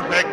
Perfect.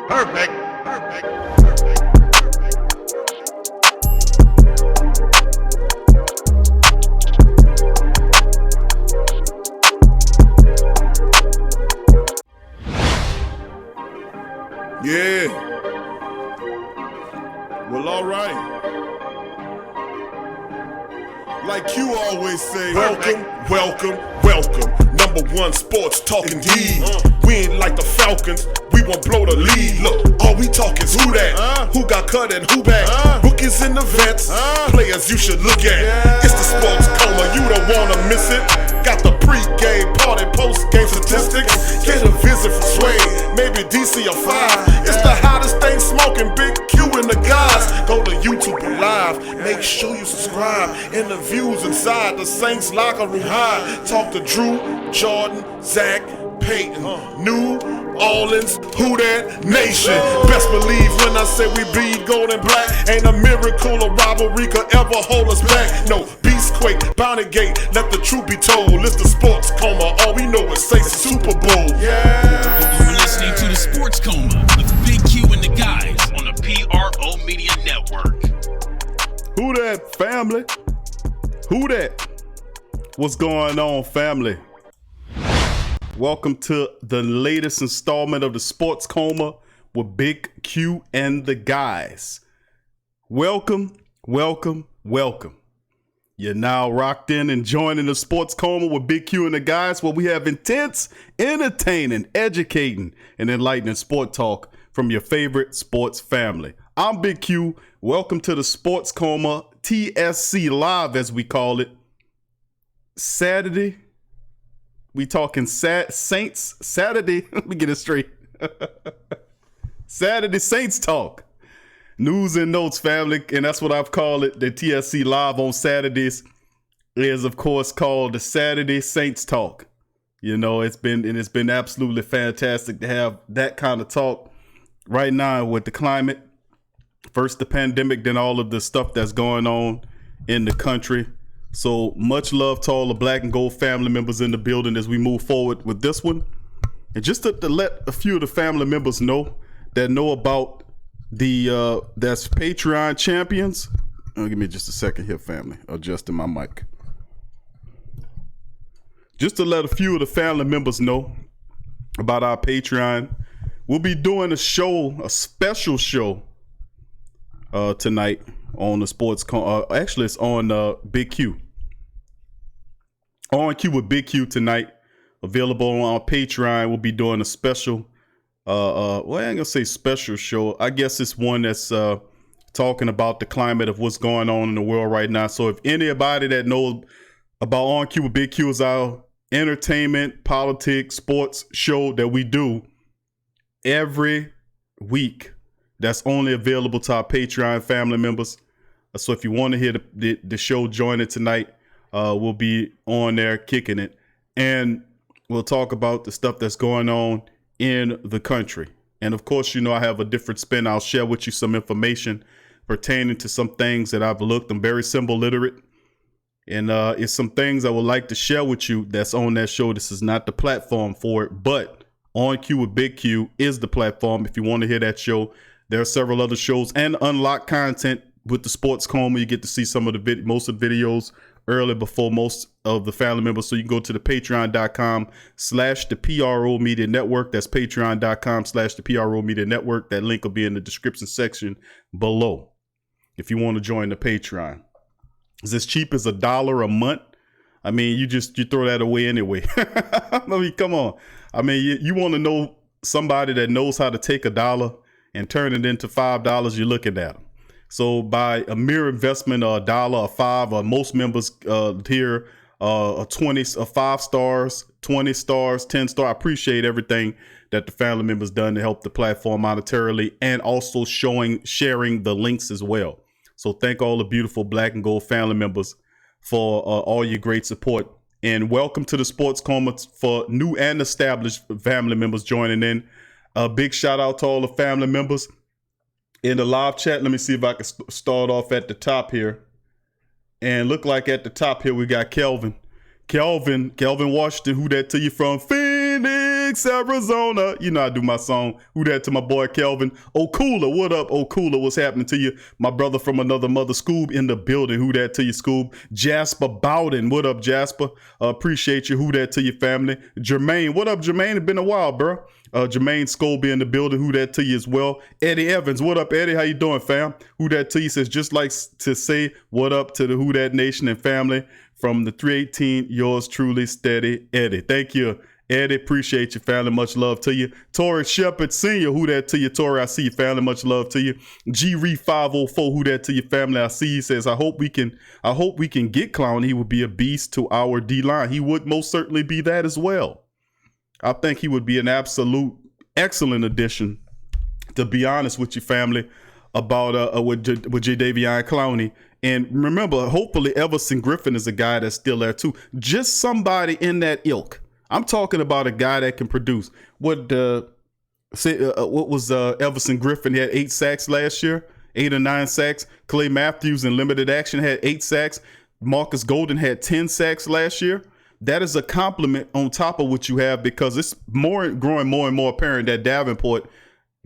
Perfect. Yeah. Well, all right. Like you always say, welcome. Number one sports talking D. We ain't like the Falcons, we won't blow the lead. Look, all we talk is who that, who got cut and who back. Rookies and the vets, players you should look at. It's the sports coma, you don't wanna miss it. Got the pre-game party, post-game statistics. Get a visit from Sway, maybe DC or 5. It's the hottest thing smoking, Big Q and the guys. Go to YouTube Live, make sure you subscribe. Interviews inside the Saints locker room high. Talk to Drew, Jordan, Zach, Payton, New Orleans, who that nation. Best believe when I say we bleed gold and black. Ain't a miracle or rivalry could ever hold us back. No, Beastquake, Bounty Gate, let the truth be told. It's the sports coma, all we know is say Super Bowl. Yeah. You're listening to the Sports Coma with Big Q and the guys on the PRO Media Network. Who that, family? Who that? What's going on, family? Welcome to the latest installment of the Sports Coma with Big Q and the guys. Welcome. You're now rocked in and joining the Sports Coma with Big Q and the guys, where we have intense, entertaining, educating, and enlightening sport talk from your favorite sports family. I'm Big Q. Welcome to the Sports Coma TSC Live, as we call it. Saturday. We talking Saints Saturday. Let me get it straight. Saturday Saints talk. News and Notes, family, and that's what I've called it. The TSC Live on Saturdays is, of course, called the Saturday Saints talk. You know, it's been absolutely fantastic to have that kind of talk right now with the climate. First the pandemic, then all of the stuff that's going on in the country. So much love to all the Black and Gold family members in the building as we move forward with this one. And just to let a few of the family members know about the that's Patreon champions. Give me just a second here, family. Adjusting my mic. Just to let a few of the family members know about our Patreon. We'll be doing a special show tonight on the Sports actually it's on Big Q. On Q with Big Q tonight. Available on our Patreon. We'll be doing a special well, I ain't gonna say special show. I guess it's one that's talking about the climate of what's going on in the world right now. So if anybody that knows about On Cue with Big Q is our entertainment, politics, sports show that we do every week, that's only available to our Patreon family members. So if you want to hear the show, join it tonight. We'll be on there kicking it. And we'll talk about the stuff that's going on in the country. And of course, I have a different spin. I'll share with you some information pertaining to some things that I've looked. I'm very symbol literate. And it's some things I would like to share with you that's on that show. This is not the platform for it, but On Cue with Big Q is the platform. If you want to hear that show, there are several other shows and unlocked content with the Sports Coma. You get to see some of most of the videos early before most of the family members. So you can go to the patreon.com/the PRO Media Network. That's patreon.com/the PRO Media Network. That link will be in the description section below if you want to join the Patreon. It's as cheap as $1 a month. I mean, you throw that away anyway. I mean, come on. I mean, you want to know somebody that knows how to take $1 and turn it into $5, you're looking at them. So by a mere investment of $1 or $5, or most members here, 5 stars, 20 stars, 10 stars. I appreciate everything that the family members done to help the platform monetarily, and also sharing the links as well. So thank all the beautiful Black and Gold family members for all your great support. And welcome to the Sports Coma for new and established family members joining in. A big shout out to all the family members in the live chat. Let me see if I can start off at the top here. And look like at the top here, we got Kelvin Washington. Who that to you from? Phoenix, Arizona. You know I do my song. Who that to my boy Kelvin? Okula, what up, Okula? What's happening to you? My brother from another mother, Scoob in the building. Who that to you, Scoob? Jasper Bowden, what up, Jasper? Appreciate you. Who that to your family? Jermaine, what up, Jermaine? It's been a while, bro. Jermaine Scobie in the building. Who that to you as well? Eddie Evans, what up, Eddie? How you doing, fam? Who that to you? Says just like to say what up to the Who Dat Nation and family from the 318. Yours truly, Steady Eddie. Thank you, Eddie. Appreciate you, family. Much love to you. Tori Shepard Senior. Who that to you, Tori? I see you, family. Much love to you. G Re 504. Who that to you, family? I see you. Says I hope we can get Clowney. He would be a beast to our D line. He would most certainly be that as well. I think he would be an absolute excellent addition, to be honest with you, family, about with Jadeveon Clowney. And remember, hopefully Everson Griffin is a guy that's still there too. Just somebody in that ilk. I'm talking about a guy that can produce. What was Everson Griffin? He had 8 sacks last year, 8 or 9 sacks. Clay Matthews in limited action had 8 sacks. Marcus Golden had 10 sacks last year. That is a compliment on top of what you have, because it's growing more and more apparent that Davenport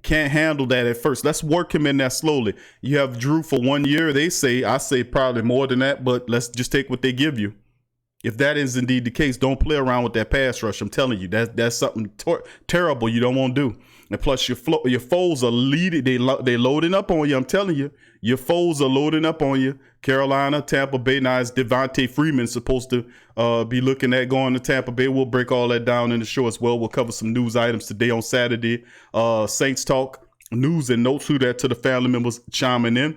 can't handle that at first. Let's work him in there slowly. You have Drew for 1 year. I say probably more than that, but let's just take what they give you. If that is indeed the case, don't play around with that pass rush. I'm telling you, that's something terrible you don't want to do. And plus, your foes are leading. They loading up on you. I'm telling you, your foes are loading up on you. Carolina, Tampa Bay. Now, is Devontae Freeman supposed to be looking at going to Tampa Bay? We'll break all that down in the show as well. We'll cover some news items today on Saturday. Saints Talk, News and Notes. Who that to the family members chiming in.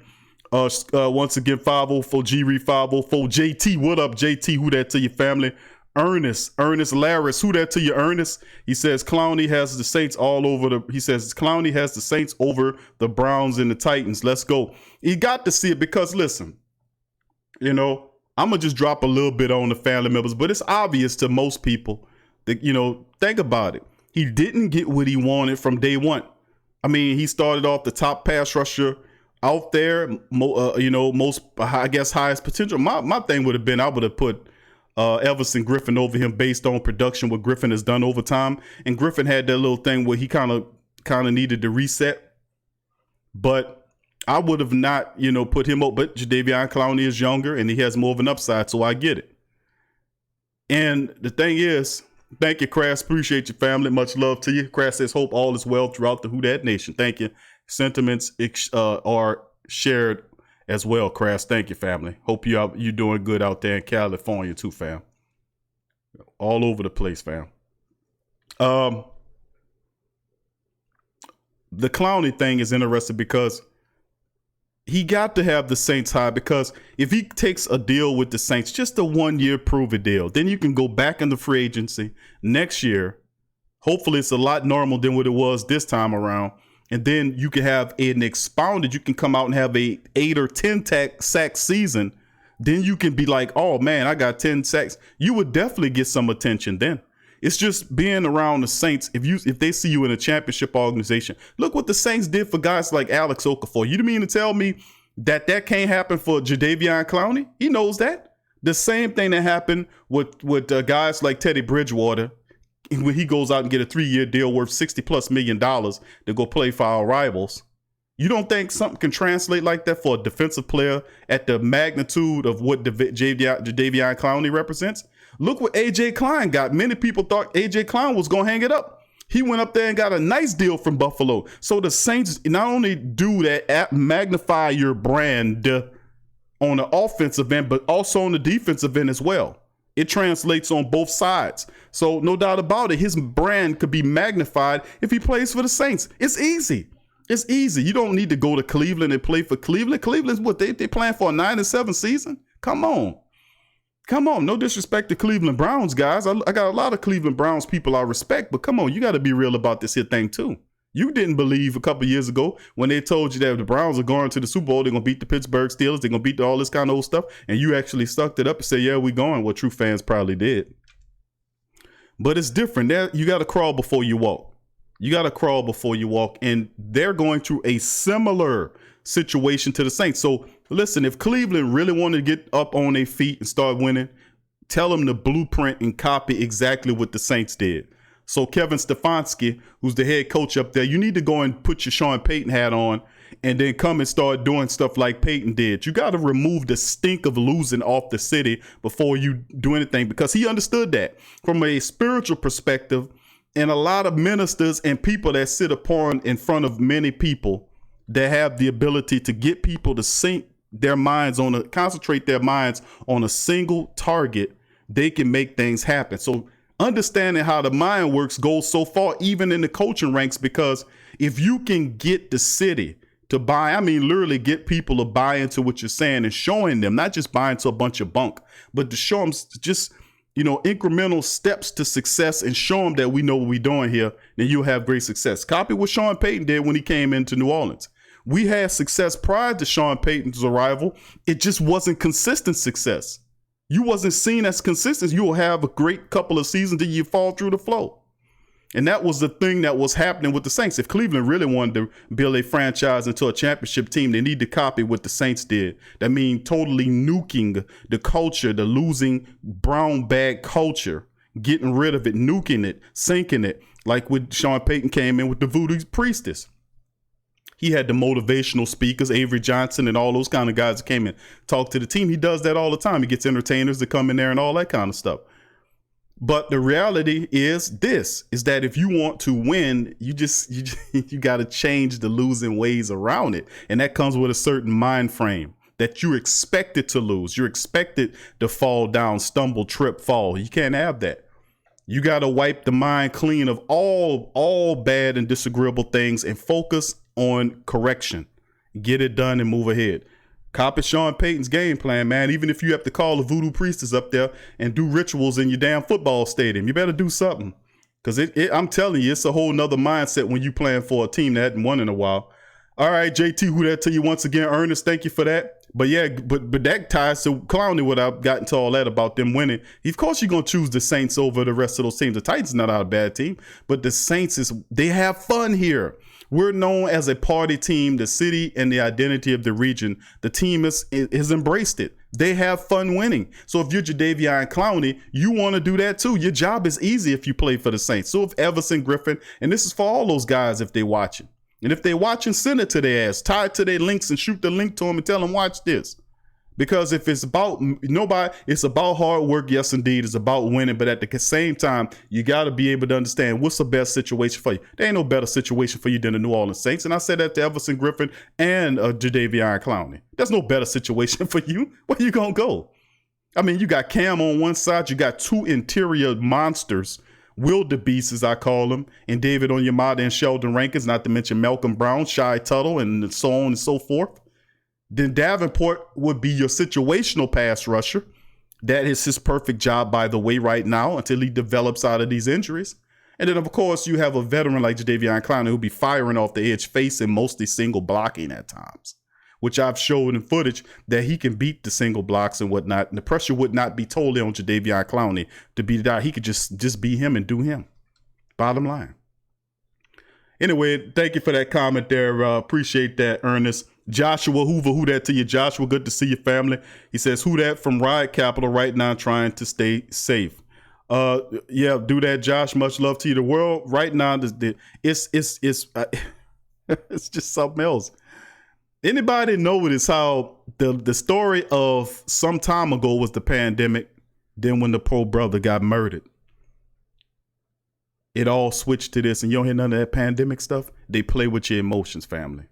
Once again, 504 G-Re 504 JT. What up, JT? Who that to your family? Ernest Larris. Who that to you, Ernest? He says Clowney has the Saints Clowney has the Saints over the Browns and the Titans. Let's go. You got to see it, because listen, I'm gonna just drop a little bit on the family members, but it's obvious to most people that, think about it. He didn't get what he wanted from day one. I mean, he started off the top pass rusher out there, most, I guess, highest potential. My thing would have been, I would have put Everson Griffin over him based on production, what Griffin has done over time. And Griffin had that little thing where he kind of needed to reset. But I would have not, put him up. But Jadeveon Clowney is younger and he has more of an upside, so I get it. And the thing is, thank you, Crass. Appreciate your family. Much love to you. Crass says, hope all is well throughout the Who Dat Nation. Thank you. Sentiments are shared as well, Crass. Thank you, family. Hope you're doing good out there in California too, fam. All over the place, fam. The Clowney thing is interesting because He got to have the Saints high, because if he takes a deal with the Saints, just a 1-year prove-it deal, then you can go back into free agency next year. Hopefully it's a lot normal than what it was this time around. And then you can have an expounded, you can come out and have a 8 or 10 sack season. Then you can be like, oh man, I got 10 sacks. You would definitely get some attention then. It's just being around the Saints. If they see you in a championship organization, look what the Saints did for guys like Alex Okafor. You mean to tell me that can't happen for Jadeveon Clowney? He knows that. The same thing that happened with guys like Teddy Bridgewater when he goes out and get a 3-year deal worth $60+ million to go play for our rivals. You don't think something can translate like that for a defensive player at the magnitude of what Jadeveon Clowney represents? Look what A.J. Klein got. Many people thought A.J. Klein was going to hang it up. He went up there and got a nice deal from Buffalo. So the Saints not only do that, magnify your brand on the offensive end, but also on the defensive end as well. It translates on both sides. So no doubt about it, his brand could be magnified if he plays for the Saints. It's easy. It's easy. You don't need to go to Cleveland and play for Cleveland. Cleveland's what they playing for a 9-7 season. Come on. No disrespect to Cleveland Browns guys. I got a lot of Cleveland Browns people I respect, but come on, you got to be real about this here thing too. You didn't believe a couple years ago when they told you that the Browns are going to the Super Bowl, they're going to beat the Pittsburgh Steelers, they're going to beat all this kind of old stuff, and you actually sucked it up and said, yeah, we're going. Well, true fans probably did. But it's different. You got to crawl before you walk. And they're going through a similar situation to the Saints. So listen, if Cleveland really wanted to get up on their feet and start winning, tell them to blueprint and copy exactly what the Saints did. So Kevin Stefanski, who's the head coach up there, you need to go and put your Sean Payton hat on and then come and start doing stuff like Payton did. You got to remove the stink of losing off the city before you do anything, because he understood that from a spiritual perspective. And a lot of ministers and people that sit upon in front of many people that have the ability to get people to concentrate their minds on a single target, they can make things happen. So understanding how the mind works goes so far, even in the coaching ranks, because if you can get the city to literally get people to buy into what you're saying and showing them, not just buy into a bunch of bunk, but to show them just incremental steps to success and show them that we know what we're doing here, then you'll have great success. Copy what Sean Payton did when he came into New Orleans. We had success prior to Sean Payton's arrival. It just wasn't consistent success. You wasn't seen as consistent. You'll have a great couple of seasons till you fall through the flow. And that was the thing that was happening with the Saints. If Cleveland really wanted to build a franchise into a championship team, they need to copy what the Saints did. That means totally nuking the culture, the losing brown bag culture, getting rid of it, nuking it, sinking it, like when Sean Payton came in with the Voodoo Priestess. He had the motivational speakers, Avery Johnson and all those kind of guys that came in, talk to the team. He does that all the time. He gets entertainers to come in there and all that kind of stuff. But the reality is that if you want to win, you got to change the losing ways around it. And that comes with a certain mind frame that you're expected to lose. You're expected to fall down, stumble, trip, fall. You can't have that. You got to wipe the mind clean of all bad and disagreeable things and focus on correction. Get it done and move ahead. Copy Sean Payton's game plan, man. Even if you have to call the voodoo priestess up there and do rituals in your damn football stadium, you better do something. Because I'm telling you, it's a whole nother mindset when you playing for a team that hadn't won in a while. All right, JT, who that to you once again. Ernest, thank you for that. But yeah, but that ties to Clowney, what I've gotten to all that about them winning. Of course, you're going to choose the Saints over the rest of those teams. The Titans not a bad team, but the Saints, they have fun here. We're known as a party team, the city and the identity of the region. The team has embraced it. They have fun winning. So if you're Jadeveon Clowney, you want to do that too. Your job is easy if you play for the Saints. So if Everson Griffin, and this is for all those guys if they watching. And if they watching, send it to their ass. Tie it to their links and shoot the link to them and tell them watch this. Because if it's about nobody, it's about hard work. Yes, indeed. It's about winning. But at the same time, you got to be able to understand what's the best situation for you. There ain't no better situation for you than the New Orleans Saints. And I said that to Everson Griffin and Jadeveon Clowney. There's no better situation for you. Where you going to go? I mean, you got Cam on one side. You got two interior monsters, wildebeests, as I call them, and David Onyemata and Sheldon Rankins, not to mention Malcolm Brown, Shy Tuttle, and so on and so forth. Then Davenport would be your situational pass rusher. That is his perfect job, by the way, right now, until he develops out of these injuries. And then, of course, you have a veteran like Jadeveon Clowney who'll be firing off the edge, facing mostly single blocking at times, which I've shown in footage that he can beat the single blocks and whatnot. And the pressure would not be totally on Jadeveon Clowney to beat it out. He could just be him and do him. Bottom line. Anyway, thank you for that comment there. Appreciate that, Ernest. Joshua Hoover, who that to you? Joshua, good to see your family. He says, who that from Riot Capital right now trying to stay safe. Yeah, do that, Josh. Much love to you. The world right now, it's just something else. Anybody notice how the story of some time ago was the pandemic, then when the poor brother got murdered, it all switched to this, and you don't hear none of that pandemic stuff. They play with your emotions, family.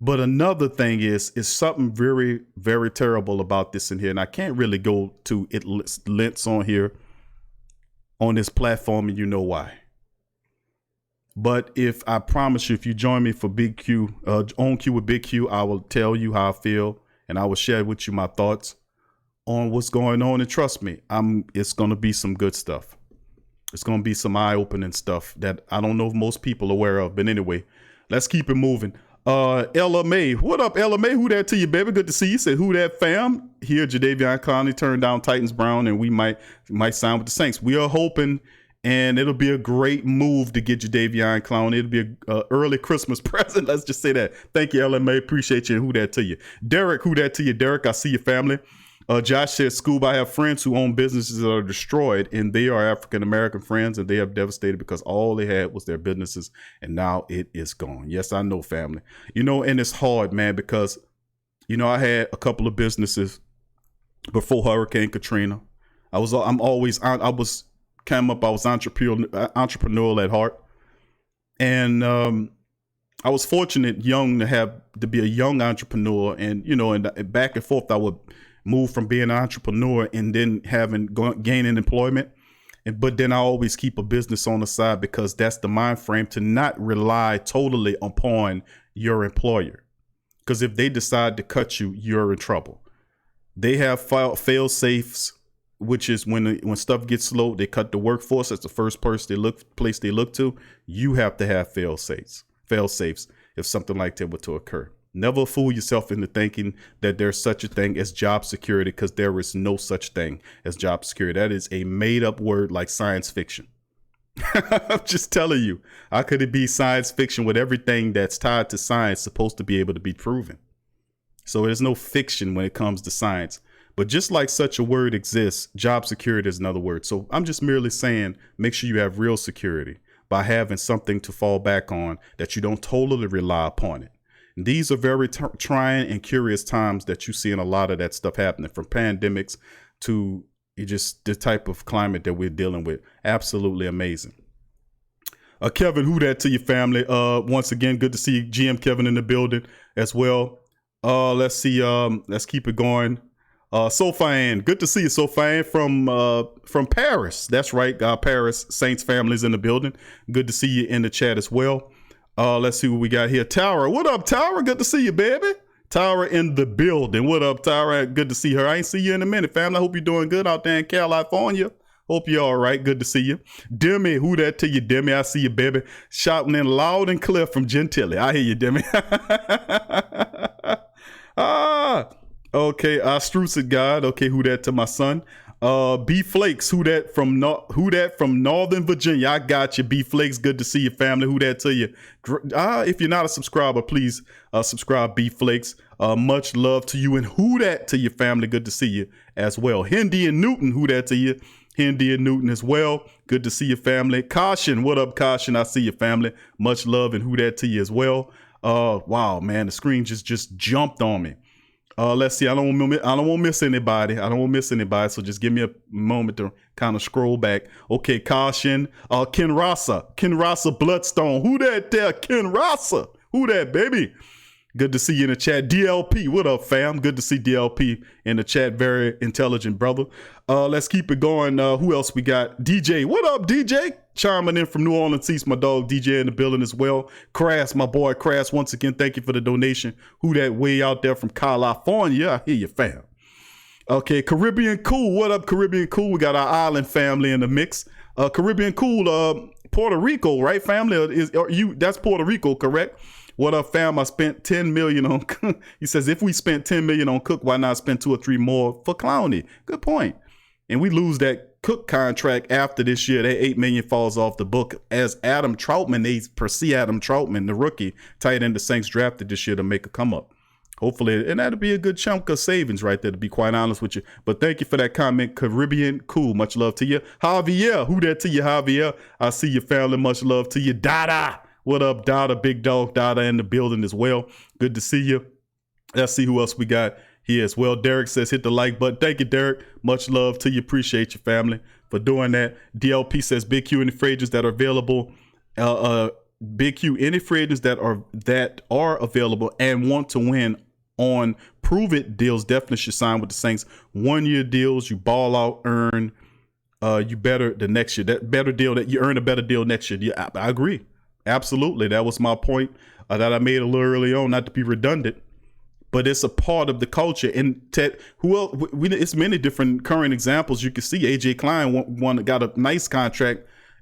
But another thing is something very, very terrible about this in here. And I can't really go to it lengths on here on this platform, and you know why. But if I promise you, if you join me for Big Q, on Q with Big Q, I will tell you how I feel, and I will share with you my thoughts on what's going on. And trust me, it's going to be some good stuff. It's going to be some eye-opening stuff that I don't know if most people are aware of. But anyway, let's keep it moving. Ella May, what up, Ella May? Who that to you, baby? Good to see you. Said, who that, fam? Here, Jadeveon Clowney turned down Titans Brown, and we might sign with the Saints. We are hoping, and it'll be a great move to get Jadeveon Clowney. It'll be a early Christmas present. Let's just say that. Thank you, Ella May. Appreciate you. And who that to you, Derek? Who that to you, Derek? I see your family. Josh said, Scoob, I have friends who own businesses that are destroyed, and they are African-American friends, and they are devastated because all they had was their businesses, and now it is gone. Yes, I know, family. You know, and it's hard, man, because, you know, I had a couple of businesses before Hurricane Katrina. I was entrepreneurial at heart, and I was fortunate to be a young entrepreneur, and, you know, and back and forth I would move from being an entrepreneur and then gaining employment. But then I always keep a business on the side, because that's the mind frame to not rely totally upon your employer. Because if they decide to cut you, you're in trouble. They have fail safes, which is when stuff gets slow, they cut the workforce. That's the first place they look to. You have to have fail safes if something like that were to occur. Never fool yourself into thinking that there's such a thing as job security, because there is no such thing as job security. That is a made up word like science fiction. I'm just telling you, how could it be science fiction with everything that's tied to science supposed to be able to be proven? So there's no fiction when it comes to science. But just like such a word exists, job security is another word. So I'm just merely saying, make sure you have real security by having something to fall back on, that you don't totally rely upon it. These are very trying and curious times that you see in a lot of that stuff happening, from pandemics to just the type of climate that we're dealing with. Absolutely amazing. Kevin, who that to your family? Once again, good to see GM Kevin in the building as well. Let's see. Let's keep it going. Sofian, good to see you, Sofian, from Paris. That's right. Paris Saints families in the building. Good to see you in the chat as well. Let's see what we got here. Tara, what up, Tara? Good to see you, baby. Tara in the building. What up, Tara? Good to see her. I ain't see you in a minute, family. I hope you're doing good out there in California. Hope you're all right. Good to see you. Demi, who that to you, Demi? I see you, baby. Shouting in loud and clear from Gentilly. I hear you, Demi. Okay. Strucid God. Okay, who that to my son? B Flakes, who that from Northern Virginia? I got you, B Flakes. Good to see you, family. Who that to you? If you're not a subscriber, please subscribe, B Flakes. Much love to you, and who that to your family? Good to see you as well. Hindi and Newton, who that to you? Hindi and Newton as well. Good to see your family. Caution, what up, Caution? I see your family. Much love, and who that to you as well. Wow, man, the screen just jumped on me. Let's see. I don't want to miss anybody. So just give me a moment to kind of scroll back. Okay, Caution. Ken Rasa Bloodstone. Who that there? Ken Rasa. Who that, baby? Good to see you in the chat. DLP, what up, fam? Good to see DLP in the chat. Very intelligent brother. Let's keep it going. Who else we got? DJ, what up, DJ? Chiming in from New Orleans East, my dog DJ in the building as well. Crass, my boy Crass, once again, thank you for the donation. Who that way out there from California? I hear you, fam. Okay, Caribbean Cool, what up, Caribbean Cool? We got our island family in the mix. Caribbean Cool, Puerto Rico, right, family? That's Puerto Rico, correct? What up, fam? I spent $10 million on Cook. He says, if we spent $10 million on Cook, why not spend 2 or 3 more for Clowney? Good point. And we lose that Cook contract after this year. That $8 million falls off the book. As Adam Troutman, they foresee Adam Troutman, the rookie tight end the Saints drafted this year to make a come up. Hopefully, and that'll be a good chunk of savings right there, to be quite honest with you. But thank you for that comment, Caribbean Cool. Much love to you. Javier, who that to you, Javier? I see you, family. Much love to you. Dada. What up, Dada? Big dog Dada in the building as well. Good to see you. Let's see who else we got here as well. Derek says hit the like button. Thank you, Derek. Much love to you. Appreciate you, family, for doing that. DLP says Big Q, any free agents that are available. Big Q, any free agents that are available and want to win on prove it deals definitely should sign with the Saints. 1-year deals, you ball out, earn you better the next year. That better deal that you earn a better deal next year. Yeah, I agree. Absolutely. That was my point that I made a little early on, not to be redundant, but it's a part of the culture. And Ted, who else? It's many different current examples you can see. AJ Klein got a nice contract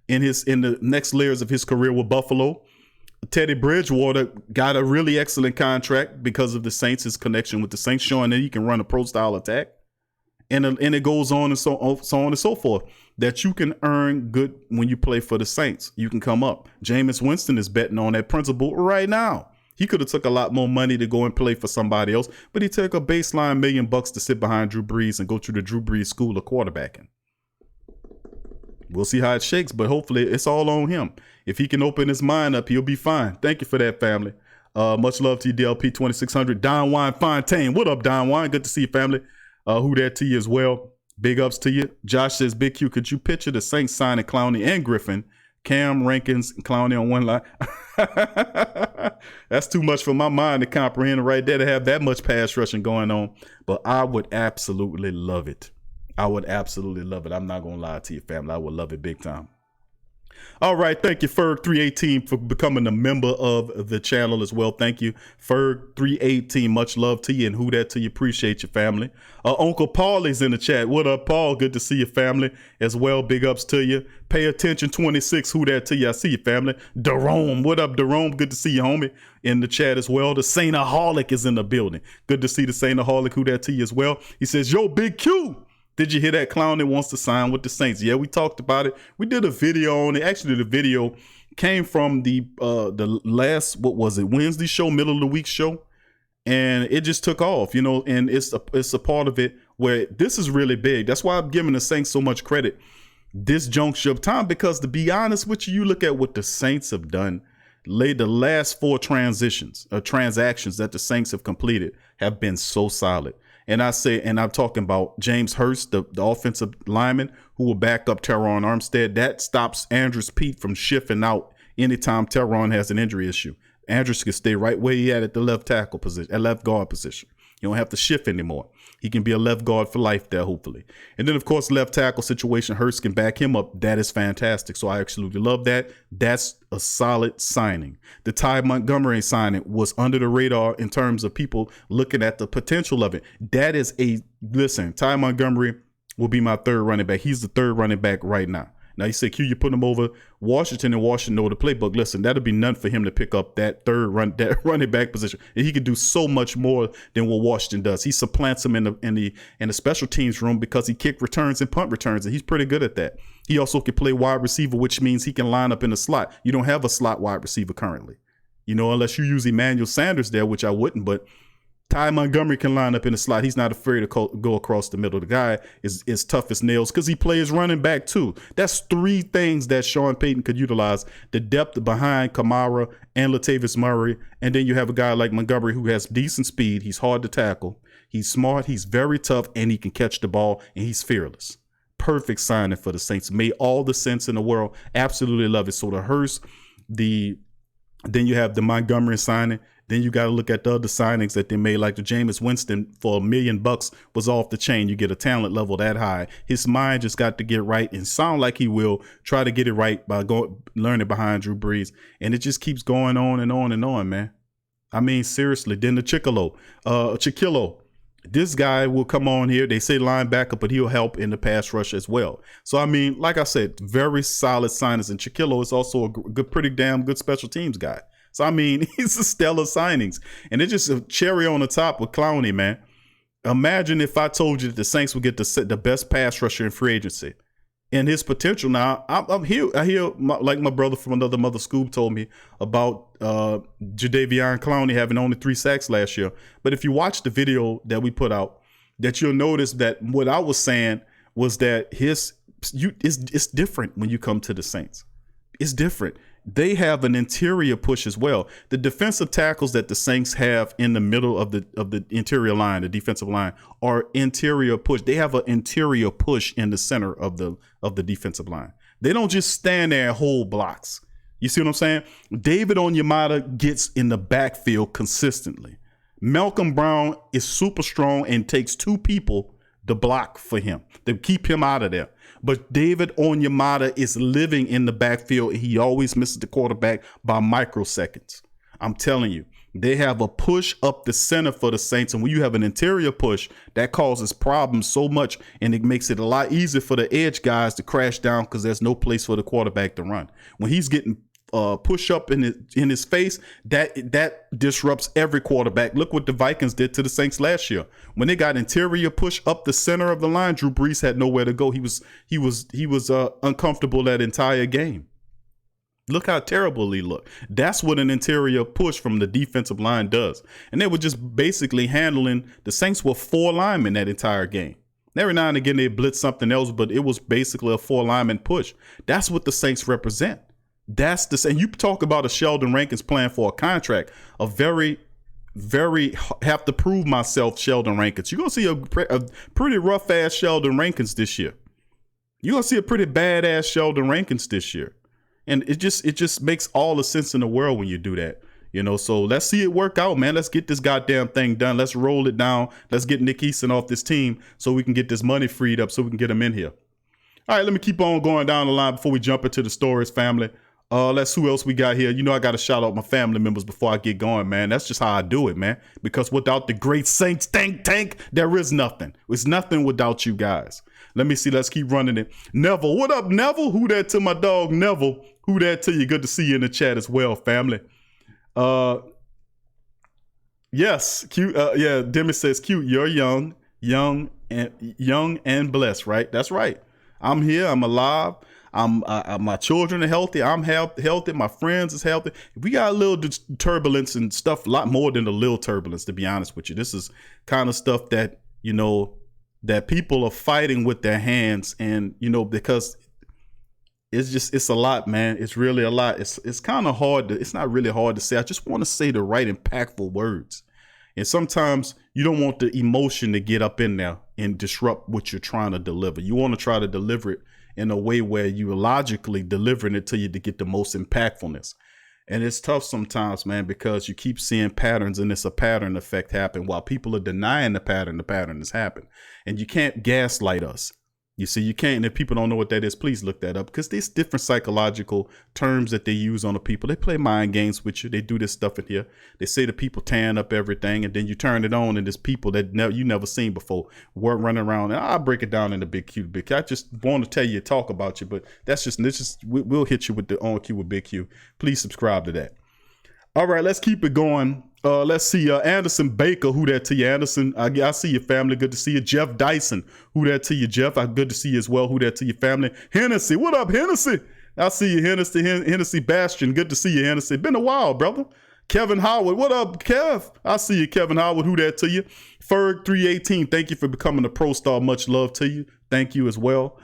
in the next layers of his career with Buffalo. Teddy Bridgewater got a really excellent contract because of the Saints, his connection with the Saints, showing that he can run a pro style attack. And it goes on and so on and so forth, that you can earn good when you play for the Saints. You can come up. Jameis Winston is betting on that principle right now. He could have took a lot more money to go and play for somebody else, but he took a baseline $1 million to sit behind Drew Brees and go to the Drew Brees school of quarterbacking. We'll see how it shakes, but hopefully it's all on him. If he can open his mind up, he'll be fine. Thank you for that, family. Much love to you, DLP 2600. Don Wine Fontaine. What up, Don Wine? Good to see you, family. Who that to you as well. Big ups to you. Josh says, Big Q, could you picture the Saints signing Clowney and Griffin, Cam, Rankins, and Clowney on one line? That's too much for my mind to comprehend right there, to have that much pass rushing going on. But I would absolutely love it. I would absolutely love it. I'm not going to lie to you, family. I would love it big time. All right. Thank you, Ferg318, for becoming a member of the channel as well. Thank you, Ferg318. Much love to you, and who that to you. Appreciate your family. Uncle Paul is in the chat. What up, Paul? Good to see your family as well. Big ups to you. Pay attention 26. Who that to you? I see your family. Jerome. What up, Jerome? Good to see you, homie, in the chat as well. The Saintaholic is in the building. Good to see the Saintaholic. Who that to you as well. He says, yo, Big Q. Did you hear that Clowney wants to sign with the Saints? Yeah, we talked about it. We did a video on it. Actually, the video came from the last, what was it, Wednesday show, middle of the week show. And it just took off, you know, and it's a part of it where this is really big. That's why I'm giving the Saints so much credit this juncture of time, because to be honest with you, you look at what the Saints have done. The last 4 transactions that the Saints have completed have been so solid. And I'm talking about James Hurst, the offensive lineman who will back up Teron Armstead. That stops Andrews Pete from shifting out anytime Teron has an injury issue. Andrews can stay right where he at the left tackle position, at left guard position. You don't have to shift anymore. He can be a left guard for life there, hopefully. And then, of course, left tackle situation, Hurst can back him up. That is fantastic. So I absolutely love that. That's a solid signing. The Ty Montgomery signing was under the radar in terms of people looking at the potential of it. That is Ty Montgomery will be my 3rd running back. He's the 3rd running back right now. Now, you say, Q, you put him over Washington, and Washington know the playbook. Listen, that'll be none for him to pick up that that running back position. And he can do so much more than what Washington does. He supplants him in the special teams room because he kick returns and punt returns, and he's pretty good at that. He also can play wide receiver, which means he can line up in the slot. You don't have a slot wide receiver currently, you know, unless you use Emmanuel Sanders there, which I wouldn't, but Ty Montgomery can line up in the slot. He's not afraid to go across the middle. The guy is tough as nails because he plays running back too. That's 3 things that Sean Payton could utilize. The depth behind Kamara and Latavius Murray. And then you have a guy like Montgomery who has decent speed. He's hard to tackle. He's smart. He's very tough, and he can catch the ball, and he's fearless. Perfect signing for the Saints. Made all the sense in the world. Absolutely love it. So the Hurst, then you have the Montgomery signing. Then you got to look at the other signings that they made, like the Jameis Winston for $1 million was off the chain. You get a talent level that high. His mind just got to get right, and sound like he will try to get it right by learning behind Drew Brees. And it just keeps going on and on and on, man. I mean, seriously. Then the Chiquillo. This guy will come on here. They say linebacker, but he'll help in the pass rush as well. So, I mean, like I said, very solid signings. And Chiquillo is also a pretty damn good special teams guy. So, I mean, he's a stellar signings. And it's just a cherry on the top with Clowney, man. Imagine if I told you that the Saints would get the best pass rusher in free agency. And his potential now, I hear like my brother from another mother Scoob told me about Jadeveon Clowney having only 3 sacks last year. But if you watch the video that we put out, that you'll notice that what I was saying was that it's different when you come to the Saints. It's different. They have an interior push as well. The defensive tackles that the Saints have in the middle of the interior line, the defensive line, are interior push. They have an interior push in the center of the defensive line. They don't just stand there and hold blocks. You see what I'm saying? David Onyemata gets in the backfield consistently. Malcolm Brown is super strong and takes 2 people to block for him, to keep him out of there. But David Onyemata is living in the backfield. He always misses the quarterback by microseconds. I'm telling you, they have a push up the center for the Saints. And when you have an interior push, that causes problems so much. And it makes it a lot easier for the edge guys to crash down because there's no place for the quarterback to run. When he's getting push up in his face, that disrupts every quarterback. Look what the Vikings did to the Saints last year. When they got interior push up the center of the line, Drew Brees had nowhere to go. He was uncomfortable that entire game. Look how terrible he looked. That's what an interior push from the defensive line does. And they were just basically handling the Saints with 4 linemen that entire game. Every now and again they blitz something else, but it was basically a 4 lineman push. That's what the Saints represent. That's the same. You talk about a Sheldon Rankins playing for a contract, a very, very have to prove myself Sheldon Rankins. You're going to see a pretty rough ass Sheldon Rankins this year. You're going to see a pretty badass Sheldon Rankins this year. And it just makes all the sense in the world when you do that. You know, so let's see it work out, man. Let's get this goddamn thing done. Let's roll it down. Let's get Nick Easton off this team so we can get this money freed up so we can get him in here. All right, let me keep on going down the line before we jump into the stories, family. Let's who else we got here. You know, I got to shout out my family members before I get going, man. That's just how I do it, man. Because without the great Saints tank, there is nothing. It's nothing without you guys. Let me see. Let's keep running it. Neville, what up, Neville? Who that to my dog, Neville? Who that to you? Good to see you in the chat as well, family. Yes, cute. Yeah, Demi says, cute. You're young and blessed, right? That's right. I'm here. I'm alive. My children are healthy. I'm healthy. My friends is healthy. We got a little turbulence and stuff, a lot more than a little turbulence, to be honest with you. This is kind of stuff that, you know, that people are fighting with their hands, and, you know, because it's a lot, man. It's really a lot. It's kind of hard it's not really hard to say. I just want to say the right impactful words. And sometimes you don't want the emotion to get up in there and disrupt what you're trying to deliver. You want to try to deliver it in a way where you're logically delivering it to you to get the most impactfulness. And it's tough sometimes, man, because you keep seeing patterns, and it's a pattern effect happen while people are denying the pattern has happened. And you can't gaslight us. You see, you can't. And if people don't know what that is, please look that up, because there's different psychological terms that they use on the people. They play mind games with you. They do this stuff in here. They say the people tearing up everything, and then you turn it on, and there's people that you never seen before weren't running around. And I'll break it down in the big Q. I just want to tell you, talk about you, but we'll hit you with the on Q with Big Q. Please subscribe to that. All right, let's keep it going. Let's see. Anderson Baker, who that to you, Anderson? I see your family. Good to see you. Jeff Dyson, who that to you, Jeff? Good to see you as well. Who that to your family? Hennessy, what up, Hennessy? I see you, Hennessy. Hennessy Bastion. Good to see you, Hennessy. Been a while, brother. Kevin Howard, what up, Kev? I see you, Kevin Howard. Who that to you? Ferg 318. Thank you for becoming a pro star. Much love to you. Thank you as well.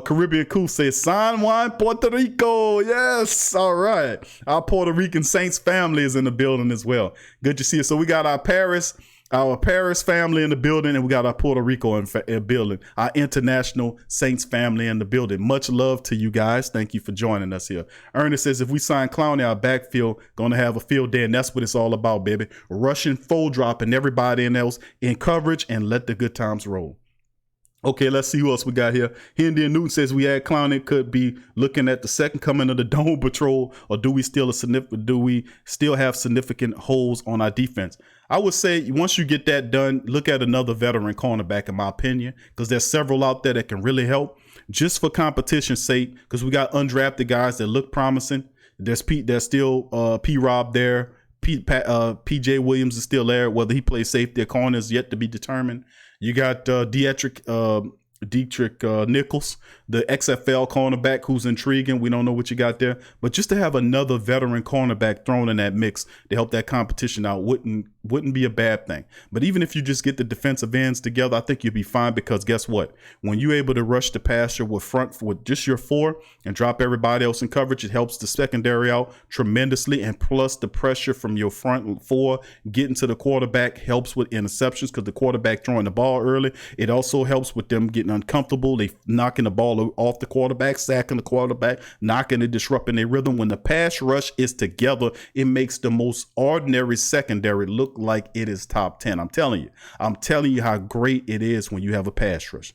Caribbean Cool says San Juan, Puerto Rico. Yes. All right. Our Puerto Rican Saints family is in the building as well. Good to see you. So we got our Paris Our Paris family in the building, and we got our Puerto Rico in building. Our international Saints family in the building. Much love to you guys. Thank you for joining us here. Ernest says, if we sign Clowney, our backfield going to have a field day, and that's what it's all about, baby. Rushing, fold dropping everybody else in coverage, and let the good times roll. Okay, let's see who else we got here. Indian Newton says we add Clowney, could be looking at the second coming of the Dome Patrol, or do we still have significant holes on our defense? I would say once you get that done, look at another veteran cornerback, in my opinion, because there's several out there that can really help, just for competition's sake, because we got undrafted guys that look promising. There's still P-Rob there. PJ Williams is still there. Whether he plays safety or corner is yet to be determined. You got Dietrich Nichols, the XFL cornerback, who's intriguing. We don't know what you got there, but just to have another veteran cornerback thrown in that mix to help that competition out wouldn't be a bad thing. But even if you just get the defensive ends together, I think you'll be fine, because guess what? When you're able to rush the passer with just your four and drop everybody else in coverage, it helps the secondary out tremendously, and plus the pressure from your front four getting to the quarterback helps with interceptions, because the quarterback throwing the ball early. It also helps with them getting uncomfortable. They knocking the ball off the quarterback, sacking the quarterback, knocking and disrupting their rhythm. When the pass rush is together, it makes the most ordinary secondary look like it is top 10. I'm telling you how great it is when you have a pass rush.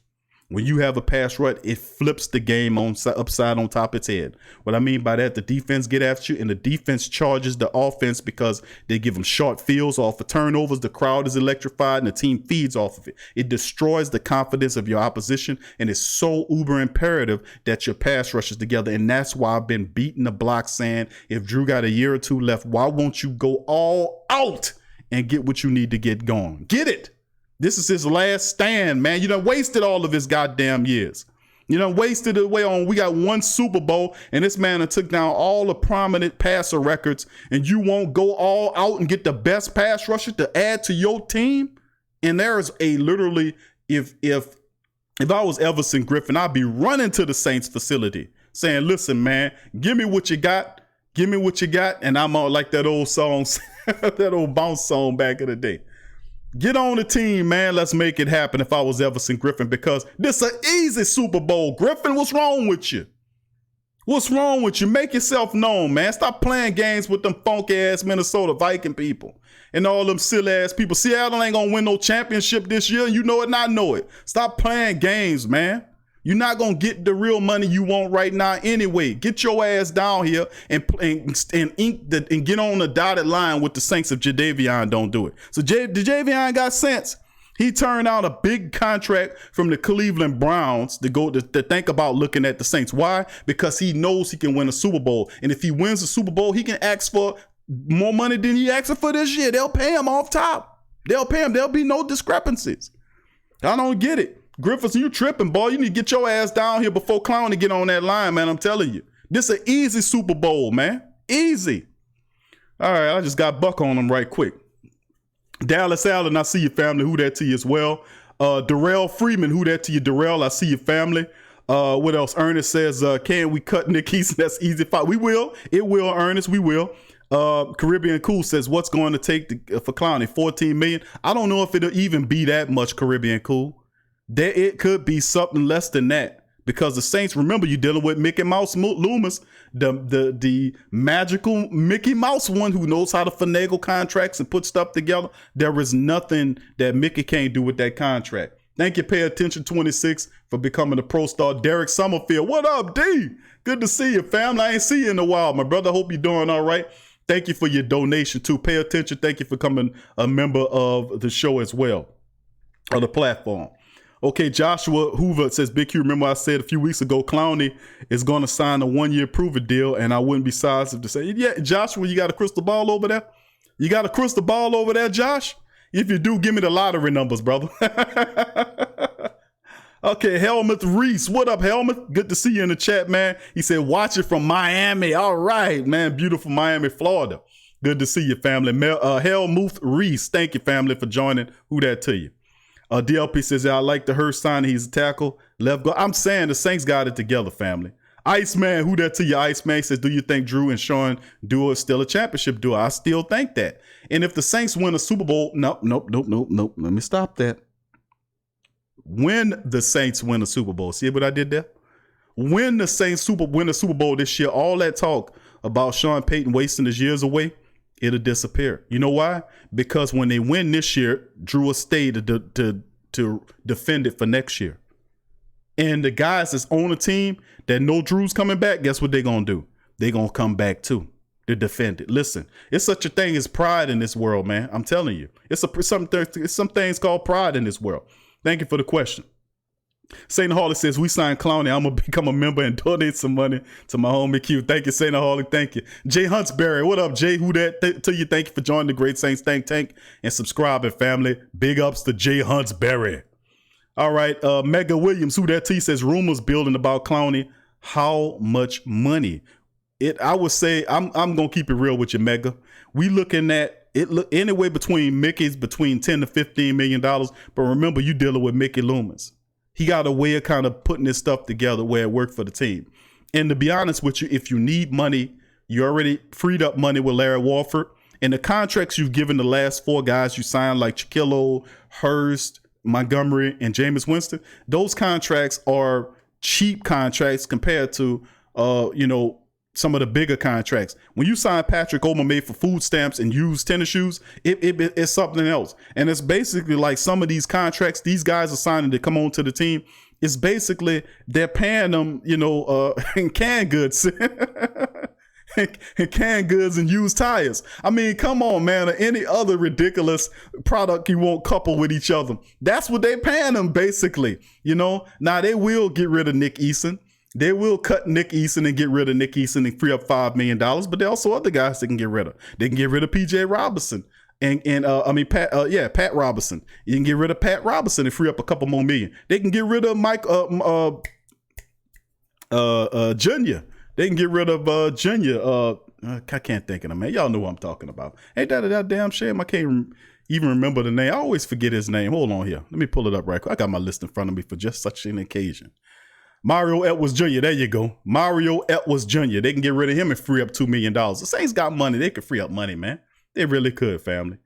When you have a pass rush, it flips the game upside on top of its head. What I mean by that, the defense get after you, and the defense charges the offense because they give them short fields off of turnovers. The crowd is electrified, and the team feeds off of it. It destroys the confidence of your opposition, and it's so uber imperative that your pass rushes together. And that's why I've been beating the block, saying if Drew got a year or two left, why won't you go all out and get what you need to get going? Get it. This is his last stand, man. You done wasted all of his goddamn years. You done wasted it away on. We got one Super Bowl, and this man done took down all the prominent passer records, and you won't go all out and get the best pass rusher to add to your team? And there's a literally, if I was Everson Griffin, I'd be running to the Saints facility saying, listen, man, give me what you got. Give me what you got. And I'm all like that old song, that old bounce song back in the day. Get on the team, man. Let's make it happen if I was Everson Griffin, because this is an easy Super Bowl. Griffin, what's wrong with you? What's wrong with you? Make yourself known, man. Stop playing games with them funky-ass Minnesota Viking people and all them silly-ass people. Seattle ain't going to win no championship this year. You know it, and I know it. Stop playing games, man. You're not going to get the real money you want right now anyway. Get your ass down here and get on the dotted line with the Saints if Jadeveon don't do it. So Jadeveon got sense. He turned out a big contract from the Cleveland Browns to think about looking at the Saints. Why? Because he knows he can win a Super Bowl. And if he wins the Super Bowl, he can ask for more money than he asked for this year. They'll pay him off top. They'll pay him. There'll be no discrepancies. I don't get it. Griffiths, you tripping, boy. You need to get your ass down here before Clowney get on that line, man. I'm telling you. This is an easy Super Bowl, man. Easy. All right, I just got Buck on them right quick. Dallas Allen, I see your family. Who that to you as well? Darrell Freeman, who that to you? Darrell, I see your family. What else? Ernest says, can we cut Nick Eason? That's easy. We will. It will, Ernest. We will. Caribbean Cool says, what's going to take for Clowney? $14 million? I don't know if it'll even be that much, Caribbean Cool. It could be something less than that, because the Saints, remember, you're dealing with Mickey Mouse Loomis, the magical Mickey Mouse one who knows how to finagle contracts and put stuff together. There is nothing that Mickey can't do with that contract. Thank you, Pay Attention 26, for becoming a pro star. Derek Summerfield, what up, D? Good to see you, family. I ain't see you in a while, my brother. Hope you're doing all right. Thank you for your donation too. Pay Attention. Thank you for becoming a member of the show as well, or the platform. Okay, Joshua Hoover says, Big Q, remember I said a few weeks ago, Clowney is going to sign a 1-year prove-it deal, and I wouldn't be sensitive to say, yeah, Joshua, you got a crystal ball over there? You got a crystal ball over there, Josh? If you do, give me the lottery numbers, brother. Okay, Helmut Reese. What up, Helmut? Good to see you in the chat, man. He said, watch it from Miami. All right, man. Beautiful Miami, Florida. Good to see you, family. Helmut Reese, thank you, family, for joining. Who that to you? DLP says, I like the Hurst sign. He's a tackle. Left guard. I'm saying the Saints got it together, family. Iceman, who that to you? Iceman says, do you think Drew and Sean duo is still a championship duo? I still think that. And if the Saints win a Super Bowl, nope. Let me stop that. When the Saints win a Super Bowl, see what I did there? When the Saints win a Super Bowl this year, all that talk about Sean Payton wasting his years away, it'll disappear. You know why? Because when they win this year, Drew will stay to defend it for next year. And the guys that's on the team that know Drew's coming back, guess what they're going to do? They're going to come back too to defend it. Listen, it's such a thing as pride in this world, man. I'm telling you. It's some things called pride in this world. Thank you for the question. Saint Harley says, we signed Clowney. I'm going to become a member and donate some money to my homie Q. Thank you, Saint Harley. Thank you. Jay Huntsberry. What up, Jay? Who that to you? Thank you for joining the Great Saints Think Tank and subscribing, family. Big ups to Jay Huntsberry. All right. Mega Williams, who that to you, says, rumors building about Clowney. How much money? I would say, I'm going to keep it real with you, Mega. We looking at it anyway between 10 to $15 million. But remember, you dealing with Mickey Loomis. He got a way of kind of putting this stuff together where it worked for the team. And to be honest with you, if you need money, you already freed up money with Larry Warford. And the contracts you've given the last 4 guys you signed, like Chiquillo, Hurst, Montgomery, and Jameis Winston, those contracts are cheap contracts compared to, some of the bigger contracts. When you sign Patrick Oma made for food stamps and used tennis shoes, it's something else. And it's basically like some of these contracts these guys are signing to come on to the team. It's basically they're paying them, in canned goods. And canned goods and used tires. I mean, come on, man, or any other ridiculous product you won't couple with each other. That's what they're paying them, basically. Now they will get rid of Nick Eason. They will cut Nick Eason and get rid of Nick Eason and free up $5 million. But there are also other guys they can get rid of. They can get rid of PJ Robinson Pat Robinson. You can get rid of Pat Robinson and free up a couple more million. They can get rid of Mike Junior. They can get rid of Junior. I can't think of him, man. Y'all know what I'm talking about. Ain't that a damn shame? I can't even remember the name. I always forget his name. Hold on here. Let me pull it up right quick. I got my list in front of me for just such an occasion. Mario Edwards Jr. There you go. Mario Edwards Jr. They can get rid of him and free up $2 million. The Saints got money. They could free up money, man. They really could, family.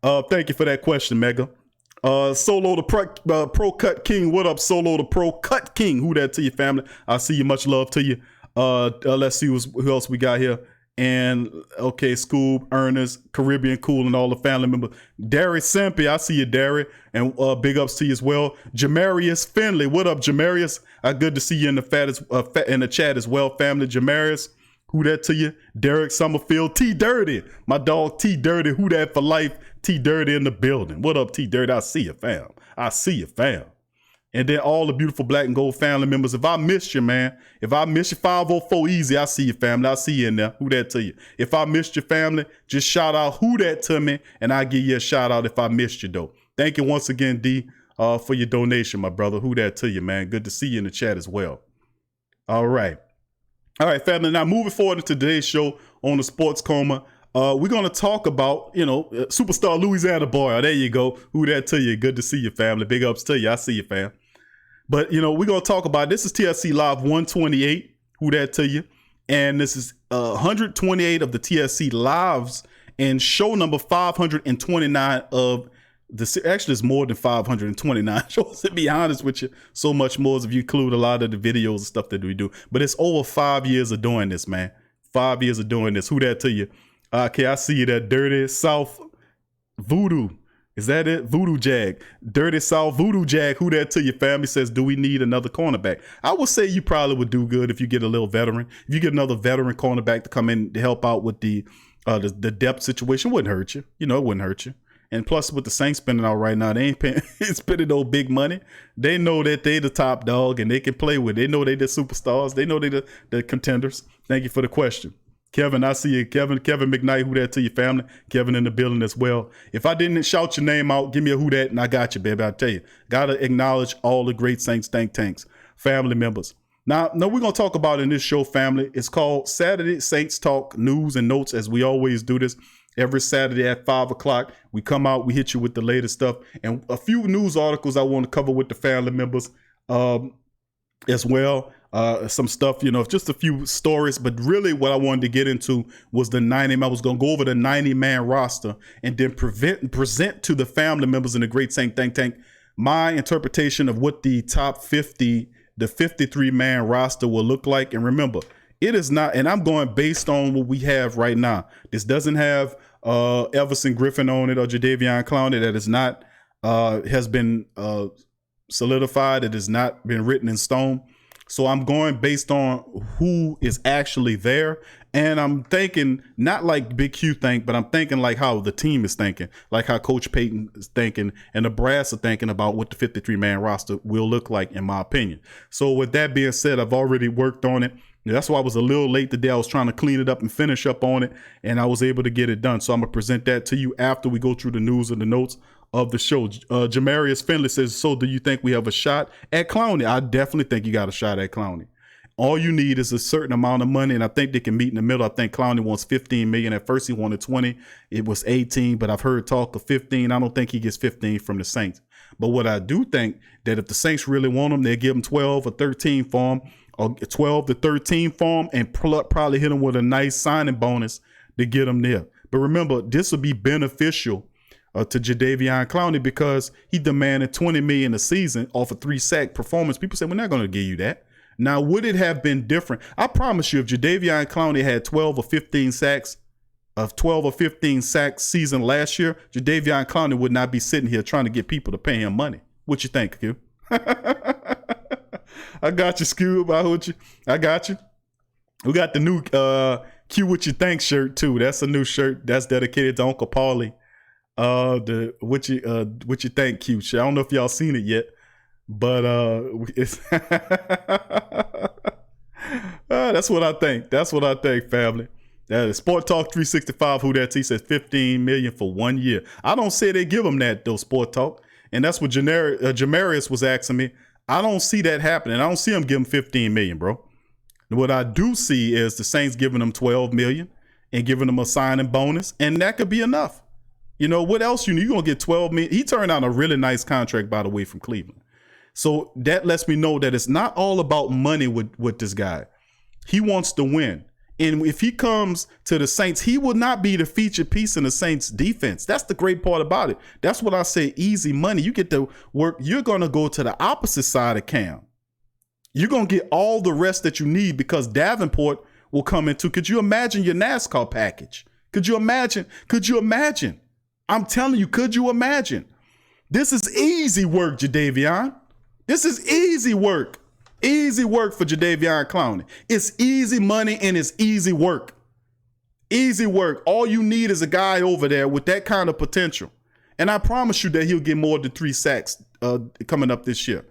Thank you for that question, Mega. Solo the Pro Cut King. What up, Solo the Pro Cut King? Who that to you, family? I see you. Much love to you. Let's see who else we got here. And okay, Scoob, Ernest, Caribbean Cool, and all the family members. Darius Sempe, I see you, Darius, and big ups to you as well. Jamarius Finley, what up, Jamarius? Good to see you in the chat as well, family. Jamarius, who that to you? Derek Summerfield, T Dirty, my dog T Dirty, who that for life? T Dirty in the building. What up, T Dirty? I see you, fam. I see you, fam. And then all the beautiful Black and Gold family members. If I missed you, man, if I missed you, 504 Easy, I see you, family. I see you in there. Who that to you? If I missed your family, just shout out who that to me, and I'll give you a shout out if I missed you, though. Thank you once again, D, for your donation, my brother. Who that to you, man? Good to see you in the chat as well. All right. All right, family. Now, moving forward to today's show on the Sports Coma, we're going to talk about, superstar Louisiana boy. Oh, there you go. Who that to you? Good to see you, family. Big ups to you. I see you, fam. But, we're going to talk about, this is TSC Live 128, who that to you. And this is 128 of the TSC Lives and show number 529 of the, actually it's more than 529 shows, to be honest with you. So much more if you include a lot of the videos and stuff that we do. But it's over 5 years of doing this, man. 5 years of doing this. Who that to you? Okay, I see you, that Dirty South Voodoo. Is that it? Voodoo Jag. Dirty South Voodoo Jag. Who that to your family? Says, do we need another cornerback? I would say you probably would do good if you get a little veteran. If you get another veteran cornerback to come in to help out with the depth situation, wouldn't hurt you. It wouldn't hurt you. And plus, with the Saints spending out right now, they ain't spending no big money. They know that they the top dog and they can play with it. They know they the superstars. They know they the contenders. Thank you for the question. Kevin, I see you. Kevin McKnight, who that to your family. Kevin in the building as well. If I didn't shout your name out, give me a who that and I got you, baby. I'll tell you. Got to acknowledge all the great Saints think tanks, family members. Now, we're going to talk about in this show, family. It's called Saturday Saints Talk News and Notes, as we always do this. Every Saturday at 5 o'clock, we come out, we hit you with the latest stuff. And a few news articles I want to cover with the family members as well. some stuff, just a few stories. But really what I wanted to get into was the 90. I was going to go over the 90-man roster and then present to the family members in the Great Saint Think Tank my interpretation of what the top 50, the 53-man roster will look like. And remember, it is not, and I'm going based on what we have right now. This doesn't have Everson Griffin on it or Jadeveon Clowney. That is not, has been solidified. It has not been written in stone. So I'm going based on who is actually there. And I'm thinking, not like Big Q think, but I'm thinking like how the team is thinking, like how Coach Payton is thinking and the brass are thinking about what the 53-man roster will look like, in my opinion. So with that being said, I've already worked on it. That's why I was a little late today. I was trying to clean it up and finish up on it, and I was able to get it done. So I'm going to present that to you after we go through the news and the notes of the show. Jamarius Finley says, so do you think we have a shot at Clowney? I definitely think you got a shot at Clowney. All you need is a certain amount of money, and I think they can meet in the middle. I think Clowney wants $15 million. At first he wanted 20. It was 18, but I've heard talk of 15. I don't think he gets 15 from the Saints. But what I do think that if the Saints really want him, they'll give him 12 or 13 for him, or 12 to 13 for him, and probably hit him with a nice signing bonus to get him there. But remember, this will be beneficial to Jadeveon Clowney because he demanded $20 million a season off a 3-sack performance. People say, we're not going to give you that. Now, would it have been different? I promise you, if Jadeveon Clowney had 12 or 15 sacks, of 12 or 15 sacks season last year, Jadeveon Clowney would not be sitting here trying to get people to pay him money. What you think, Q? I got you, Scoob. I got you. We got the new Q What You Think shirt too. That's a new shirt that's dedicated to Uncle Paulie. The what you think Q shirt. I don't know if y'all seen it yet, but it's that's what I think. That's what I think, family. That is Sport Talk 365. Who that? He says $15 million for 1 year. I don't say they give him that though, Sport Talk, and that's what Jamarius was asking me. I don't see that happening. I don't see him giving $15 million, bro. What I do see is the Saints giving him $12 million and giving him a signing bonus, and that could be enough. What else you need? You're going to get $12 million. He turned out a really nice contract, by the way, from Cleveland. So that lets me know that it's not all about money with this guy. He wants to win. And if he comes to the Saints, he will not be the featured piece in the Saints defense. That's the great part about it. That's what I say, easy money. You get to work. You're going to go to the opposite side of Cam. You're going to get all the rest that you need because Davenport will come into. Could you imagine your NASCAR package? Could you imagine? I'm telling you, could you imagine? This is easy work, Jadeveon. This is easy work. Easy work for Jadeveon Clowney. It's easy money and it's easy work. Easy work. All you need is a guy over there with that kind of potential. And I promise you that he'll get more than 3 sacks coming up this year.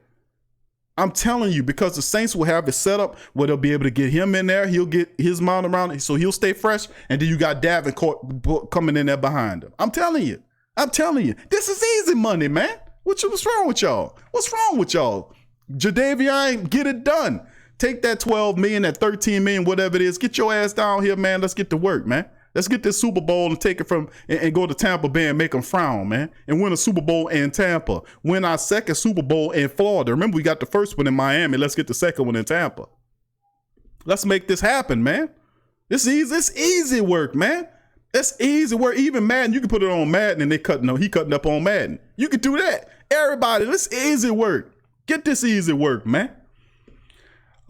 I'm telling you, because the Saints will have it set up where they'll be able to get him in there. He'll get his mount around, so he'll stay fresh. And then you got Davenport coming in there behind him. I'm telling you. This is easy money, man. What's wrong with y'all? What's wrong with y'all? Jadeveon, get it done. Take that $12 million, that $13 million, whatever it is. Get your ass down here, man. Let's get to work, man. Let's get this Super Bowl and take it and go to Tampa Bay and make them frown, man. And win a Super Bowl in Tampa. Win our second Super Bowl in Florida. Remember, we got the first one in Miami. Let's get the second one in Tampa. Let's make this happen, man. It's easy work, man. It's easy work. Even Madden, you can put it on Madden and he cutting up on Madden. You can do that. Everybody, this easy work. Get this easy work, man.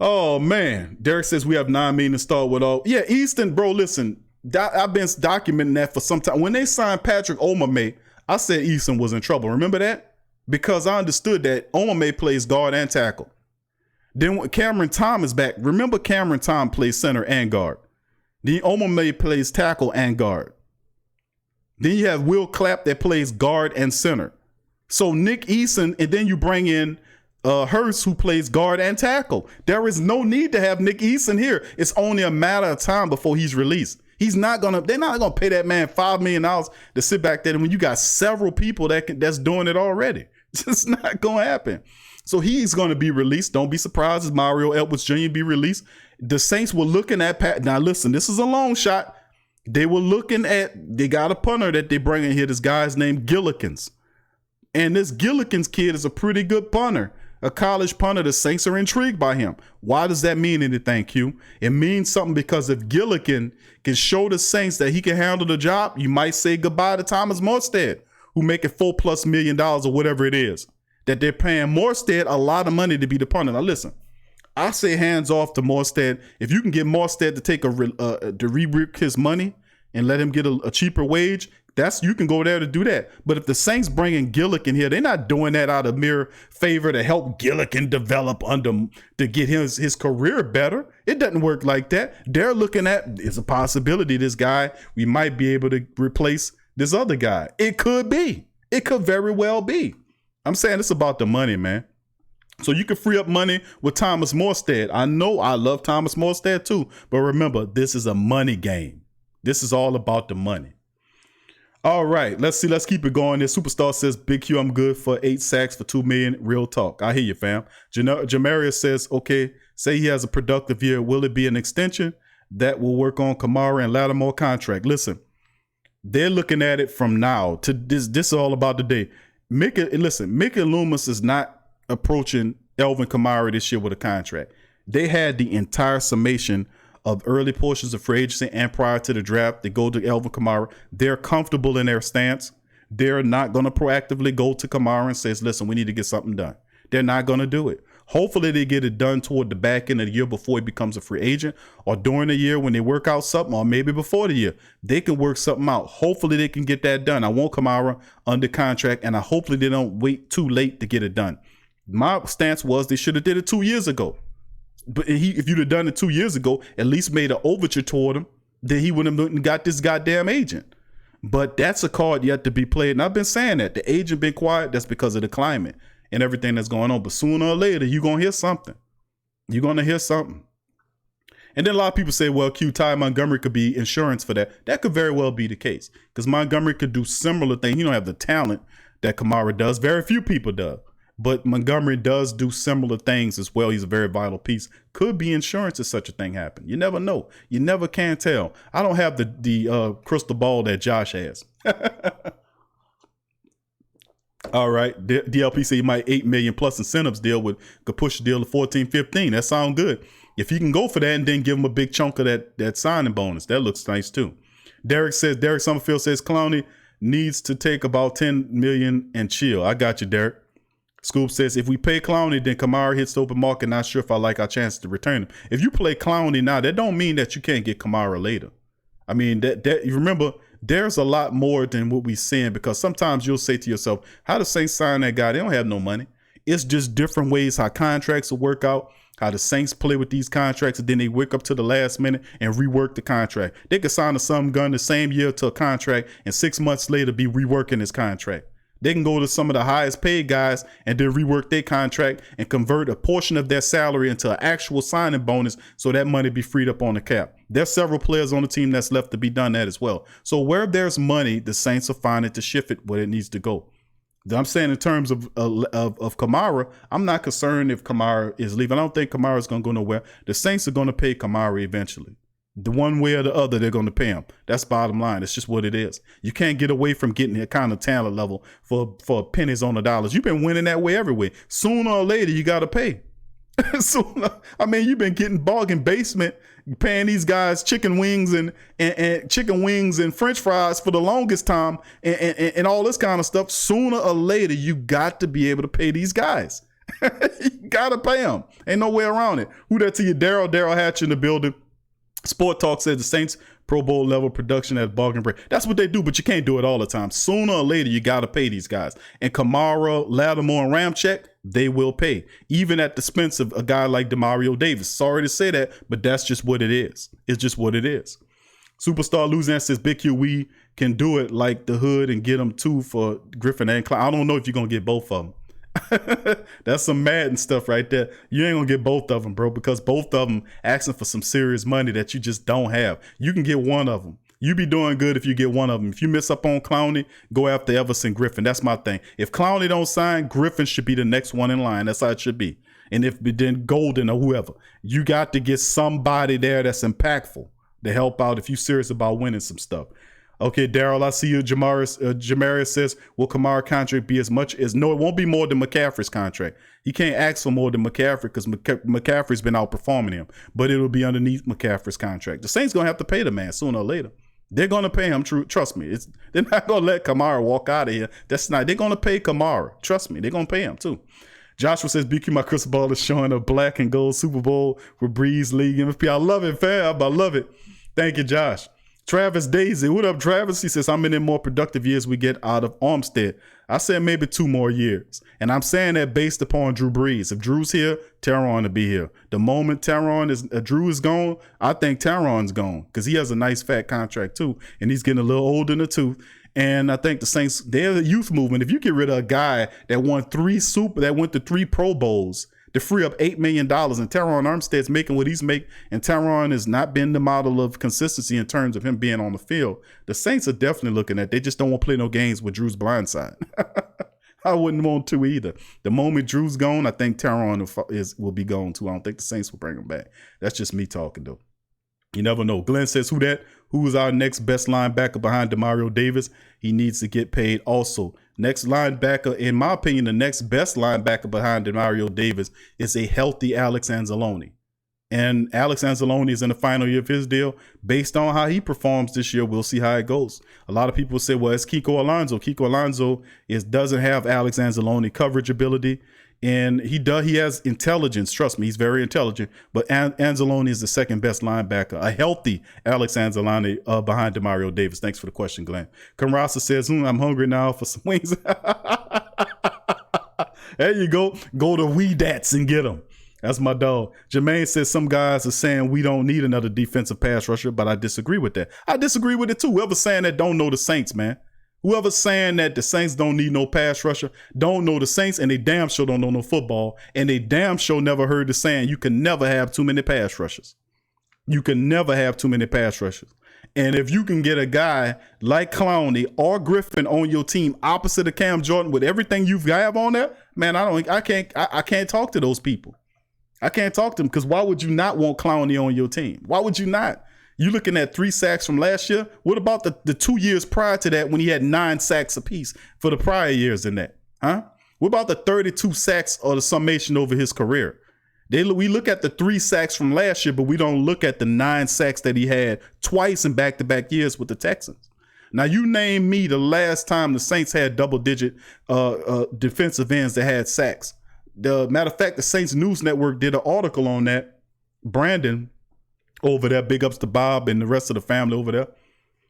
Oh, man. Derek says we have $9 million to start with all. Yeah, Easton, bro, listen. I've been documenting that for some time. When they signed Patrick Omameh, I said Easton was in trouble. Remember that? Because I understood that Omameh plays guard and tackle. Then when Cameron Tom is back, remember Cameron Tom plays center and guard. Then Omameh plays tackle and guard. Then you have Will Clapp that plays guard and center. So Nick Eason, and then you bring in Hurst, who plays guard and tackle. There is no need to have Nick Eason here. It's only a matter of time before he's released. They're not gonna pay that man $5 million to sit back there when you got several people that's doing it already. It's just not gonna happen. So he's gonna be released. Don't be surprised if Mario Edwards Jr. be released. The Saints were looking at now listen, this is a long shot. They got a punter that they bring in here. This guy's named Gillikens. And this Gillikens kid is a pretty good punter. a college punter. The Saints are intrigued by him. Why does that mean anything, Q? It means something because if Gillikin can show the Saints that he can handle the job, you might say goodbye to Thomas Morstead, who making $4+ million or whatever it is. That they're paying Morstead a lot of money to be the punter. Now listen, I say hands off to Morstead. If you can get Morstead to take to re-rip his money and let him get a cheaper wage, you can go there to do that. But if the Saints bringing Gillikin here, they're not doing that out of mere favor to help Gillikin develop to get his career better. It doesn't work like that. They're looking at, it's a possibility this guy, we might be able to replace this other guy. It could be. It could very well be. I'm saying it's about the money, man. So you can free up money with Thomas Morstead. I know I love Thomas Morstead too, but remember, this is a money game. This is all about the money. All right, let's see. Let's keep it going. This superstar says, Big Q, I'm good for 8 sacks for $2 million. Real talk. I hear you, fam. Jamarius says, okay, say he has a productive year. Will it be an extension that will work on Kamara and Lattimore contract? Listen, they're looking at it from now to this. This is all about the day. Mickey Loomis is not approaching Elvin Kamara this year with a contract. They had the entire summation of early portions of free agency and prior to the draft. They go to Elvin Kamara. They're comfortable in their stance. They're not going to proactively go to Kamara and say, listen, we need to get something done. They're not going to do it. Hopefully they get it done toward the back end of the year before he becomes a free agent, or during the year when they work out something, or maybe before the year. They can work something out. Hopefully they can get that done. I want Kamara under contract, and hopefully they don't wait too late to get it done. My stance was they should have did it 2 years ago. But if you'd have done it 2 years ago, at least made an overture toward him, then he wouldn't have got this goddamn agent. But that's a card yet to be played. And I've been saying that. The agent been quiet. That's because of the climate and everything that's going on. But sooner or later, you're going to hear something. You're going to hear something. And then a lot of people say, well, Ty Montgomery could be insurance for that. That could very well be the case. Because Montgomery could do similar things. He don't have the talent that Kamara does. Very few people do. But Montgomery does do similar things as well. He's a very vital piece. Could be insurance if such a thing happened. You never know. You never can tell. I don't have the crystal ball that Josh has. All right. DLP said he might $8 million plus incentives deal could push the deal to 14, 15. That sounds good. If you can go for that and then give him a big chunk of that signing bonus, that looks nice too. Derek Summerfield says Clowney needs to take about 10 million and chill. I got you, Derek. Scoop says, if we pay Clowney, then Kamara hits the open market. Not sure if I like our chances to return him. If you play Clowney now, that don't mean that you can't get Kamara later. I mean, that you remember, there's a lot more than what we're seeing, because sometimes you'll say to yourself, how the Saints sign that guy? They don't have no money. It's just different ways how contracts will work out, how the Saints play with these contracts, and then they wake up to the last minute and rework the contract. They could sign a some gun the same year to a contract and 6 months later be reworking his contract. They can go to some of the highest paid guys and then rework their contract and convert a portion of their salary into an actual signing bonus so that money be freed up on the cap. There's several players on the team that's left to be done that as well. So where there's money, the Saints are finding to shift it where it needs to go. I'm saying in terms of Kamara, I'm not concerned if Kamara is leaving. I don't think Kamara is going to go nowhere. The Saints are going to pay Kamara eventually. The one way or the other, they're going to pay him. That's bottom line. It's just what it is. You can't get away from getting that kind of talent level for pennies on the dollars. You've been winning that way every way. Sooner or later, you got to pay. You've been getting bargain basement, paying these guys chicken wings and chicken wings and French fries for the longest time and all this kind of stuff. Sooner or later, you got to be able to pay these guys. You got to pay them. Ain't no way around it. Who that to you? Daryl Hatch in the building. Sport Talk says the Saints Pro Bowl level production at bargain break. That's what they do, but you can't do it all the time. Sooner or later, you got to pay these guys. And Kamara, Lattimore, and Ramczyk, they will pay. Even at the expense of a guy like Demario Davis. Sorry to say that, but that's just what it is. It's just what it is. Superstar Luzan says, Big Q, we can do it like the hood and get them two for Griffin and Clown. I don't know if you're going to get both of them. That's some Madden stuff right there. You ain't gonna get both of them, bro, because both of them asking for some serious money that you just don't have. You can get one of them. You be doing good if you get one of them. If you miss up on Clowney, go after Everson Griffin. That's my thing. If Clowney don't sign, Griffin should be the next one in line. That's how it should be. And if then Golden or whoever, you got to get somebody there that's impactful to help out if you're serious about winning some stuff. Okay, Daryl, I see you. Jamarius says, will Kamara contract be as much as? No, it won't be more than McCaffrey's contract. He can't ask for more than McCaffrey because McCaffrey's been outperforming him, but it'll be underneath McCaffrey's contract. The Saints going to have to pay the man sooner or later. They're going to pay him. Trust me. They're not going to let Kamara walk out of here. They're going to pay Kamara. Trust me. They're going to pay him too. Joshua says, BQ, my crystal ball is showing a black and gold Super Bowl with Breeze League MVP. I love it, fam. I love it. Thank you, Josh. Travis Daisy. What up, Travis? He says, how many more productive years we get out of Armstead? I said maybe 2 more years. And I'm saying that based upon Drew Brees. If Drew's here, Teron will be here. The moment Drew is gone, I think Teron's gone because he has a nice fat contract too. And he's getting a little older in the tooth. And I think the Saints, they're the youth movement. If you get rid of a guy that went to 3 Pro Bowls to free up $8 million, and Teron Armstead's making what he's making, and Teron has not been the model of consistency in terms of him being on the field, the Saints are definitely looking at. They just don't want to play no games with Drew's blind side. I wouldn't want to either. The moment Drew's gone, I think Teron will be gone too. I don't think the Saints will bring him back. That's just me talking though. You never know. Glenn says, who is our next best linebacker behind Demario Davis? He needs to get paid also. Next linebacker, in my opinion, the next best linebacker behind Demario Davis is a healthy Alex Anzalone. And Alex Anzalone is in the final year of his deal. Based on how he performs this year, we'll see how it goes. A lot of people say, well, it's Kiko Alonso. Kiko Alonso doesn't have Alex Anzalone coverage ability. And he has intelligence. Trust me, he's very intelligent. But Anzalone is the second best linebacker, a healthy Alex Anzalone behind Demario Davis. Thanks for the question, Glenn. Kamrasa says, I'm hungry now for some wings. There you go. Go to Weedats and get them. That's my dog. Jermaine says some guys are saying we don't need another defensive pass rusher, but I disagree with that. I disagree with it too. Whoever's saying that don't know the Saints, man. Whoever's saying that the Saints don't need no pass rusher, don't know the Saints, and they damn sure don't know no football, and they damn sure never heard the saying, you can never have too many pass rushers. You can never have too many pass rushers. And if you can get a guy like Clowney or Griffin on your team opposite of Cam Jordan with everything you have on there, man, I can't talk to those people. I can't talk to them because why would you not want Clowney on your team? Why would you not? You looking at 3 sacks from last year? What about the 2 years prior to that when he had 9 sacks apiece for the prior years in that? Huh? What about the 32 sacks or the summation over his career? We look at the 3 sacks from last year, but we don't look at the 9 sacks that he had twice in back-to-back years with the Texans. Now, you name me the last time the Saints had double-digit defensive ends that had sacks. The matter of fact, the Saints News Network did an article on that. Brandon over there, big ups to Bob and the rest of the family over there,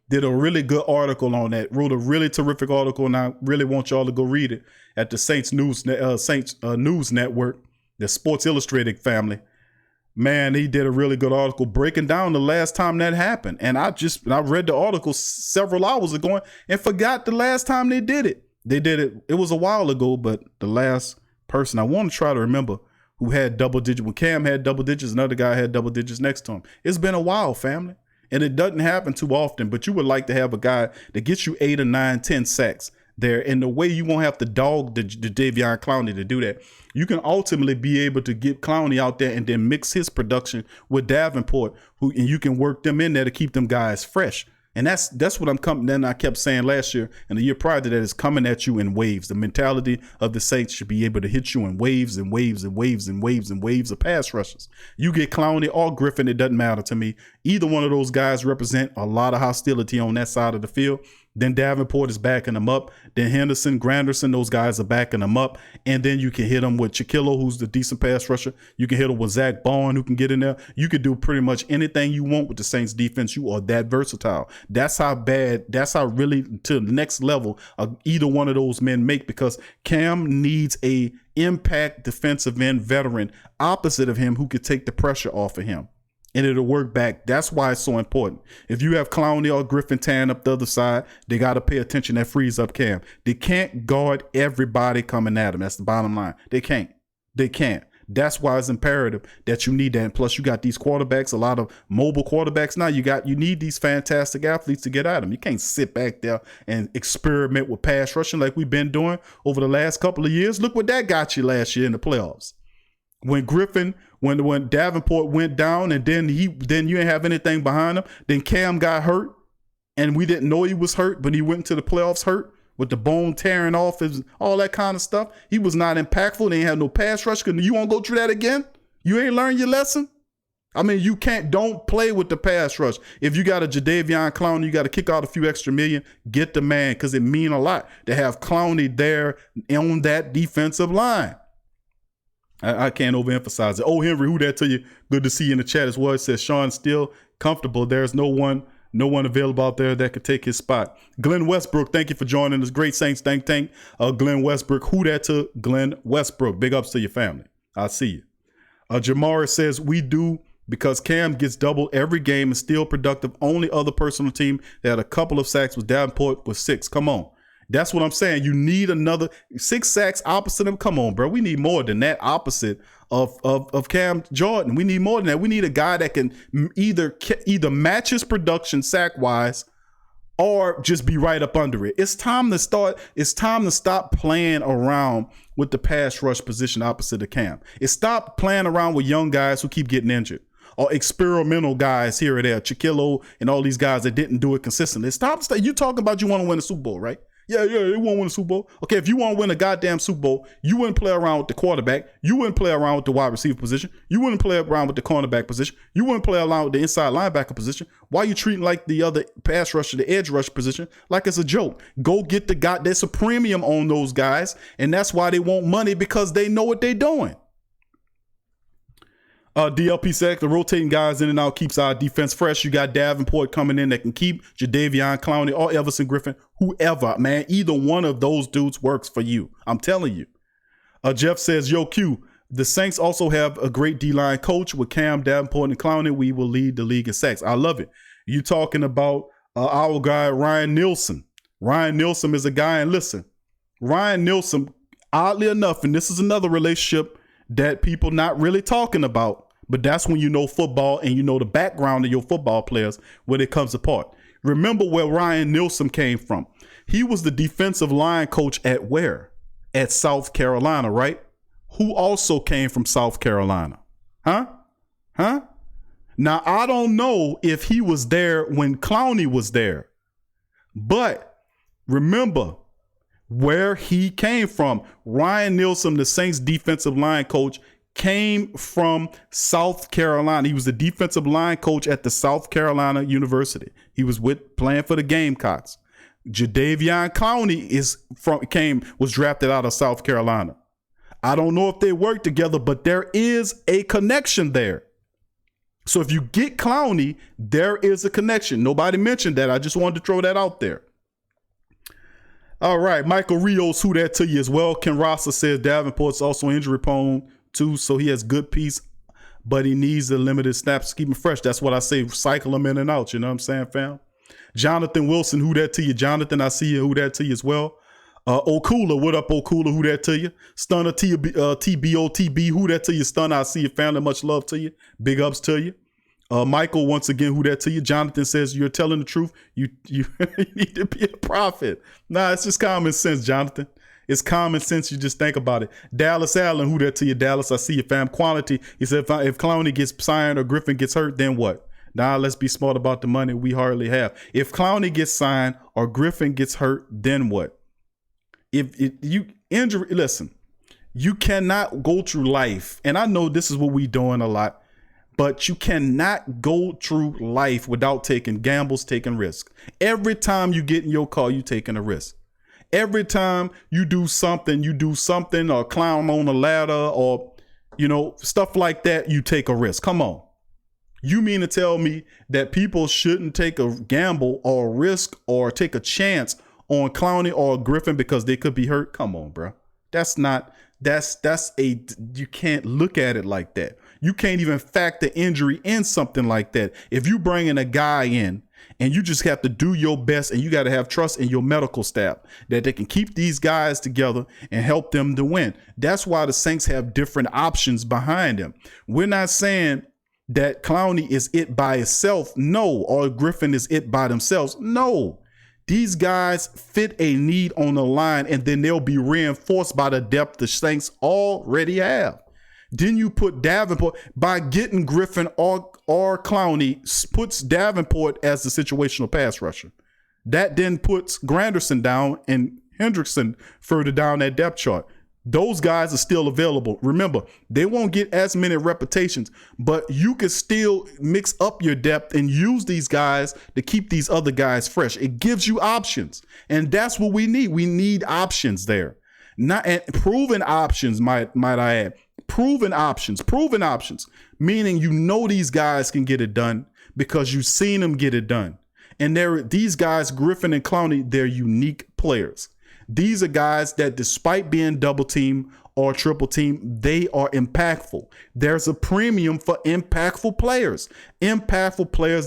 did a really good article on that, wrote a really terrific article, and I really want y'all to go read it at the Saints News Network, the Sports Illustrated family. Man, he did a really good article breaking down the last time that happened. And I read the article several hours ago and forgot the last time they did it. It was a while ago, but the last person I want to try to remember who had double digits. When Cam had double digits, another guy had double digits next to him. It's been a while, family. And it doesn't happen too often, but you would like to have a guy that gets you 8 or 9, 10 sacks there. And the way you won't have to dog the Davion Clowney to do that, you can ultimately be able to get Clowney out there and then mix his production with Davenport, and you can work them in there to keep them guys fresh. And that's what I kept saying last year and the year prior to that is coming at you in waves. The mentality of the Saints should be able to hit you in waves and waves and waves and waves and waves of pass rushes. You get Clowney or Griffin, it doesn't matter to me. Either one of those guys represent a lot of hostility on that side of the field. Then Davenport is backing them up. Then Henderson, Granderson, those guys are backing them up. And then you can hit them with Chiquillo, who's the decent pass rusher. You can hit them with Zach Bond, who can get in there. You can do pretty much anything you want with the Saints defense. You are that versatile. That's how really to the next level either one of those men make, because Cam needs a impact defensive end veteran opposite of him who could take the pressure off of him. And it'll work back. That's why it's so important. If you have Clowney or Griffin tan up the other side, they got to pay attention. That frees up Cam. They can't guard everybody coming at them. That's the bottom line. They can't. That's why it's imperative that you need that. And plus, you got these quarterbacks, a lot of mobile quarterbacks now. You need these fantastic athletes to get at them. You can't sit back there and experiment with pass rushing like we've been doing over the last couple of years. Look what that got you last year in the playoffs. When Davenport went down and then you didn't have anything behind him, then Cam got hurt. and we didn't know he was hurt, but he went into the playoffs hurt with the bone tearing off, all that kind of stuff. He was not impactful. They ain't have no pass rush. You want to go through that again? You ain't learned your lesson? I mean, don't play with the pass rush. If you got a Jadeveon Clowney, you got to kick out a few extra million, get the man, because it mean a lot to have Clowney there on that defensive line. I can't overemphasize it. Oh, Henry, who that to you? Good to see you in the chat as well. It says Sean still comfortable. There's no one available out there that could take his spot. Glenn Westbrook, thank you for joining us. Great Saints Tank. Glenn Westbrook, who that to? Glenn Westbrook. Big ups to your family. I see you. Jamara says we do because Cam gets double every game and still productive. Only other person on the team that had a couple of sacks was Davenport with 6. Come on. That's what I'm saying. You need another 6 sacks opposite him. Come on, bro. We need more than that opposite of Cam Jordan. We need more than that. We need a guy that can either match his production sack-wise or just be right up under it. It's time to stop playing around with the pass rush position opposite of Cam. It's stop playing around with young guys who keep getting injured or experimental guys here or there, Chiquillo and all these guys that didn't do it consistently. You talking about you want to win a Super Bowl, right? Yeah, they want to win a Super Bowl. Okay, if you want to win a goddamn Super Bowl, you wouldn't play around with the quarterback. You wouldn't play around with the wide receiver position. You wouldn't play around with the cornerback position. You wouldn't play around with the inside linebacker position. Why are you treating like the other pass rusher, the edge rush position, like it's a joke? Go get the guy. There's a premium on those guys, and that's why they want money, because they know what they're doing. DLP said the rotating guys in and out keeps our defense fresh. You got Davenport coming in that can keep Jadeveon Clowney or Everson Griffin, whoever, man. Either one of those dudes works for you. I'm telling you. Jeff says, yo, Q, the Saints also have a great D-line coach with Cam, Davenport, and Clowney. We will lead the league in sacks. I love it. You talking about our guy, Ryan Nielsen. Ryan Nielsen is a guy, and listen, Ryan Nielsen, oddly enough, and this is another relationship that people not really talking about, but that's when you know football and you know the background of your football players when it comes apart. Remember where Ryan Nielsen came from. He was the defensive line coach at where? At South Carolina, right? Who also came from South Carolina? Huh? Now, I don't know if he was there when Clowney was there, but remember where he came from. Ryan Nielsen, the Saints defensive line coach, came from South Carolina. He was the defensive line coach at the South Carolina University. He was playing for the Gamecocks. Jadeveon Clowney was drafted out of South Carolina. I don't know if they work together, but there is a connection there. So if you get Clowney, there is a connection. Nobody mentioned that. I just wanted to throw that out there. All right, Michael Rios, who that to you as well. Ken Rosser says Davenport's also injury prone too, so he has good piece, but he needs the limited snaps to keep him fresh. That's what I say. Cycle him in and out. You know what I'm saying, fam? Jonathan Wilson, who that to you? Jonathan, I see you. Who that to you as well? Okula, what up, Okula? Who that to you? Stunner TBOTB, who that to you? Stunner, I see you, family. Much love to you. Big ups to you. Michael, once again, who that to you? Jonathan says you're telling the truth. You need to be a prophet. Nah, it's just common sense, Jonathan. It's common sense. You just think about it. Dallas Allen, who that to you? Dallas, I see you, fam. Quality. He said if Clowney gets signed or Griffin gets hurt, then what? Now let's be smart about the money we hardly have. If Clowney gets signed or Griffin gets hurt, then what? If you injury, listen, you cannot go through life, and I know this is what we doing a lot, but you cannot go through life without taking gambles, taking risks. Every time you get in your car, you taking a risk. Every time you do something, or climb on a ladder or, stuff like that, you take a risk. Come on. You mean to tell me that people shouldn't take a gamble or a risk or take a chance on Clowney or Griffin because they could be hurt? Come on, bro. You can't look at it like that. You can't even factor injury in something like that. If you bring in a guy in and you just have to do your best, and you got to have trust in your medical staff that they can keep these guys together and help them to win. That's why the Saints have different options behind them. We're not saying that Clowney is it by itself. No. Or Griffin is it by themselves. No. These guys fit a need on the line, and then they'll be reinforced by the depth the Saints already have. Then you put Davenport, by getting Griffin or Clowney, puts Davenport as the situational pass rusher. That then puts Granderson down and Hendrickson further down that depth chart. Those guys are still available. Remember, they won't get as many repetitions, but you can still mix up your depth and use these guys to keep these other guys fresh. It gives you options, and that's what we need. We need options there. Not and proven options, might I add. Proven options, meaning you know these guys can get it done because you've seen them get it done. And these guys, Griffin and Clowney, they're unique players. These are guys that despite being double team or triple team, they are impactful. There's a premium for impactful players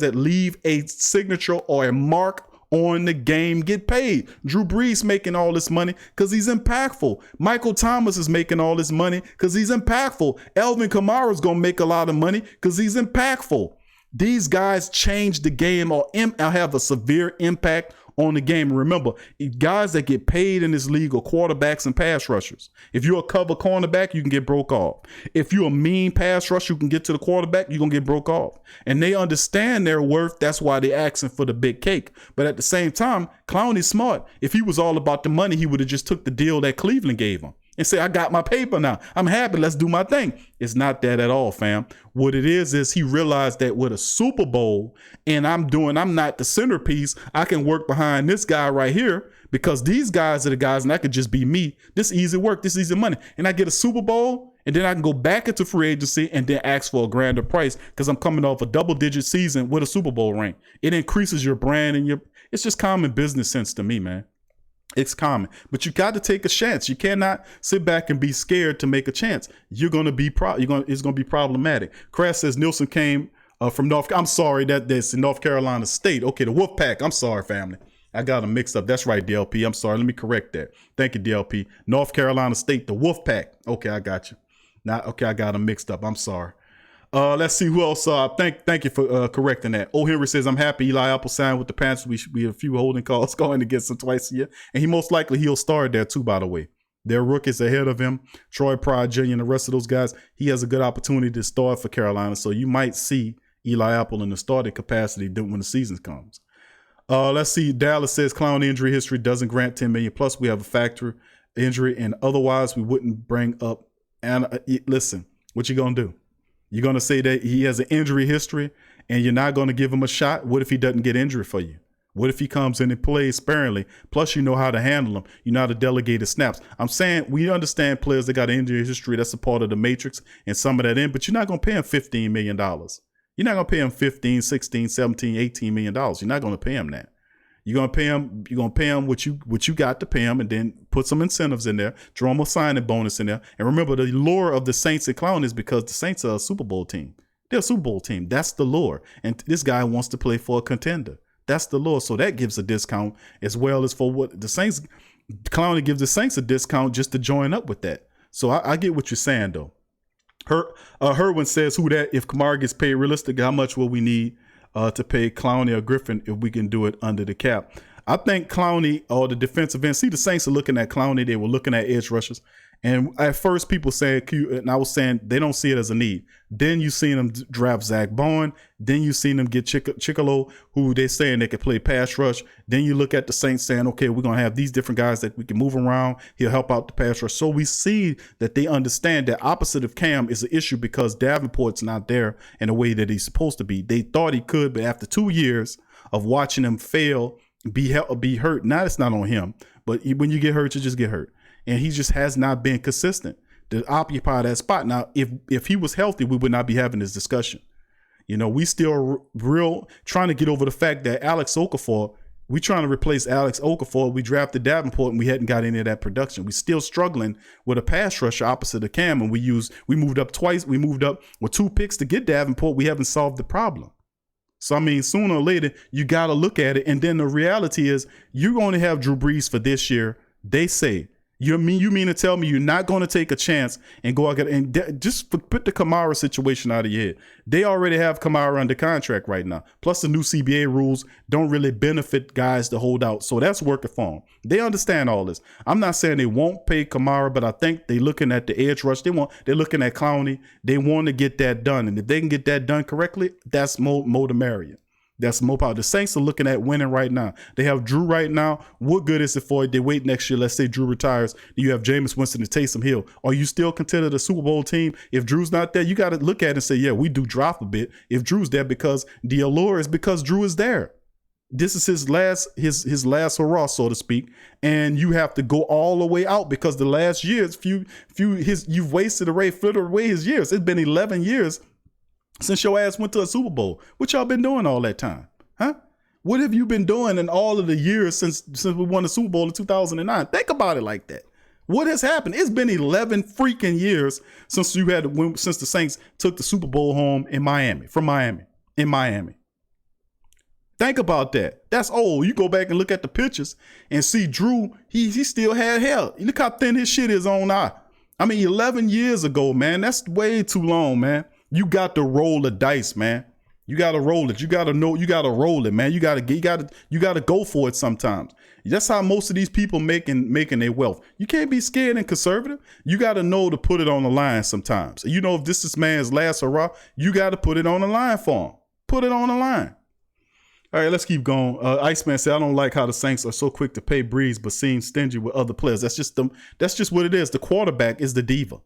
that leave a signature or a mark on the game, get paid. Drew Brees making all this money because he's impactful. Michael Thomas is making all this money because he's impactful. Alvin Kamara's going to make a lot of money because he's impactful. These guys change the game or have a severe impact on the game. Remember, guys that get paid in this league are quarterbacks and pass rushers. If you're a cover cornerback, you can get broke off. If you're a mean pass rusher, you can get to the quarterback, you're going to get broke off. And they understand their worth. That's why they're asking for the big cake. But at the same time, Clowney's smart. If he was all about the money, he would have just took the deal that Cleveland gave him and say, I got my paper now. I'm happy. Let's do my thing. It's not that at all, fam. What it is he realized that with a Super Bowl and I'm not the centerpiece, I can work behind this guy right here because these guys are the guys and that could just be me. This easy work, this easy money. And I get a Super Bowl and then I can go back into free agency and then ask for a grander price because I'm coming off a double-digit season with a Super Bowl ring. It increases your brand and it's just common business sense to me, man. It's common, but you got to take a chance. You cannot sit back and be scared to make a chance. It's going to be problematic. Crash says Nielsen came from that's in North Carolina State. Okay, the Wolfpack. I'm sorry, family. I got them mixed up. That's right, DLP. I'm sorry. Let me correct that. Thank you, DLP. North Carolina State, the Wolfpack. Okay, I got you. I got them mixed up. I'm sorry. Let's see who else. Thank you for correcting that. O. Henry says, I'm happy Eli Apple signed with the Panthers. We have a few holding calls going against him twice a year. And he'll start there too, by the way. There are rookies ahead of him. Troy Pride Jr. and the rest of those guys. He has a good opportunity to start for Carolina. So you might see Eli Apple in the starting capacity when the season comes. Let's see. Dallas says Clowney injury history doesn't grant $10 million. Plus we have a factor injury and otherwise we wouldn't bring up. And listen, what you going to do? You're going to say that he has an injury history and you're not going to give him a shot? What if he doesn't get injured for you? What if he comes in and plays sparingly? Plus, you know how to handle him. You know how to delegate his snaps. I'm saying we understand players that got an injury history. That's a part of the matrix and some of that in, but you're not going to pay him $15 million. You're not going to pay him $15, $16, $17, $18 million. You're not going to pay him that. You're going to pay him what you got to pay him and then put some incentives in there, throw him a signing bonus in there. And remember, the lure of the Saints and Clown is because the Saints are a Super Bowl team. They're a Super Bowl team. That's the lure. And this guy wants to play for a contender. That's the lure. So that gives a discount as well as for what the Saints, Clowney gives the Saints a discount just to join up with that. So I get what you're saying, though. Herwin says, who that, if Kamara gets paid realistic, how much will we need to pay Clowney or Griffin if we can do it under the cap? I think Clowney or the defensive end, see the Saints are looking at Clowney. They were looking at edge rushers. And at first people said, and I was saying they don't see it as a need. Then you seen them draft Zach Bowen. Then you seen them get Chicolo, who they're saying they could play pass rush. Then you look at the Saints saying, okay, we're going to have these different guys that we can move around. He'll help out the pass rush. So we see that they understand that opposite of Cam is an issue because Davenport's not there in the way that he's supposed to be. They thought he could, but after 2 years of watching him fail, be hurt. Now it's not on him, but when you get hurt, you just get hurt. And he just has not been consistent to occupy that spot. Now, if he was healthy, we would not be having this discussion. You know, we still real trying to get over the fact that Alex Okafor, we trying to replace Alex Okafor. We drafted Davenport and we hadn't got any of that production. We still struggling with a pass rusher opposite of Cam. And we moved up twice. We moved up with 2 picks to get Davenport. We haven't solved the problem. So, I mean, sooner or later, you got to look at it. And then the reality is you're going to have Drew Brees for this year. They say, you mean to tell me you're not going to take a chance and go out and just put the Kamara situation out of your head? They already have Kamara under contract right now. Plus, the new CBA rules don't really benefit guys to hold out. So that's working for them. They understand all this. I'm not saying they won't pay Kamara, but I think they're looking at the edge rush. They're looking at Clowney. They want to get that done. And if they can get that done correctly, that's more the merrier. That's more power. The Saints are looking at winning right now. They have Drew right now. What good is it for it? They wait next year. Let's say Drew retires. You have Jameis Winston and Taysom Hill. Are you still considered a Super Bowl team? If Drew's not there, you got to look at it and say, yeah, we do drop a bit. If Drew's there, because the allure is because Drew is there. This is his last hurrah, so to speak, and you have to go all the way out because the last years, you've wasted away his years. It's been 11 years since your ass went to a Super Bowl. What y'all been doing all that time? Huh? What have you been doing in all of the years since we won the Super Bowl in 2009? Think about it like that. What has happened? It's been 11 freaking years since the Saints took the Super Bowl home in Miami. Think about that. That's old. You go back and look at the pictures and see Drew, he still had hair. Look how thin his shit is on eye. I mean, 11 years ago, man, that's way too long, man. You got to roll the dice, man. You got to roll it. You got to know, you got to roll it, man. You got to go for it sometimes. That's how most of these people making their wealth. You can't be scared and conservative. You got to know to put it on the line sometimes. You know, if this is man's last hurrah, you got to put it on the line for him. Put it on the line. All right, let's keep going. Iceman said, I don't like how the Saints are so quick to pay Breeze, but seem stingy with other players. That's just what it is. The quarterback is the diva.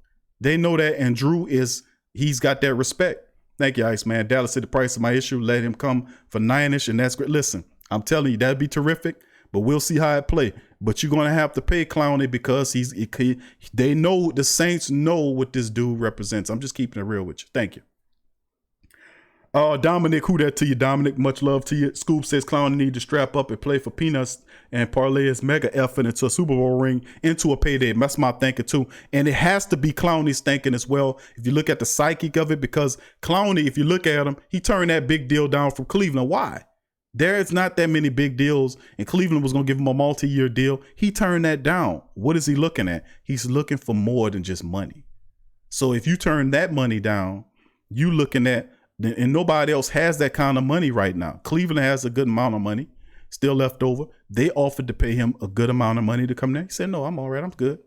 They know that, and Drew he's got that respect. Thank you, Iceman. Dallas said the price of my issue. Let him come for 9-ish, and that's great. Listen, I'm telling you, that'd be terrific, but we'll see how it play. But you're going to have to pay Clowney because they know, the Saints know what this dude represents. I'm just keeping it real with you. Thank you. Dominic, who that to you, Dominic? Much love to you. Scoop says Clowney need to strap up and play for peanuts and parlay his mega effort into a Super Bowl ring into a payday. That's my thinking too. And it has to be Clowney's thinking as well. If you look at the psychic of it, because Clowney, if you look at him, he turned that big deal down from Cleveland. Why? There's not that many big deals, and Cleveland was going to give him a multi-year deal. He turned that down. What is he looking at? He's looking for more than just money. So if you turn that money down, you looking at, and nobody else has that kind of money right now. Cleveland has a good amount of money still left over. They offered to pay him a good amount of money to come there. He said, no, I'm all right. I'm good.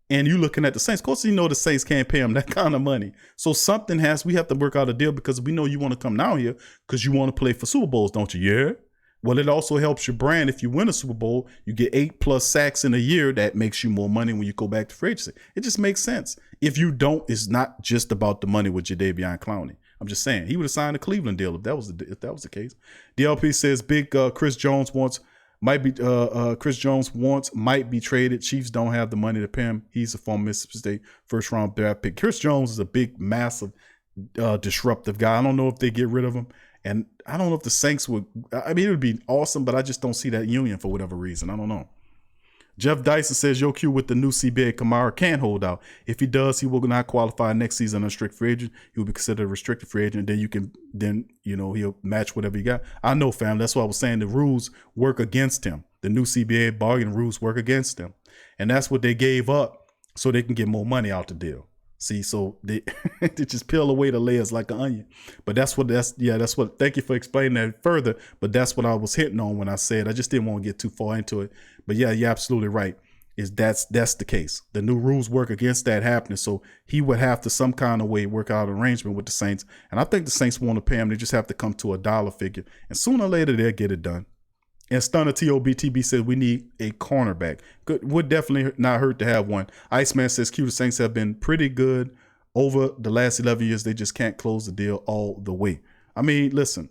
And you looking at the Saints. Of course, you know the Saints can't pay him that kind of money. So we have to work out a deal, because we know you want to come down here because you want to play for Super Bowls, don't you? Yeah. Well, it also helps your brand. If you win a Super Bowl, you get 8+ sacks in a year. That makes you more money when you go back to free agency. It just makes sense. If you don't, it's not just about the money with Jadeveon Clowney. I'm just saying, he would have signed a Cleveland deal if that was the case. DLP says big Chris Jones might be traded. Chiefs don't have the money to pay him. He's a former Mississippi State first round draft pick. Chris Jones is a big, massive, disruptive guy. I don't know if they get rid of him, and I don't know if the Saints would. I mean, it would be awesome, but I just don't see that union for whatever reason. I don't know. Jeff Dyson says, yo, Q, with the new CBA, Kamara can't hold out. If he does, he will not qualify next season as a strict free agent. He will be considered a restricted free agent. Then he'll match whatever he got. I know, fam. That's why I was saying the rules work against him. The new CBA bargain rules work against him. And that's what they gave up so they can get more money out the deal. See, so they just peel away the layers like an onion. But that's what, thank you for explaining that further. But that's what I was hitting on when I said, I just didn't want to get too far into it. But yeah, you're absolutely right. That's the case. The new rules work against that happening. So he would have to some kind of way work out an arrangement with the Saints. And I think the Saints want to pay him. They just have to come to a dollar figure. And sooner or later, they'll get it done. And Stunner TOBTB says we need a cornerback. Good, would definitely not hurt to have one. Iceman says Q, the Saints have been pretty good over the last 11 years. They just can't close the deal all the way. I mean, listen,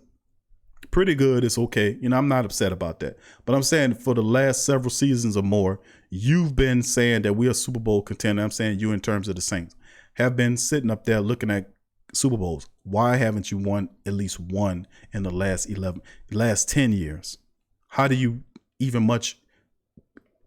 pretty good is okay. I'm not upset about that. But I'm saying for the last several seasons or more, you've been saying that we're a Super Bowl contender. I'm saying you in terms of the Saints have been sitting up there looking at Super Bowls. Why haven't you won at least one in the last 10 years? How do you even much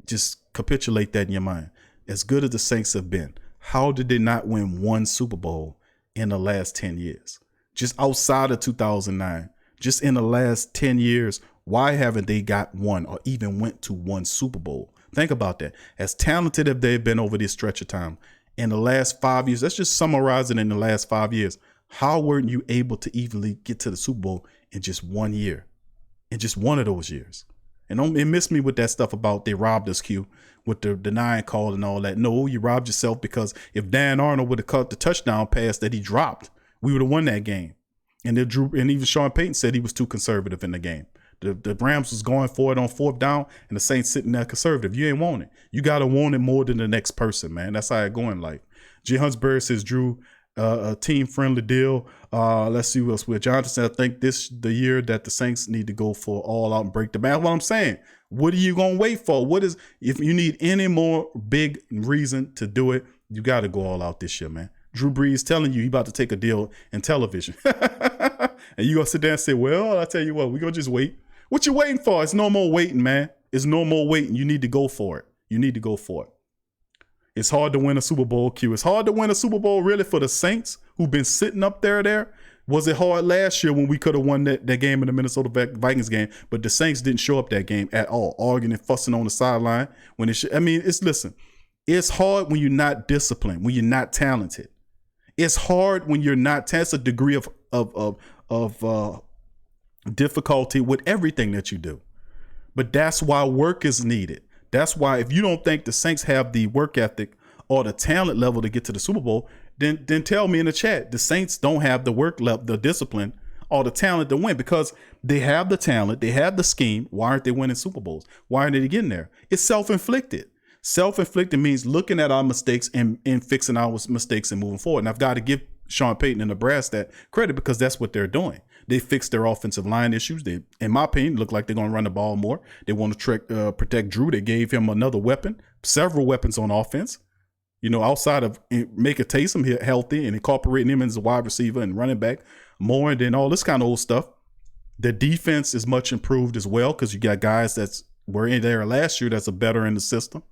just capitulate that in your mind? As good as the Saints have been, how did they not win one Super Bowl in the last 10 years? Just outside of 2009, just in the last 10 years, why haven't they got one or even went to one Super Bowl? Think about that. As talented as they've been over this stretch of time, in the last 5 years, let's just summarize it in the last 5 years. How weren't you able to evenly get to the Super Bowl in just 1 year? In just one of those years. And don't miss me with that stuff about they robbed us, Q, with the denying call and all that. No, you robbed yourself, because if Dan Arnold would have caught the touchdown pass that he dropped, we would have won that game. And even Sean Payton said he was too conservative in the game. The Rams was going for it on 4th down, and the Saints sitting there conservative. You ain't want it. You got to want it more than the next person, man. That's how it go in life. G. Huntsberry says, Drew, a team-friendly deal. Let's see what else. With Jonathan said, I think this the year that the Saints need to go for all out and break the bank. What I'm saying, what are you going to wait for? If you need any more big reason to do it, you got to go all out this year, man. Drew Brees telling you he about to take a deal in television. And you going to sit there and say, well, I tell you what, we going to just wait. What you waiting for? It's no more waiting, man. It's no more waiting. You need to go for it. You need to go for it. It's hard to win a Super Bowl, Q. It's hard to win a Super Bowl, really, for the Saints, who've been sitting up there. Was it hard last year when we could have won that game in the Minnesota Vikings game? But the Saints didn't show up that game at all, arguing and fussing on the sideline. Listen, it's hard when you're not disciplined, when you're not talented. It's hard when you're not. That's a degree of difficulty with everything that you do. But that's why work is needed. That's why if you don't think the Saints have the work ethic or the talent level to get to the Super Bowl, then tell me in the chat. The Saints don't have the work level, the discipline, or the talent to win, because they have the talent, they have the scheme. Why aren't they winning Super Bowls? Why aren't they getting there? It's self-inflicted. Self-inflicted means looking at our mistakes and fixing our mistakes and moving forward. And I've got to give Sean Payton and the brass that credit, because that's what they're doing. They fixed their offensive line issues. They, in my opinion, look like they're going to run the ball more. They want to protect Drew. They gave him another weapon, several weapons on offense. Outside of making Taysom healthy and incorporating him as a wide receiver and running back more, and then all this kind of old stuff. The defense is much improved as well, because you got guys that were in there last year that's a better in the system.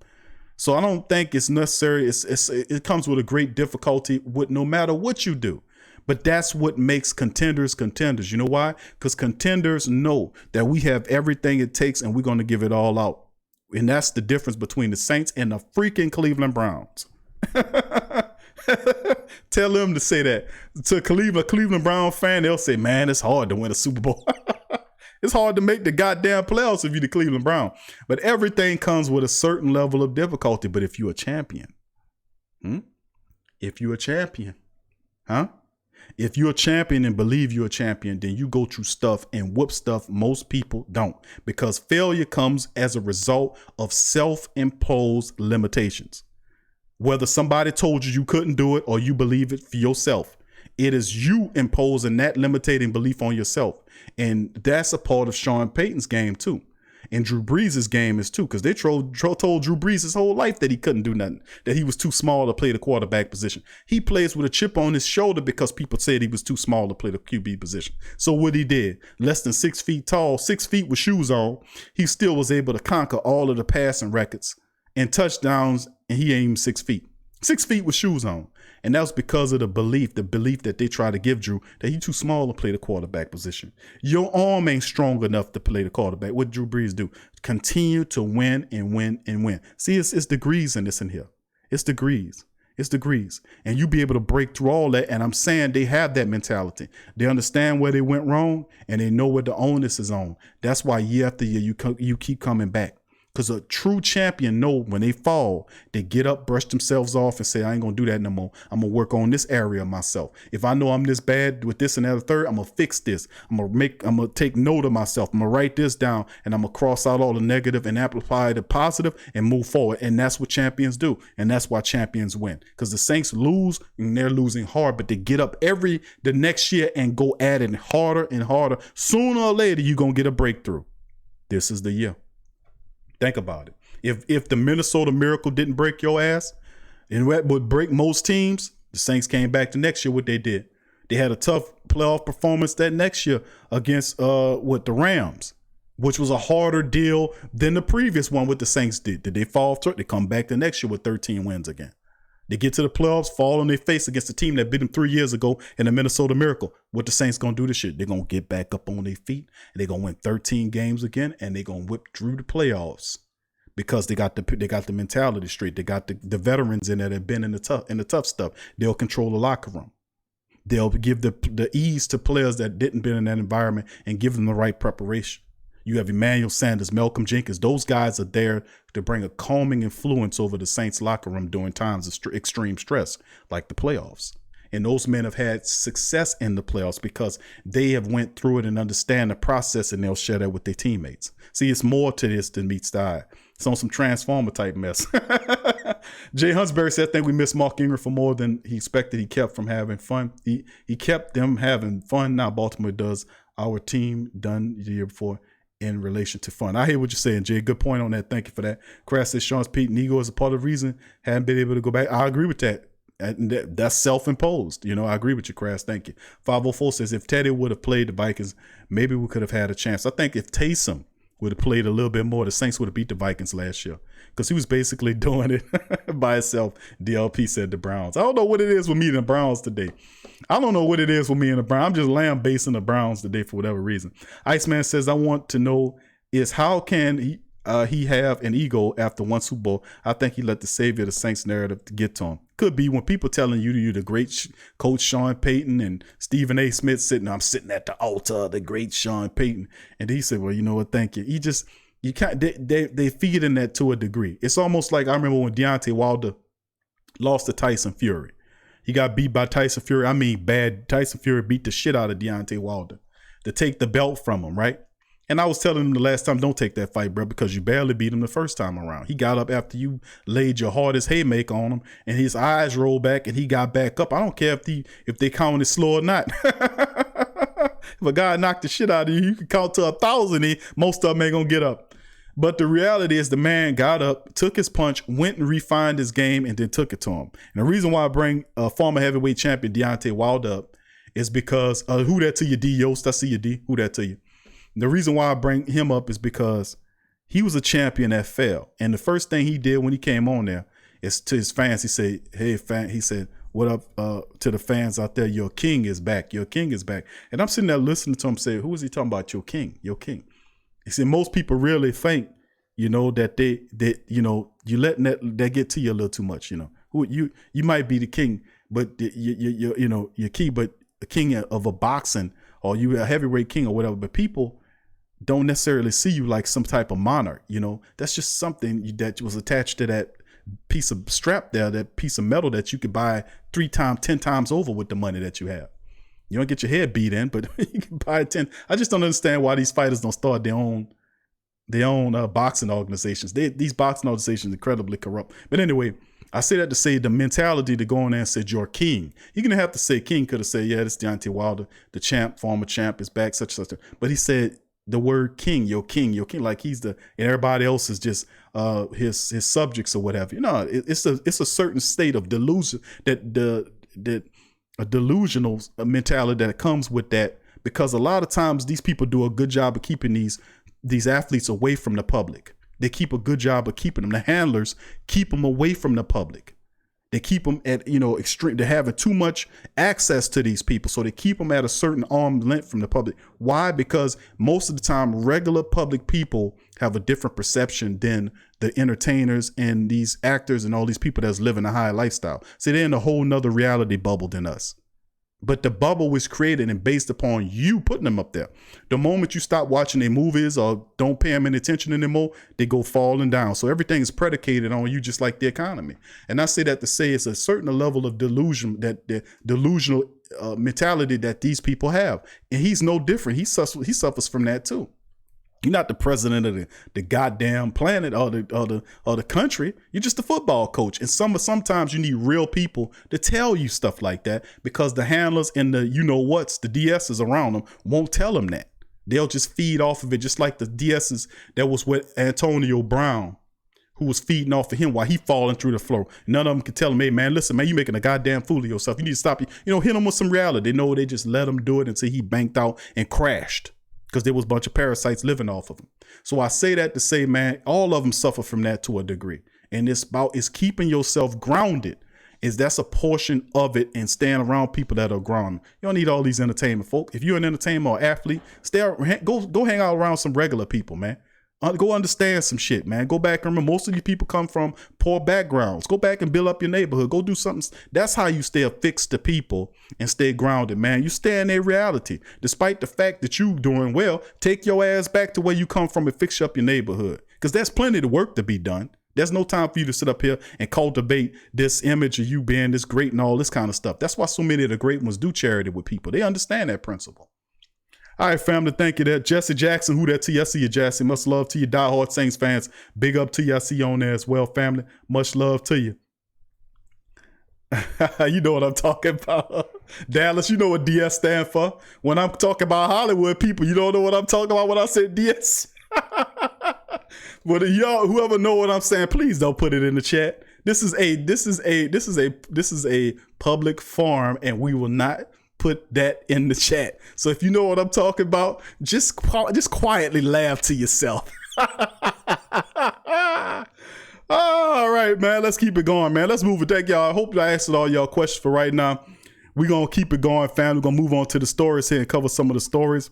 So I don't think it's necessary. It comes with a great difficulty with no matter what you do. But that's what makes contenders contenders. You know why? Because contenders know that we have everything it takes and we're going to give it all out. And that's the difference between the Saints and the freaking Cleveland Browns. Tell them to say that. To a Cleveland Brown fan, they'll say, man, it's hard to win a Super Bowl. It's hard to make the goddamn playoffs if you're the Cleveland Brown. But everything comes with a certain level of difficulty. But if you're a champion, if you're a champion and believe you're a champion, then you go through stuff and whoop stuff most people don't. Because failure comes as a result of self-imposed limitations. Whether somebody told you couldn't do it or you believe it for yourself, it is you imposing that limiting belief on yourself. And that's a part of Sean Payton's game too. And Drew Brees' game is too, because they told Drew Brees his whole life that he couldn't do nothing, that he was too small to play the quarterback position. He plays with a chip on his shoulder because people said he was too small to play the QB position. So what he did, less than 6 feet tall, 6 feet with shoes on, he still was able to conquer all of the passing records and touchdowns, and he ain't even 6 feet. 6 feet with shoes on. And that was because of the belief that they try to give Drew, that he's too small to play the quarterback position. Your arm ain't strong enough to play the quarterback. What Drew Brees do? Continue to win and win and win. See, it's degrees in this in here. It's degrees. It's degrees. And you be able to break through all that. And I'm saying they have that mentality. They understand where they went wrong and they know what the onus is on. That's why year after year you keep coming back. Because a true champion know when they fall, they get up, brush themselves off and say, I ain't going to do that no more. I'm going to work on this area of myself. If I know I'm this bad with this and that third, I'm going to fix this. I'm going to take note of myself. I'm going to write this down and I'm going to cross out all the negative and amplify the positive and move forward. And that's what champions do. And that's why champions win. Because the Saints lose and they're losing hard, but they get up the next year and go at it harder and harder. Sooner or later, you're going to get a breakthrough. This is the year. Think about it. If the Minnesota Miracle didn't break your ass, and what would break most teams, the Saints came back the next year what they did. They had a tough playoff performance that next year against the Rams, which was a harder deal than the previous one what the Saints did. Did they fall through? They come back the next year with 13 wins again. They get to the playoffs, fall on their face against the team that beat them 3 years ago in the Minnesota Miracle. What the Saints going to do this year? They're going to get back up on their feet. And they're going to win 13 games again. And they're going to whip through the playoffs because they got the mentality straight. They got the veterans in there that have been in the tough stuff. They'll control the locker room. They'll give the ease to players that didn't been in that environment and give them the right preparation. You have Emmanuel Sanders, Malcolm Jenkins. Those guys are there to bring a calming influence over the Saints locker room during times of extreme stress, like the playoffs. And those men have had success in the playoffs because they have went through it and understand the process, and they'll share that with their teammates. See, it's more to this than meets the eye. It's on some Transformer type mess. Jay Huntsberry said, I think we missed Mark Ingram for more than he expected. He kept from having fun. He kept them having fun. Now Baltimore does our team done the year before in relation to fun. I hear what you're saying, Jay. Good point on that. Thank you for that. Crash says Sean's Payton ego is a part of the reason haven't been able to go back. I agree with that. That's self-imposed. You know, I agree with you, Crash. Thank you. 504 says if Teddy would have played the Vikings, maybe we could have had a chance. I think if Taysom would have played a little bit more, the Saints would have beat the Vikings last year because he was basically doing it by himself. DLP said the Browns. I don't know what it is with me and the Browns today. I don't know what it is with me and the Browns. I'm just lambasting the Browns today for whatever reason. Iceman says, I want to know is how can he have an ego after one Super Bowl? I think he let the savior of the Saints narrative to get to him. Could be when people telling you the great coach Sean Payton and Stephen A. Smith I'm sitting at the altar of the great Sean Payton. And he said, well, you know what? Thank you. You can't, they feed in that to a degree. It's almost like I remember when Deontay Wilder lost to Tyson Fury. He got beat by Tyson Fury. I mean, bad. Tyson Fury beat the shit out of Deontay Wilder to take the belt from him, right? And I was telling him the last time, don't take that fight, bro, because you barely beat him the first time around. He got up after you laid your hardest haymaker on him, and his eyes rolled back, and he got back up. I don't care if they count it slow or not. If a guy knocked the shit out of you, you can count to 1,000. Most of them ain't gonna get up. But the reality is the man got up, took his punch, went and refined his game, and then took it to him. And the reason why I bring former heavyweight champion Deontay Wilder up is because, who that to you, D. Yost? I see you, D. Who that to you? The reason why I bring him up is because he was a champion that fell. And the first thing he did when he came on there is to his fans, he said, hey, fan, he said, what up to the fans out there? Your king is back. Your king is back. And I'm sitting there listening to him say, who is he talking about? Your king, your king. He said, most people really think, you know, that you know, you letting that get to you a little too much, you know. You might be the king, but you know, your king, but a king of a boxing, or you a heavyweight king or whatever, but people don't necessarily see you like some type of monarch, you know. That's just something that was attached to that piece of strap there, that piece of metal that you could buy 3 times, 10 times over with the money that you have. You don't get your head beat in, but you can buy 10. I just don't understand why these fighters don't start their own boxing organizations. These boxing organizations are incredibly corrupt. But anyway, I say that to say the mentality to go in there and say, you're king. You're going to have to say king could have said, yeah, this Deontay Wilder, the champ, former champ is back, such and such. But he said the word king, your king, like he's and everybody else is just his subjects or whatever. You know, it's a certain state of delusion a delusional mentality that comes with that, because a lot of times these people do a good job of keeping these athletes away from the public. They keep a good job of keeping them. The handlers keep them away from the public. They keep them at, you know, extreme. They're having too much access to these people. So they keep them at a certain arm's length from the public. Why? Because most of the time, regular public people have a different perception than the entertainers and these actors and all these people that's living a high lifestyle. See, they're in a whole nother reality bubble than us. But the bubble was created and based upon you putting them up there. The moment you stop watching their movies or don't pay them any attention anymore, they go falling down. So everything is predicated on you, just like the economy. And I say that to say it's a certain level of delusion, that the delusional mentality that these people have. And he's no different. He suffers from that too. You're not the president of the goddamn planet or the country. You're just a football coach. And sometimes you need real people to tell you stuff like that, because the handlers and the the DSs around them won't tell them that. They'll just feed off of it, just like the DSs that was with Antonio Brown, who was feeding off of him while he falling through the floor. None of them could tell him, hey, man, listen, man, you making a goddamn fool of yourself. You need to stop. Hit him with some reality. No, they just let him do it until he banked out and crashed, because there was a bunch of parasites living off of him. So I say that to say, man, all of them suffer from that to a degree. And it's keeping yourself grounded. That's a portion of it, and staying around people that are grounded. You don't need all these entertainment folk. If you're an entertainer or athlete, go hang out around some regular people, man. Go understand some shit, man. Go back and remember, most of these people come from poor backgrounds. Go back and build up your neighborhood. Go do something. That's how you stay affixed to people and stay grounded, man. You stay in their reality. Despite the fact that you doing well, take your ass back to where you come from and fix up your neighborhood, because there's plenty of work to be done. There's no time for you to sit up here and cultivate this image of you being this great and all this kind of stuff. That's why so many of the great ones do charity with people. They understand that principle. All right, family, thank you. That Jesse Jackson, who that to you? I see you, Jesse. Much love to you, diehard Saints fans. Big up to you. I see you on there as well, family. Much love to you. You know what I'm talking about. Dallas, you know what DS stand for. When I'm talking about Hollywood people, you don't know what I'm talking about when I say DS. But y'all, whoever know what I'm saying, please don't put it in the chat. This is a public forum, and we will not put that in the chat. So if you know what I'm talking about, just quietly laugh to yourself. All right, man. Let's keep it going, man. Let's move it. Thank y'all. I hope I answered all y'all questions for right now. We're going to keep it going, fam. We're going to move on to the stories here and cover some of the stories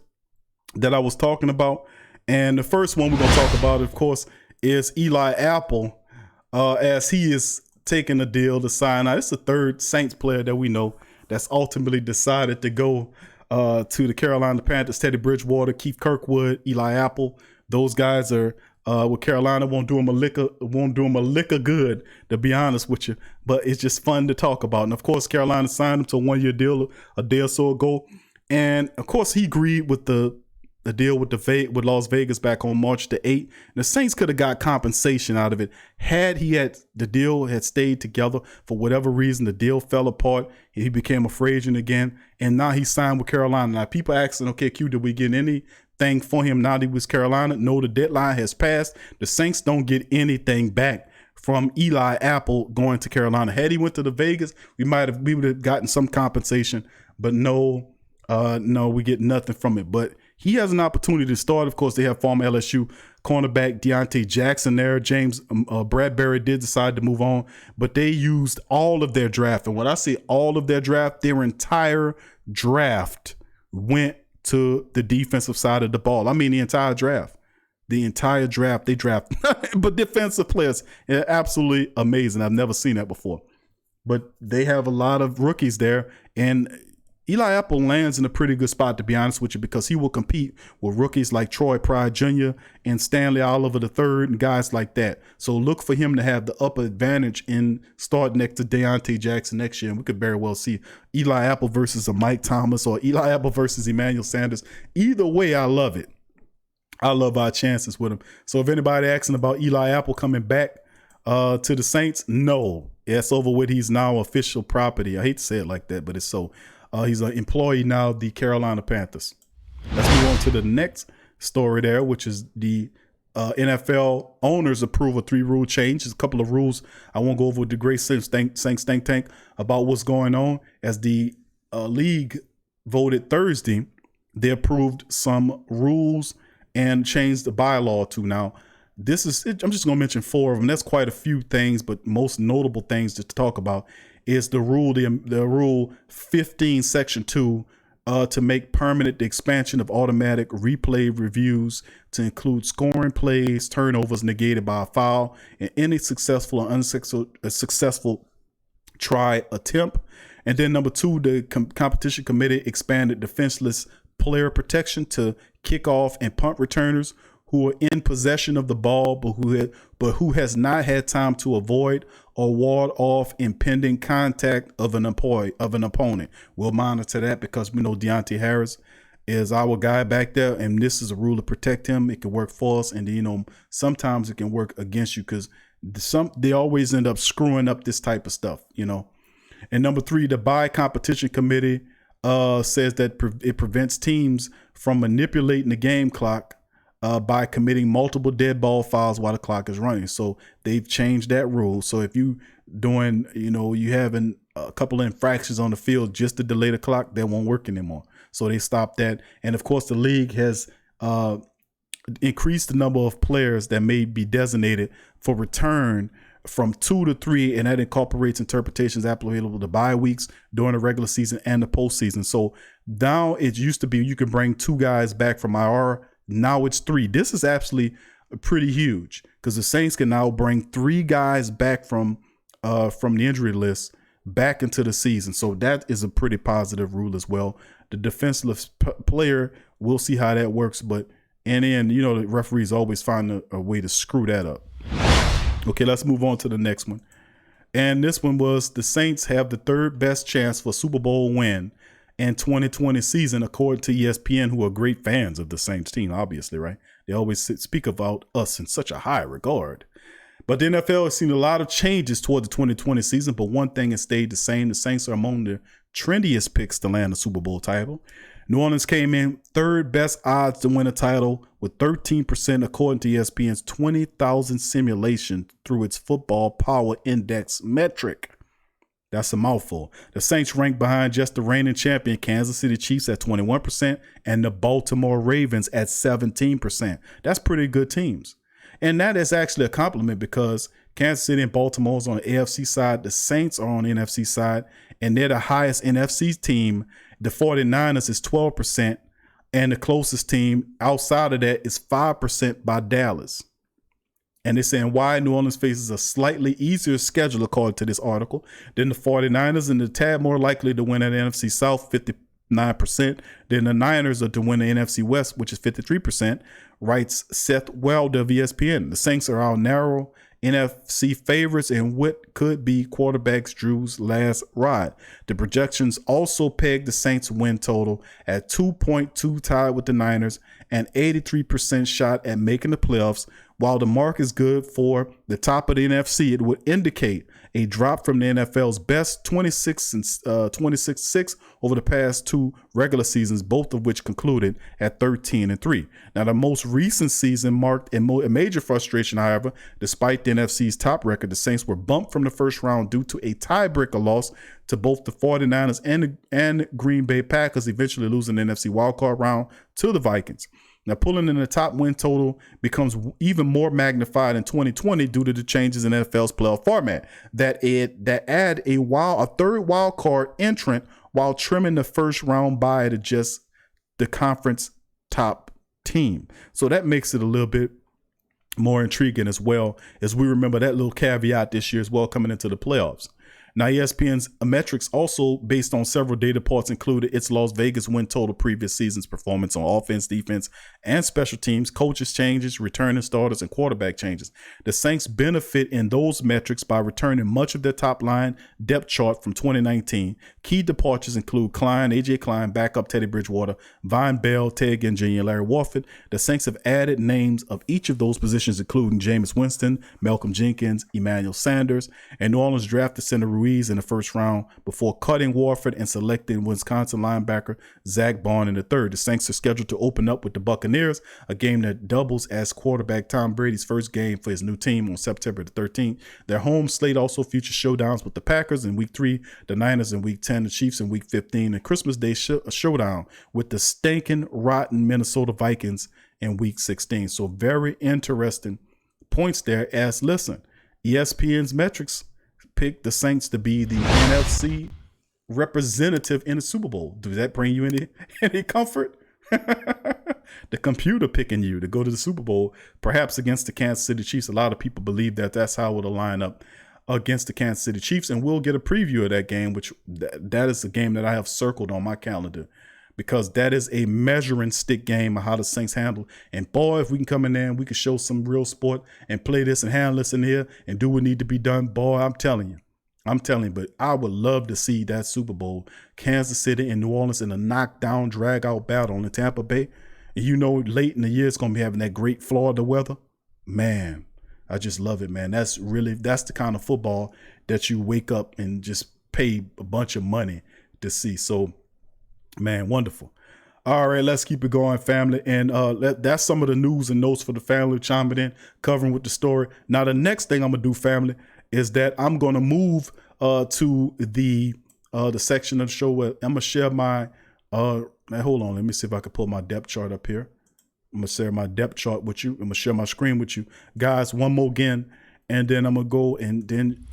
that I was talking about. And the first one we're going to talk about, of course, is Eli Apple, as he is taking a deal to sign out. It's the third Saints player that we know that's ultimately decided to go to the Carolina Panthers. Teddy Bridgewater, Keith Kirkwood, Eli Apple. Those guys are with Carolina. Won't do them a lick of good, to be honest with you. But it's just fun to talk about. And of course, Carolina signed him to a 1-year deal a day or so ago. And of course, he agreed with the deal with Las Vegas back on March the 8th. The Saints could have got compensation out of it had the deal had stayed together. For whatever reason, the deal fell apart. He became a free agent again, and now he signed with Carolina. Now people asking, okay, Q, did we get anything for him now that he was Carolina? No, the deadline has passed. The Saints don't get anything back from Eli Apple going to Carolina. Had he went to the Vegas, we would have gotten some compensation, but no, we get nothing from it. But he has an opportunity to start. Of course, they have former LSU cornerback Deontay Jackson there. James Bradbury did decide to move on, but they used all of their draft. And when I say all of their draft, their entire draft went to the defensive side of the ball. I mean, the entire draft. They draft. But defensive players, absolutely amazing. I've never seen that before. But they have a lot of rookies there, and Eli Apple lands in a pretty good spot, to be honest with you, because he will compete with rookies like Troy Pride Jr. and Stanley Oliver III and guys like that. So look for him to have the upper advantage in start next to Deontay Jackson next year. And we could very well see Eli Apple versus a Mike Thomas or Eli Apple versus Emmanuel Sanders. Either way, I love it. I love our chances with him. So if anybody asking about Eli Apple coming back to the Saints, no, it's over with. He's now official property. I hate to say it like that, but it's so. He's an employee now of the Carolina Panthers. Let's move on to the next story there, which is the NFL owners approve a 3-rule change. There's a couple of rules I won't go over with the great Saints think tank about what's going on. As the league voted Thursday, they approved some rules and changed the bylaw to now. I'm just going to mention 4 of them. That's quite a few things, but most notable things to talk about is the rule 15 section 2 to make permanent the expansion of automatic replay reviews to include scoring plays, turnovers negated by a foul, and any successful or unsuccessful try attempt. And then number 2, the competition committee expanded defenseless player protection to kickoff and punt returners who are in possession of the ball, but who has not had time to avoid or ward off impending contact of an opponent. We'll monitor that because we know Deontay Harris is our guy back there, and this is a rule to protect him. It can work for us, and sometimes it can work against you because they always end up screwing up this type of stuff, And number 3, the bye competition committee says that it prevents teams from manipulating the game clock by committing multiple dead ball fouls while the clock is running. So they've changed that rule. So if you having a couple of infractions on the field just to delay the clock, that won't work anymore. So they stopped that. And of course, the league has increased the number of players that may be designated for return from 2 to 3, and that incorporates interpretations applicable to bye weeks during the regular season and the postseason. So now it used to be you could bring 2 guys back from IR. Now it's 3. This is actually pretty huge because the Saints can now bring 3 guys back from the injury list back into the season. So that is a pretty positive rule as well. The defenseless player, we'll see how that works. But the referees always find a way to screw that up. Okay, let's move on to the next one. And this one was the Saints have the third best chance for Super Bowl win in 2020 season, according to ESPN, who are great fans of the Saints team, obviously, right? They always speak about us in such a high regard. But the NFL has seen a lot of changes toward the 2020 season, but one thing has stayed the same. The Saints are among the trendiest picks to land the Super Bowl title. New Orleans came in third best odds to win a title with 13%, according to ESPN's 20,000 simulation through its Football Power Index metric. That's a mouthful. The Saints ranked behind just the reigning champion Kansas City Chiefs at 21% and the Baltimore Ravens at 17%. That's pretty good teams. And that is actually a compliment because Kansas City and Baltimore is on the AFC side. The Saints are on the NFC side, and they're the highest NFC team. The 49ers is 12%, and the closest team outside of that is 5% by Dallas. And they're saying why New Orleans faces a slightly easier schedule, according to this article, than the 49ers, and the tad more likely to win at the NFC South, 59%, than the Niners are to win the NFC West, which is 53%, writes Seth Welder of ESPN. The Saints are our narrow NFC favorites in what could be quarterback Drew's last ride. The projections also peg the Saints win total at 2.2, tied with the Niners, and 83% shot at making the playoffs. While the mark is good for the top of the NFC, it would indicate a drop from the NFL's best 26-6 over the past two regular seasons, both of which concluded at 13-3. Now, the most recent season marked a major frustration, however. Despite the NFC's top record, the Saints were bumped from the first round due to a tiebreaker loss to both the 49ers and Green Bay Packers, eventually losing the NFC wildcard round to the Vikings. Now, pulling in the top win total becomes even more magnified in 2020 due to the changes in NFL's playoff format that add a third wild card entrant while trimming the first round bye to just the conference top team. So that makes it a little bit more intriguing as well, as we remember that little caveat this year as well coming into the playoffs. Now, ESPN's metrics, also based on several data points, included its Las Vegas win total, previous season's performance on offense, defense, and special teams, coaches changes, returning starters, and quarterback changes. The Saints benefit in those metrics by returning much of their top line depth chart from 2019. Key departures include AJ Klein, backup Teddy Bridgewater, Von Bell, Ted Ginn Jr., Larry Warford. The Saints have added names of each of those positions, including Jameis Winston, Malcolm Jenkins, Emmanuel Sanders, and New Orleans drafted center Ruiz in the first round before cutting Warford and selecting Wisconsin linebacker Zach Bond in the third. The Saints are scheduled to open up with the Buccaneers, a game that doubles as quarterback Tom Brady's first game for his new team on September the 13th. Their home slate also features showdowns with the Packers in week 3, the Niners in week 10, the Chiefs in week 15, and Christmas Day showdown with the stinking, rotten Minnesota Vikings in week 16. So very interesting points there. As listen, ESPN's metrics picked the Saints to be the NFC representative in the Super Bowl. Does that bring you any comfort? The computer picking you to go to the Super Bowl, perhaps against the Kansas City Chiefs. A lot of people believe that that's how it'll line up against the Kansas City Chiefs, and we'll get a preview of that game, which that is a game that I have circled on my calendar, because that is a measuring stick game of how the Saints handle. And boy, if we can come in there and we can show some real sport and play this and handle this in here and do what need to be done, boy, I'm telling you. But I would love to see that Super Bowl, Kansas City and New Orleans in a knockdown, drag-out battle in Tampa Bay. And you know, late in the year, it's going to be having that great Florida weather. Man, I just love it, man. That's the kind of football that you wake up and just pay a bunch of money to see. So, man, wonderful. All right, let's keep it going, family. And that's some of the news and notes for the family chiming in, covering with the story. Now, the next thing I'm going to do, family, is that I'm going to move to the section of the show where I'm going to share my now, hold on. Let me see if I can pull my depth chart up here. I'm going to share my depth chart with you. I'm going to share my screen with you. Guys, one more again, and then I'm going to go and then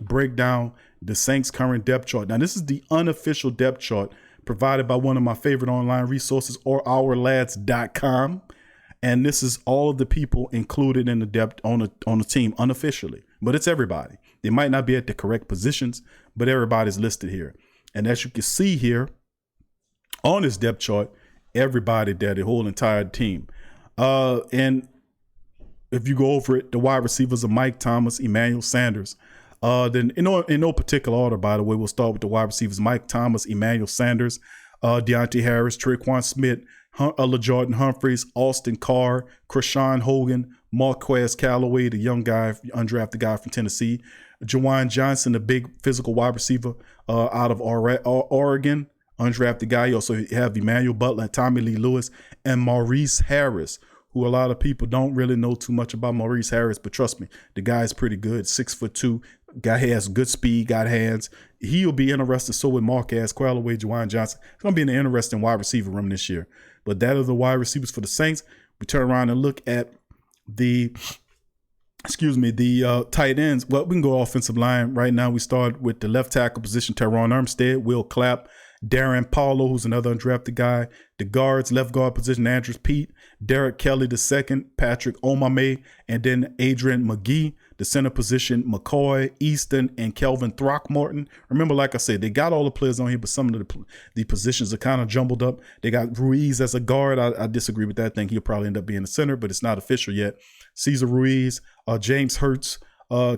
break down the Saints' current depth chart. Now, this is the unofficial depth chart provided by one of my favorite online resources, or ourlads.com. And this is all of the people included in the depth on the team unofficially. But it's everybody. They might not be at the correct positions, but everybody's listed here. And as you can see here on this depth chart, everybody there, the whole entire team. And if you go over it, the wide receivers are Mike Thomas, Emmanuel Sanders. Then in no particular order, by the way, we'll start with the wide receivers: Mike Thomas, Emmanuel Sanders, Deontay Harris, Traquan Smith, LaJordan Humphreys, Austin Carr, Krishan Hogan, Marquez Callaway, the young guy, undrafted guy from Tennessee, Juwan Johnson, the big physical wide receiver out of Oregon, undrafted guy. You also have Emmanuel Butler, Tommy Lee Lewis, and Maurice Harris, who a lot of people don't really know too much about Maurice Harris, but trust me, the guy's pretty good. 6'2", guy has good speed, got hands. He'll be interesting. So with Marquez Callaway, Juwan Johnson. It's going to be an interesting wide receiver room this year. But that are the wide receivers for the Saints. We turn around and look at the tight ends. Well, we can go offensive line right now. We start with the left tackle position: Teron Armstead, Will Clapp, Darren Paulo, who's another undrafted guy. The guards, left guard position: Andrews Pete, Derek Kelly II, Patrick Omame, and then Adrian McGee. The center position: McCoy, Easton, and Kelvin Throckmorton. Remember, like I said, they got all the players on here, but some of the positions are kind of jumbled up. They got Ruiz as a guard. I disagree with that. I think he'll probably end up being the center, but it's not official yet. Cesar Ruiz, James Hurst,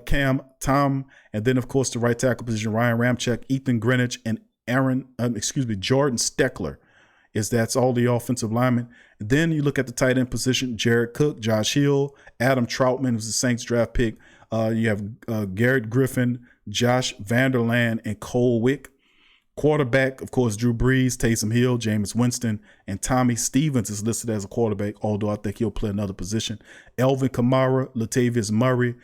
Cam Tom, and then, of course, the right tackle position: Ryan Ramczyk, Ethan Greenwich, and Jordan Steckler. That's all the offensive linemen. And then you look at the tight end position: Jared Cook, Josh Hill, Adam Troutman, who's the Saints draft pick. You have Garrett Griffin, Josh Vanderland, and Cole Wick. Quarterback, of course, Drew Brees, Taysom Hill, Jameis Winston, and Tommy Stevens is listed as a quarterback, although I think he'll play another position. Elvin Kamara, Latavius Murray,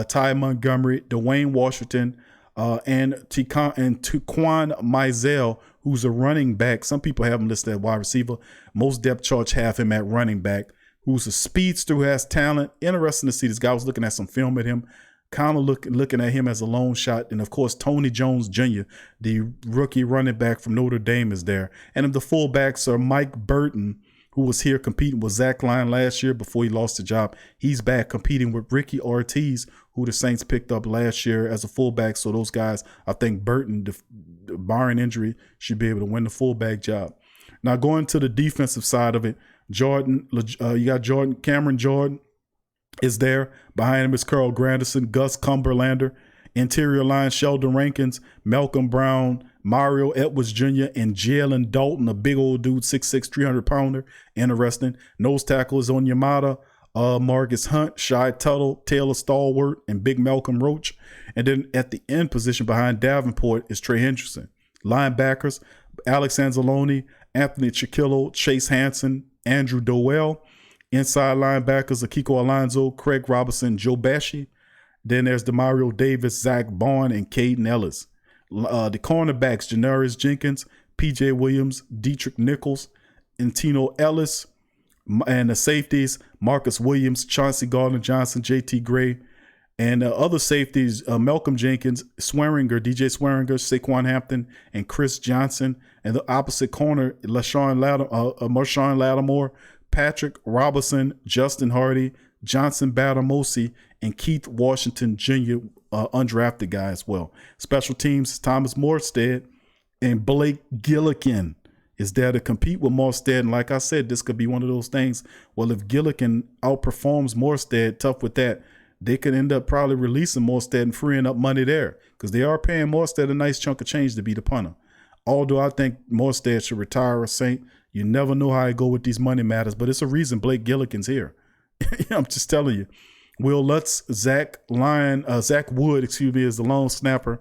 Ty Montgomery, Dwayne Washington, and Taquan Mizell, who's a running back. Some people have him listed as wide receiver. Most depth charts have him at running back, who's a speedster who has talent. Interesting to see this guy. I was looking at some film at him, kind of looking at him as a lone shot. And, of course, Tony Jones Jr., the rookie running back from Notre Dame, is there. And the fullbacks are Mike Burton, who was here competing with Zach Line last year before he lost the job. He's back competing with Ricky Ortiz, who the Saints picked up last year as a fullback. So those guys, I think Burton, barring injury, should be able to win the fullback job. Now going to the defensive side of it, you got Cameron Jordan is there. Behind him is Carl Granderson, Gus Cumberlander. Interior line: Sheldon Rankins, Malcolm Brown, Mario Edwards Jr., and Jalen Dalton, a big old dude, 6'6", 300-pounder. Interesting. Nose tackle is Onyemata, Marcus Hunt, Shai Tuttle, Taylor Stallworth, and Big Malcolm Roach. And then at the end position behind Davenport is Trey Hendrickson. Linebackers: Alex Anzalone, Anthony Chiquillo, Chase Hansen, Andrew Dowell. Inside linebackers: Akiko Alonso, Craig Robinson, Joe Bashy. Then there's Demario Davis, Zach Bond, and Caden Ellis. The cornerbacks: Janoris Jenkins, P.J. Williams, Dietrich Nichols, and Tino Ellis. And the safeties: Marcus Williams, Chauncey Gardner-Johnson, J.T. Gray. And other safeties: Malcolm Jenkins, Swearinger, DJ Swearinger, Saquon Hampton, and Chris Johnson. And the opposite corner: Marshawn Lattimore, Patrick Robinson, Justin Hardy, Johnson Batamosi, and Keith Washington Jr., undrafted guy as well. Special teams: Thomas Morstead and Blake Gillikin is there to compete with Morstead. And like I said, this could be one of those things. Well, if Gillikin outperforms Morstead, tough with that, they could end up probably releasing Morstead and freeing up money there, because they are paying Morstead a nice chunk of change to be the punter. Although I think Morstead should retire a Saint. You never know how I go with these money matters, but it's a reason Blake Gillikin's here. I'm just telling you. Will Lutz, Zach Wood, is the lone snapper.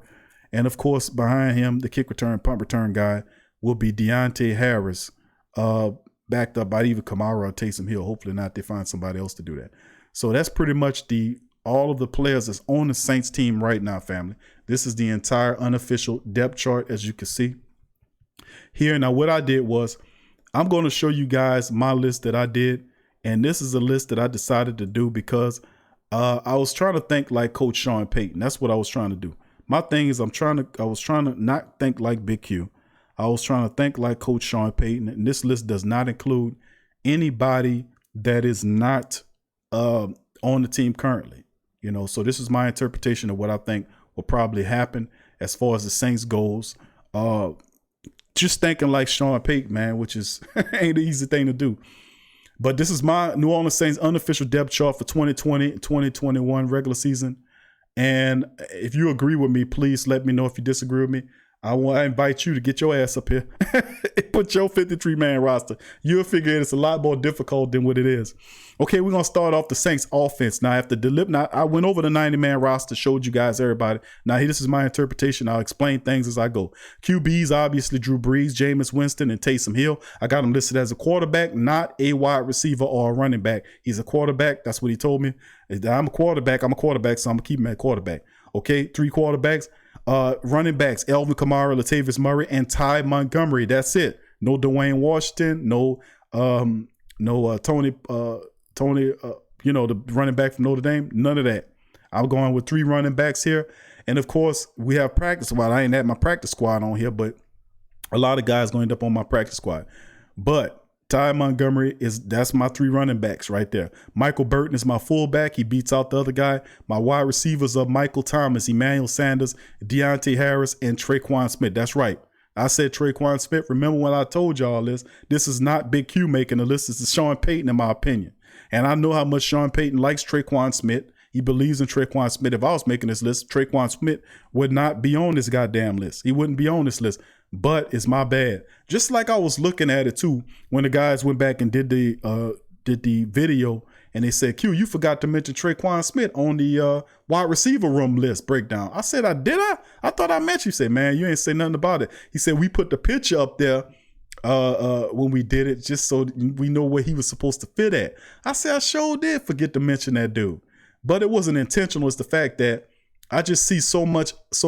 And, of course, behind him, the kick return, punt return guy will be Deontay Harris, backed up by either Kamara or Taysom Hill. Hopefully not. They find somebody else to do that. So that's pretty much all of the players that's on the Saints team right now, family. This is the entire unofficial depth chart, as you can see here. Now, what I did was, I'm going to show you guys my list that I did. And this is a list that I decided to do because I was trying to think like Coach Sean Payton. That's what I was trying to do. My thing is I was trying to not think like Big Q. I was trying to think like Coach Sean Payton. And this list does not include anybody that is not on the team currently. So this is my interpretation of what I think will probably happen as far as the Saints goes. Just thinking like Sean Payton, man, which is ain't an easy thing to do. But this is my New Orleans Saints unofficial depth chart for 2020, 2021 regular season. And if you agree with me, please let me know. If you disagree with me, I invite you to get your ass up here. Put your 53-man roster. You'll figure it's a lot more difficult than what it is. Okay, we're going to start off the Saints offense. Now, I went over the 90-man roster, showed you guys everybody. Now, this is my interpretation. I'll explain things as I go. QBs, obviously, Drew Brees, Jameis Winston, and Taysom Hill. I got him listed as a quarterback, not a wide receiver or a running back. He's a quarterback. That's what he told me. I'm a quarterback, so I'm going to keep him at quarterback. Okay, 3 quarterbacks. Running backs, Elvin Kamara, Latavius Murray, and Ty Montgomery. That's it. No Dwayne Washington, no Tony, the running back from Notre Dame. None of that. I'm going with 3 running backs here. And of course, we have practice squad. I ain't had my practice squad on here, but a lot of guys going to end up on my practice squad. But Ty Montgomery that's my 3 running backs right there. Michael Burton is my fullback. He beats out the other guy. My wide receivers are Michael Thomas, Emmanuel Sanders, Deontay Harris, and Traquan Smith. That's right. I said Traquan Smith. Remember when I told y'all this? This is not Big Q making the list. This is Sean Payton, in my opinion. And I know how much Sean Payton likes Traquan Smith. He believes in Traquan Smith. If I was making this list, Traquan Smith would not be on this goddamn list. He wouldn't be on this list. But it's my bad. Just like I was looking at it too when the guys went back and did the video and they said, Q, you forgot to mention Traquan Smith on the wide receiver room list breakdown. I said, I thought I mentioned. You said, man, you ain't say nothing about it. He said, we put the picture up there when we did it just so we know where he was supposed to fit at. I said, I sure did forget to mention that dude. But it wasn't intentional. It's the fact that I just see so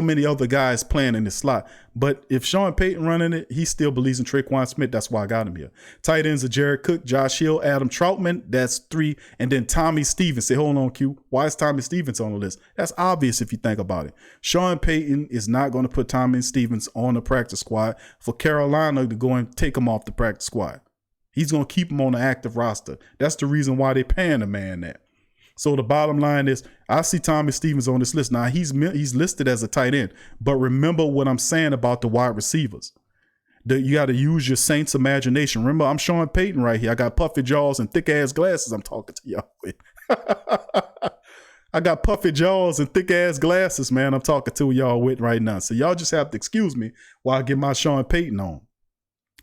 many other guys playing in this slot. But if Sean Payton running it, he still believes in Traquan Smith. That's why I got him here. Tight ends are Jared Cook, Josh Hill, Adam Troutman. That's 3. And then Tommy Stevens. Say, hold on, Q. Why is Tommy Stevens on the list? That's obvious if you think about it. Sean Payton is not going to put Tommy Stevens on the practice squad for Carolina to go and take him off the practice squad. He's going to keep him on the active roster. That's the reason why they're paying the man that. So the bottom line is, I see Tommy Stevens on this list. Now, he's listed as a tight end, but remember what I'm saying about the wide receivers. You got to use your Saints imagination. Remember, I'm Sean Payton right here. I got puffy jaws and thick-ass glasses I'm talking to y'all with. I got puffy jaws and thick-ass glasses, man, I'm talking to y'all with right now. So y'all just have to excuse me while I get my Sean Payton on.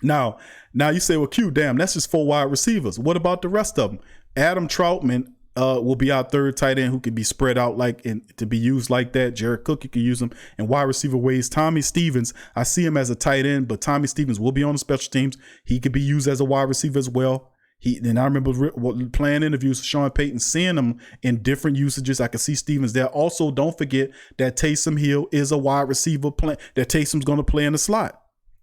Now you say, well, Q, damn, that's just 4 wide receivers. What about the rest of them? Adam Troutman will be our 3rd tight end who can be spread out to be used like that. Jared Cook, you can use him in wide receiver ways. Tommy Stevens, I see him as a tight end, but Tommy Stevens will be on the special teams. He could be used as a wide receiver as well. And I remember playing interviews with Sean Payton, seeing him in different usages. I can see Stevens there. Also, don't forget that Taysom Hill is a wide receiver that Taysom's going to play in the slot.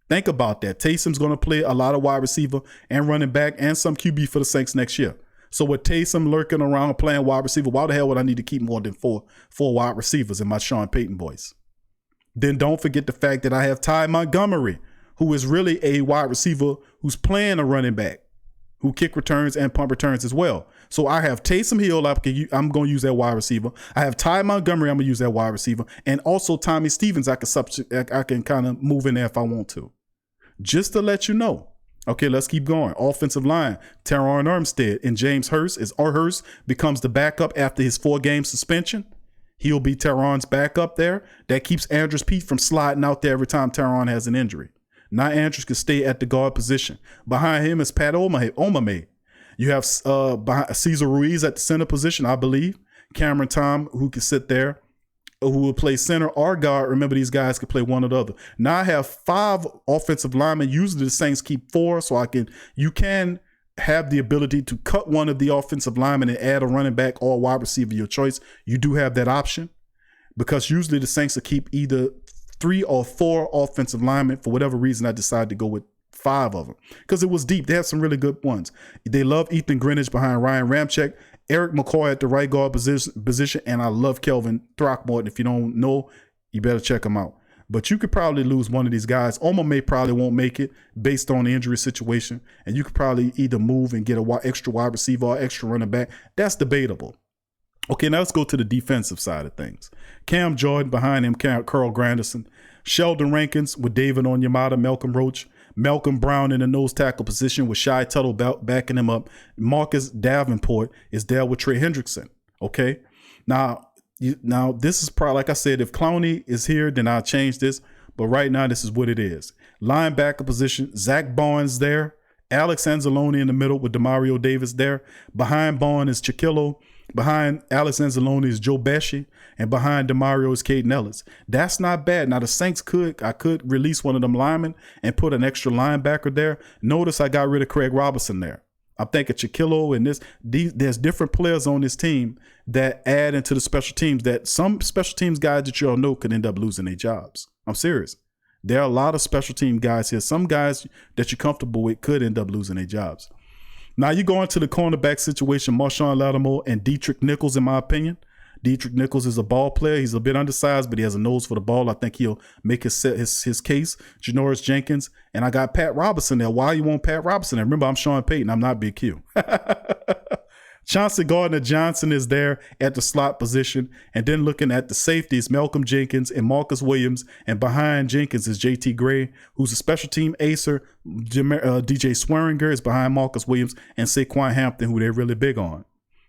Think about that. Taysom's going to play a lot of wide receiver and running back and some QB for the Saints next year. So with Taysom lurking around playing wide receiver, why the hell would I need to keep more than four wide receivers in my Sean Payton voice? Then don't forget the fact that I have Ty Montgomery, who is really a wide receiver who's playing a running back, who kick returns and punt returns as well. So I have Taysom Hill, I'm going to use that wide receiver. I have Ty Montgomery, I'm going to use that wide receiver. And also Tommy Stevens, I can kind of move in there if I want to. Just to let you know. Okay, let's keep going. Offensive line, Terron Armstead and James Hurst. Hurst becomes the backup after his 4-game suspension. He'll be Terron's backup there. That keeps Andrews Pete from sliding out there every time Terron has an injury. Now Andrews can stay at the guard position. Behind him is Pat Omame. You have Cesar Ruiz at the center position, I believe. Cameron Tom, who can sit there, who will play center or guard. Remember, these guys can play one or the other. Now I have 5 offensive linemen. Usually the Saints keep 4, so you can have the ability to cut one of the offensive linemen and add a running back or a wide receiver, your choice. You do have that option because usually the Saints will keep either 3 or 4 offensive linemen. For whatever reason, I decided to go with 5 of them because it was deep. They have some really good ones. They love Ethan Greenidge behind Ryan Ramczyk, Eric McCoy at the right guard position, and I love Kelvin Throckmorton. If you don't know, you better check him out. But you could probably lose one of these guys. Omar probably won't make it based on the injury situation, and you could probably either move and get an extra wide receiver or extra running back. That's debatable. Okay, now let's go to the defensive side of things. Cam Jordan behind him, Carl Granderson. Sheldon Rankins with David Onyemata, Malcolm Roach. Malcolm Brown in the nose tackle position with Shai Tuttle backing him up. Marcus Davenport is there with Trey Hendrickson. Okay. Now this is probably, like I said, if Clowney is here, then I'll change this. But right now, this is what it is. Linebacker position, Zach Barnes there. Alex Anzalone in the middle with Demario Davis there. Behind Barnes is Chiquillo. Behind Alex Anzalone is Joe Pesci. And behind Demario is Caden Ellis. That's not bad. Now, the Saints I could release one of them linemen and put an extra linebacker there. Notice I got rid of Craig Robertson there. I'm thinking Chiquillo and there's different players on this team that add into the special teams that some special teams guys that you all know could end up losing their jobs. I'm serious. There are a lot of special team guys here. Some guys that you're comfortable with could end up losing their jobs. Now you go into the cornerback situation, Marshawn Lattimore and Dietrich Nichols, in my opinion. Dietrich Nichols is a ball player. He's a bit undersized, but he has a nose for the ball. I think he'll make his case. Janoris Jenkins. And I got Pat Robertson there. Why you want Pat Robertson there? Remember, I'm Sean Payton. I'm not Big Q. Chauncey Gardner-Johnson is there at the slot position. And then looking at the safeties, Malcolm Jenkins and Marcus Williams. And behind Jenkins is JT Gray, who's a special team acer. DJ Swearinger is behind Marcus Williams and Saquon Hampton, who they're really big on.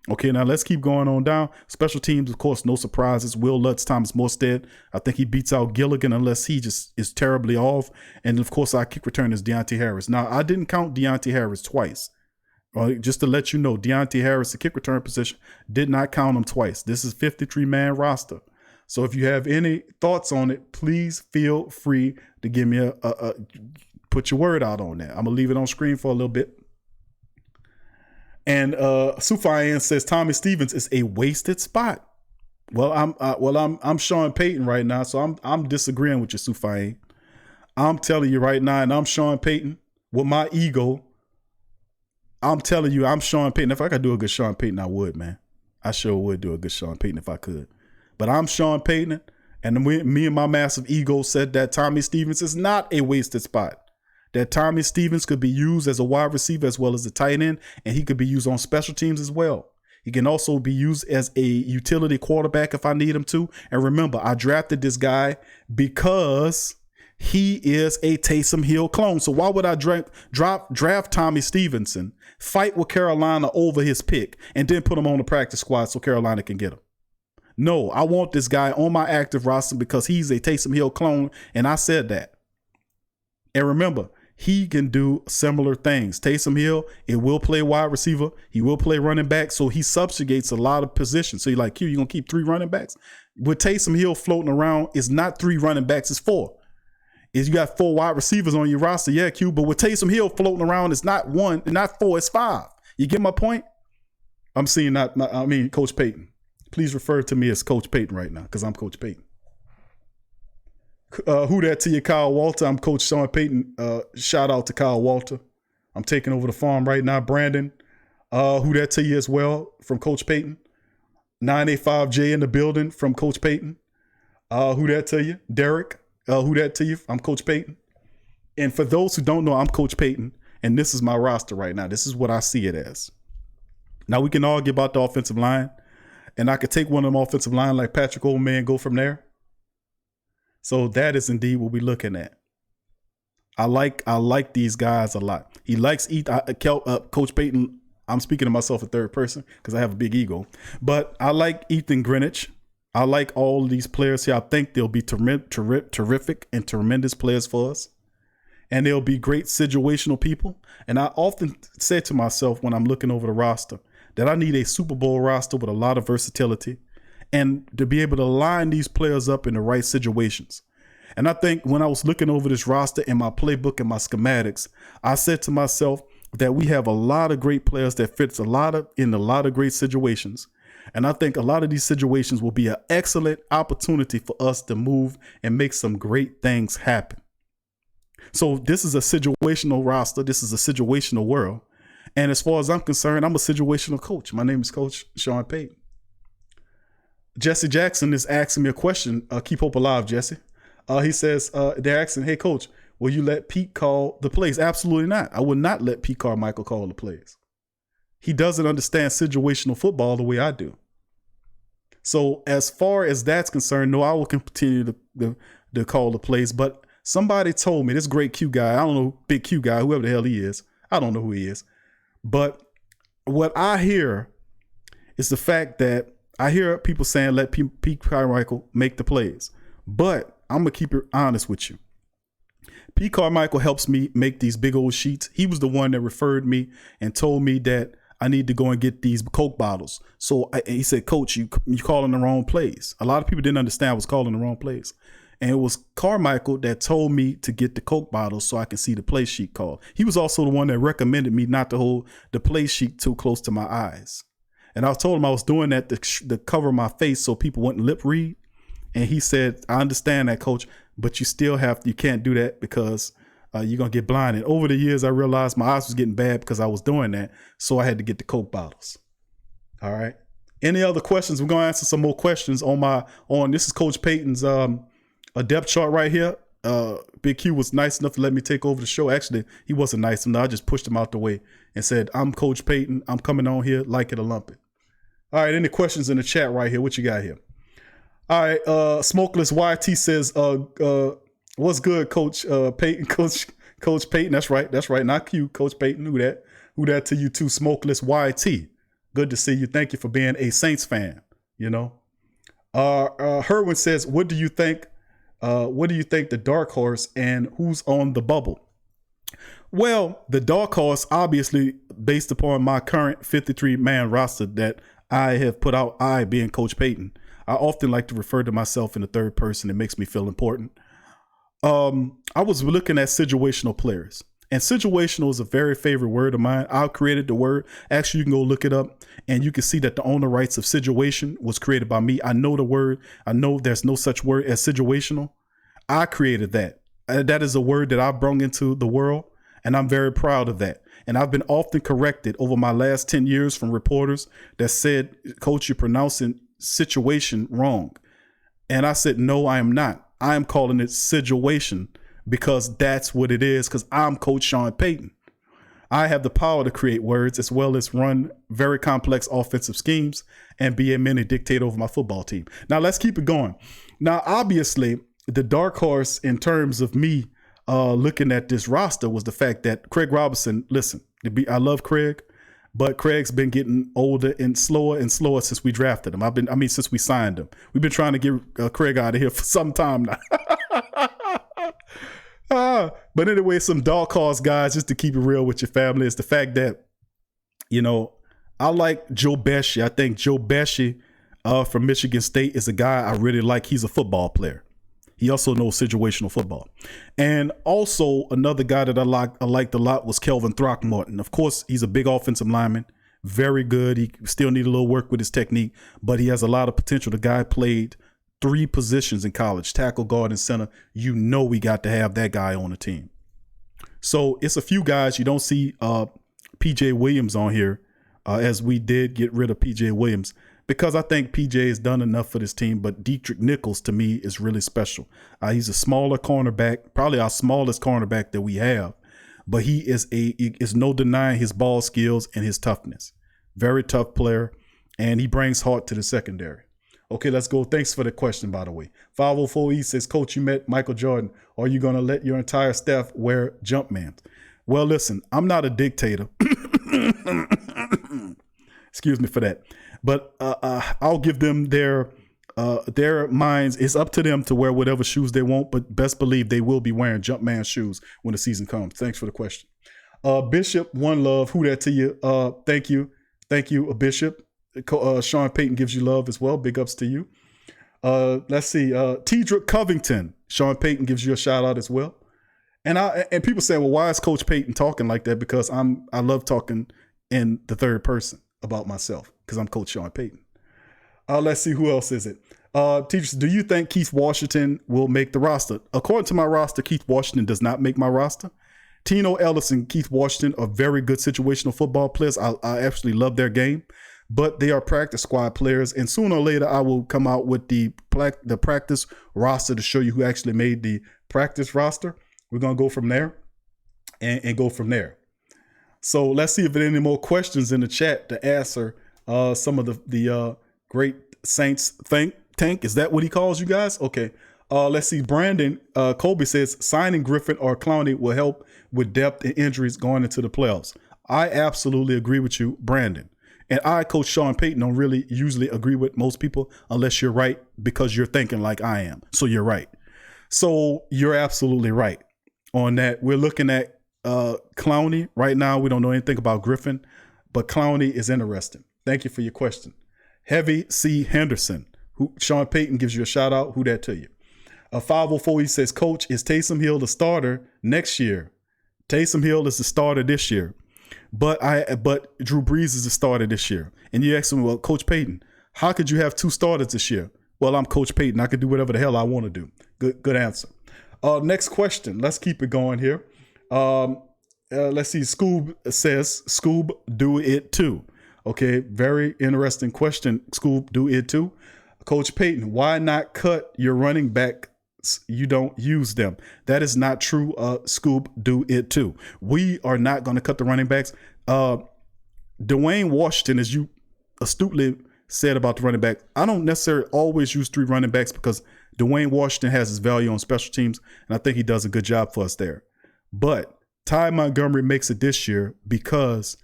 Okay, now let's keep going on down. Special teams, of course, no surprises. Will Lutz, Thomas Morstead. I think he beats out Gilligan unless he just is terribly off. And, of course, our kick return is Deontay Harris. Now, I didn't count Deontay Harris twice. Just to let you know, Deontay Harris, the kick return position, did not count him twice. This is 53-man roster. So if you have any thoughts on it, please feel free to give me put your word out on that. I'm going to leave it on screen for a little bit. And Sufayan says Tommy Stevens is a wasted spot. Well, I'm Sean Payton right now, so I'm disagreeing with you, Sufayan. I'm telling you right now, and I'm Sean Payton with my ego. I'm telling you, I'm Sean Payton. If I could do a good Sean Payton, I would, man. I sure would do a good Sean Payton if I could. But I'm Sean Payton, and me and my massive ego said that Tommy Stevens is not a wasted spot. That Tommy Stevens could be used as a wide receiver as well as a tight end, and he could be used on special teams as well. He can also be used as a utility quarterback if I need him to. And remember, I drafted this guy because he is a Taysom Hill clone. So why would I draft Tommy Stevenson, fight with Carolina over his pick, and then put him on the practice squad so Carolina can get him? No, I want this guy on my active roster because he's a Taysom Hill clone, and I said that. And remember, he can do similar things. Taysom Hill, it will play wide receiver. He will play running back. So he subjugates a lot of positions. So you're like, Q, you going to keep 3 running backs? With Taysom Hill floating around, it's not 3 running backs, it's 4. Is you got 4 wide receivers on your roster, yeah, Q. But with Taysom Hill floating around, it's not 1, not 4, it's 5. You get my point? I'm seeing Coach Payton. Please refer to me as Coach Payton right now because I'm Coach Payton. Who that to you, Kyle Walter? I'm Coach Sean Payton. Shout out to Kyle Walter. I'm taking over the farm right now. Brandon, who that to you as well from Coach Payton. 985J in the building from Coach Payton. Who that to you? Derek, who that to you? I'm Coach Payton. And for those who don't know, I'm Coach Payton, and this is my roster right now. This is what I see it as. Now, we can argue about the offensive line, and I could take one of them offensive line like Patrick Oldman and go from there. So that is indeed what we're looking at. I like these guys a lot. He likes Coach Payton. I'm speaking to myself in third person because I have a big ego. But I like Ethan Greenwich. I like all these players here. I think they'll be terrific and tremendous players for us. And they'll be great situational people. And I often say to myself when I'm looking over the roster that I need a Super Bowl roster with a lot of versatility and to be able to line these players up in the right situations. And I think when I was looking over this roster and my playbook and my schematics, I said to myself that we have a lot of great players that fits in a lot of great situations. And I think a lot of these situations will be an excellent opportunity for us to move and make some great things happen. So this is a situational roster. This is a situational world. And as far as I'm concerned, I'm a situational coach. My name is Coach Sean Payton. Jesse Jackson is asking me a question. Keep hope alive, Jesse. He says, they're asking, hey, Coach, will you let Pete call the plays? Absolutely not. I would not let Pete Carmichael call the plays. He doesn't understand situational football the way I do. So as far as that's concerned, no, I will continue to call the plays. But Somebody told me, this great Q guy, I don't know, big Q guy, whoever the hell he is. I don't know who he is. But what I hear is the fact that I hear people saying, let Pete Carmichael make the plays. But I'm going to keep it honest with you. Pete Carmichael helps me make these big old sheets. He was the one that referred me and told me that I need to go and get these Coke bottles. So he said, Coach, you calling the wrong plays. A lot of people didn't understand I was calling the wrong plays. And it was Carmichael that told me to get the Coke bottles so I can see the play sheet called. He was also the one that recommended me not to hold the play sheet too close to my eyes. And I told him I was doing that to cover my face so people wouldn't lip read. And he said, I understand that, Coach, but you can't do that because you're going to get blinded. Over the years, I realized my eyes was getting bad because I was doing that. So I had to get the Coke bottles. All right. Any other questions? We're going to answer some more questions on this is Coach Payton's a depth chart right here. Big Q was nice enough to let me take over the show. Actually, he wasn't nice enough. I just pushed him out the way and said, I'm Coach Payton. I'm coming on here, like it or lump it. All right, any questions in the chat right here? What you got here? All right, Smokeless YT says, what's good, Coach Payton? Coach Payton, that's right. Not Q, Coach Payton. Who that to you too, Smokeless YT. Good to see you. Thank you for being a Saints fan, you know. Herwin says, what do you think the dark horse and who's on the bubble? Well, the dark horse, obviously, based upon my current 53-man roster that I have put out, I being Coach Payton, I often like to refer to myself in the third person. It makes me feel important. I was looking at situational players, and situational is a very favorite word of mine. I created the word. Actually, you can go look it up, and you can see that the owner rights of situation was created by me. I know the word. I know there's no such word as situational. I created that. That is a word that I brought into the world, and I'm very proud of that. And I've been often corrected over my last 10 years from reporters that said, Coach, you're pronouncing situation wrong. And I said, no, I am not. I am calling it situation because that's what it is, because I'm Coach Sean Payton. I have the power to create words as well as run very complex offensive schemes and be a mini dictator over my football team. Now, let's keep it going. Now, obviously, the dark horse in terms of me looking at this roster was the fact that Craig Robinson, listen, I love Craig, but Craig's been getting older and slower since we drafted him. Since we signed him. We've been trying to get Craig out of here for some time now. But anyway, some dark horse guys, just to keep it real with your family, is the fact that, you know, I like Joe Bessie. I think Joe Bessie from Michigan State is a guy I really like. He's a football player. He also knows situational football. And also another guy that I liked a lot was Kelvin Throckmorton. Of course, he's a big offensive lineman, very good. He still need a little work with his technique, but he has a lot of potential. The guy played 3 positions in college, tackle, guard, and center. You know we got to have that guy on the team. So it's a few guys. You don't see P.J. Williams on here as we did get rid of P.J. Williams, because I think PJ has done enough for this team, but Dietrich Nichols to me is really special. He's a smaller cornerback, probably our smallest cornerback that we have, but he is no denying his ball skills and his toughness. Very tough player, and he brings heart to the secondary. Okay, let's go. Thanks for the question, by the way. 504E says, Coach, you met Michael Jordan. Are you going to let your entire staff wear Jumpman? Well, listen, I'm not a dictator. Excuse me for that. But I'll give them their minds. It's up to them to wear whatever shoes they want, but best believe they will be wearing Jumpman shoes when the season comes. Thanks for the question. Bishop, one love. Who that to you? Thank you. Thank you, Bishop. Sean Payton gives you love as well. Big ups to you. Let's see. Tedrick Covington. Sean Payton gives you a shout out as well. And people say, well, why is Coach Payton talking like that? Because I love talking in the third person about myself, because I'm Coach Sean Payton. Let's see, who else is it? Teachers, do you think Keith Washington will make the roster? According to my roster, Keith Washington does not make my roster. Tino Ellis and Keith Washington are very good situational football players. I actually love their game, but they are practice squad players. And sooner or later, I will come out with the practice roster to show you who actually made the practice roster. We're going to go from there and go from there. So let's see if there are any more questions in the chat to answer some of the great Saints think tank. Is that what he calls you guys? Okay. Let's see. Brandon Colby says signing Griffin or Clowney will help with depth and injuries going into the playoffs. I absolutely agree with you, Brandon. And I, Coach Sean Payton, don't really usually agree with most people unless you're right because you're thinking like I am. So you're right. So you're absolutely right on that. We're looking at Clowney right now. We don't know anything about Griffin, but Clowney is interesting. Thank you for your question. Heavy C. Henderson, who Sean Payton gives you a shout out. Who that to you? 504, he says, Coach, is Taysom Hill the starter next year? Taysom Hill is the starter this year. But Drew Brees is the starter this year. And you ask him, well, Coach Payton, how could you have two starters this year? Well, I'm Coach Payton. I can do whatever the hell I want to do. Good answer. Next question. Let's keep it going here. Let's see. Scoob says, Scoob, do it too. Okay, very interesting question. Scoob, do it too. Coach Payton, why not cut your running back? You don't use them. That is not true. Scoob, do it too. We are not going to cut the running backs. Dwayne Washington, as you astutely said about the running back, I don't necessarily always use three running backs because Dwayne Washington has his value on special teams, and I think he does a good job for us there. But Ty Montgomery makes it this year because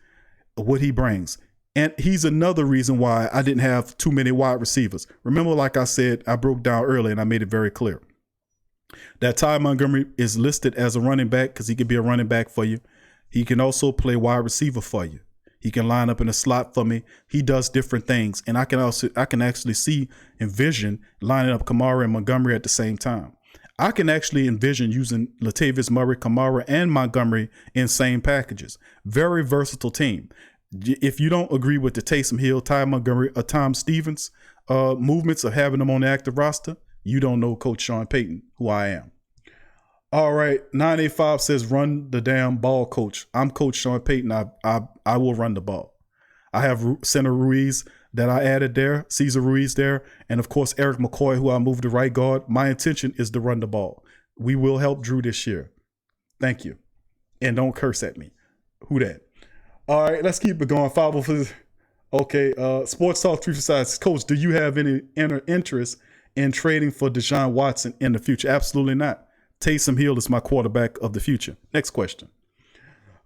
of what he brings. And he's another reason why I didn't have too many wide receivers. Remember, like I said, I broke down earlier and I made it very clear that Ty Montgomery is listed as a running back because he can be a running back for you. He can also play wide receiver for you. He can line up in a slot for me. He does different things. And I can actually see, envision lining up Kamara and Montgomery at the same time. I can actually envision using Latavius Murray, Kamara, and Montgomery in same packages. Very versatile team. If you don't agree with the Taysom Hill, Ty Montgomery, or Tom Stevens movements of having them on the active roster, you don't know Coach Sean Payton, who I am. All right, 985 says, run the damn ball, Coach. I'm Coach Sean Payton. I will run the ball. I have Center Ruiz that I added there, Cesar Ruiz there, and of course Eric McCoy, who I moved to right guard. My intention is to run the ball. We will help Drew this year. Thank you. And don't curse at me. Who that? All right, let's keep it going. 504. Okay, Sports Talk 345. Coach, do you have any interest in trading for Deshaun Watson in the future? Absolutely not. Taysom Hill is my quarterback of the future. Next question.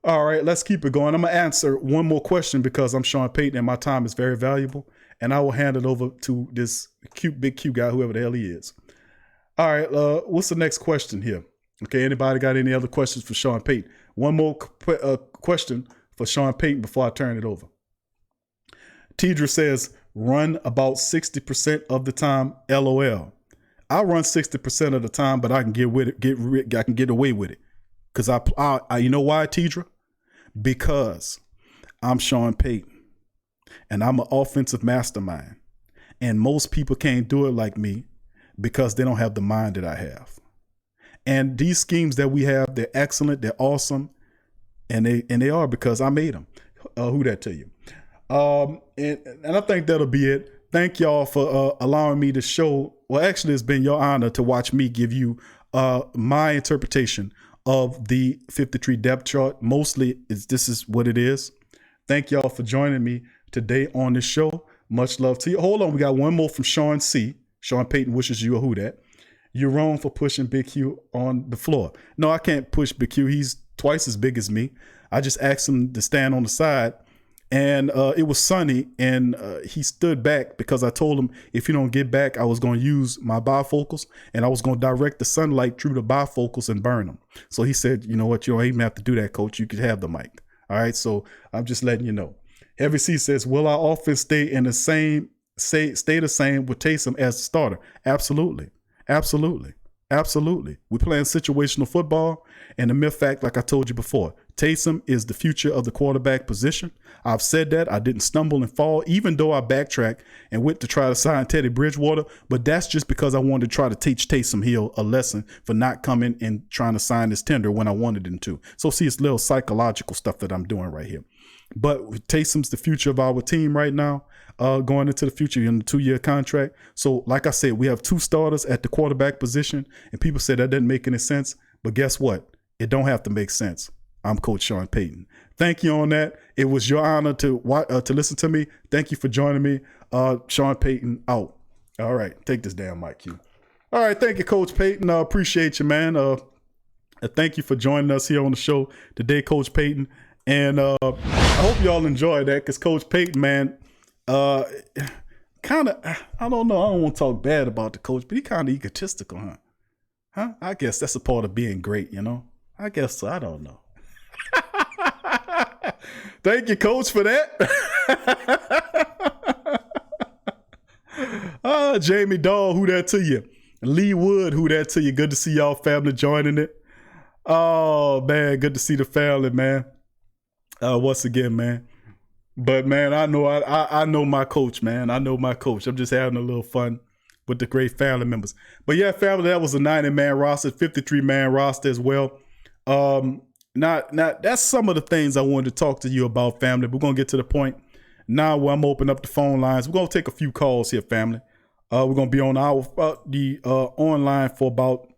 All right, let's keep it going. I'm going to answer one more question because I'm Sean Payton and my time is very valuable. And I will hand it over to this big Q guy, whoever the hell he is. All right, what's the next question here? Okay, anybody got any other questions for Sean Payton? One more question for Sean Payton before I turn it over. Tidra says, run about 60% of the time, LOL. I run 60% of the time, but I can get away with it. Because I you know why, Tidra? Because I'm Sean Payton and I'm an offensive mastermind. And most people can't do it like me because they don't have the mind that I have. And these schemes that we have, they're excellent, they're awesome, and they are because I made them. Who that to you? And I think that'll be it. Thank y'all for allowing me to show. Well, actually, it's been your honor to watch me give you my interpretation of the 53 depth chart. Mostly, this is what it is. Thank y'all for joining me today on this show. Much love to you. Hold on, we got one more from Sean C. Sean Payton wishes you a who that. You're wrong for pushing Big Q on the floor. No, I can't push Big Q. He's twice as big as me. I just asked him to stand on the side. And it was sunny, and he stood back because I told him if you don't get back, I was going to use my bifocals, and I was going to direct the sunlight through the bifocals and burn them. So he said, you know what, you don't even have to do that, Coach. You could have the mic. All right, so I'm just letting you know. Heavy C says, will our offense stay the same with Taysom as the starter? Absolutely. Absolutely. Absolutely. We're playing situational football, and the mere fact, like I told you before, Taysom is the future of the quarterback position. I've said that. I didn't stumble and fall, even though I backtracked and went to try to sign Teddy Bridgewater. But that's just because I wanted to try to teach Taysom Hill a lesson for not coming and trying to sign his tender when I wanted him to. So see, it's little psychological stuff that I'm doing right here. But Taysom's the future of our team right now, going into the future in the 2-year contract. So like I said, we have 2 starters at the quarterback position, and people say that doesn't make any sense. But guess what? It don't have to make sense. I'm Coach Sean Payton. Thank you on that. It was your honor to listen to me. Thank you for joining me. Sean Payton out. All right, take this damn mic, Q. All right, thank you, Coach Payton. I appreciate you, man. Thank you for joining us here on the show today, Coach Payton. And I hope y'all enjoyed that because Coach Payton, man, kind of, I don't know. I don't want to talk bad about the coach, but he kind of egotistical, huh? I guess that's a part of being great, you know? I guess so. I don't know. Thank you, Coach, for that. Jamie Dahl, who that to you? Lee Wood, who that to you? Good to see y'all family joining it. Oh, man, good to see the family, man. Once again, man. But, man, I know my coach, man. I know my coach. I'm just having a little fun with the great family members. But, yeah, family, that was a 90-man roster, 53-man roster as well. Now, that's some of the things I wanted to talk to you about, family. We're going to get to the point now where I'm opening up the phone lines. We're going to take a few calls here, family. We're going to be on the online for about,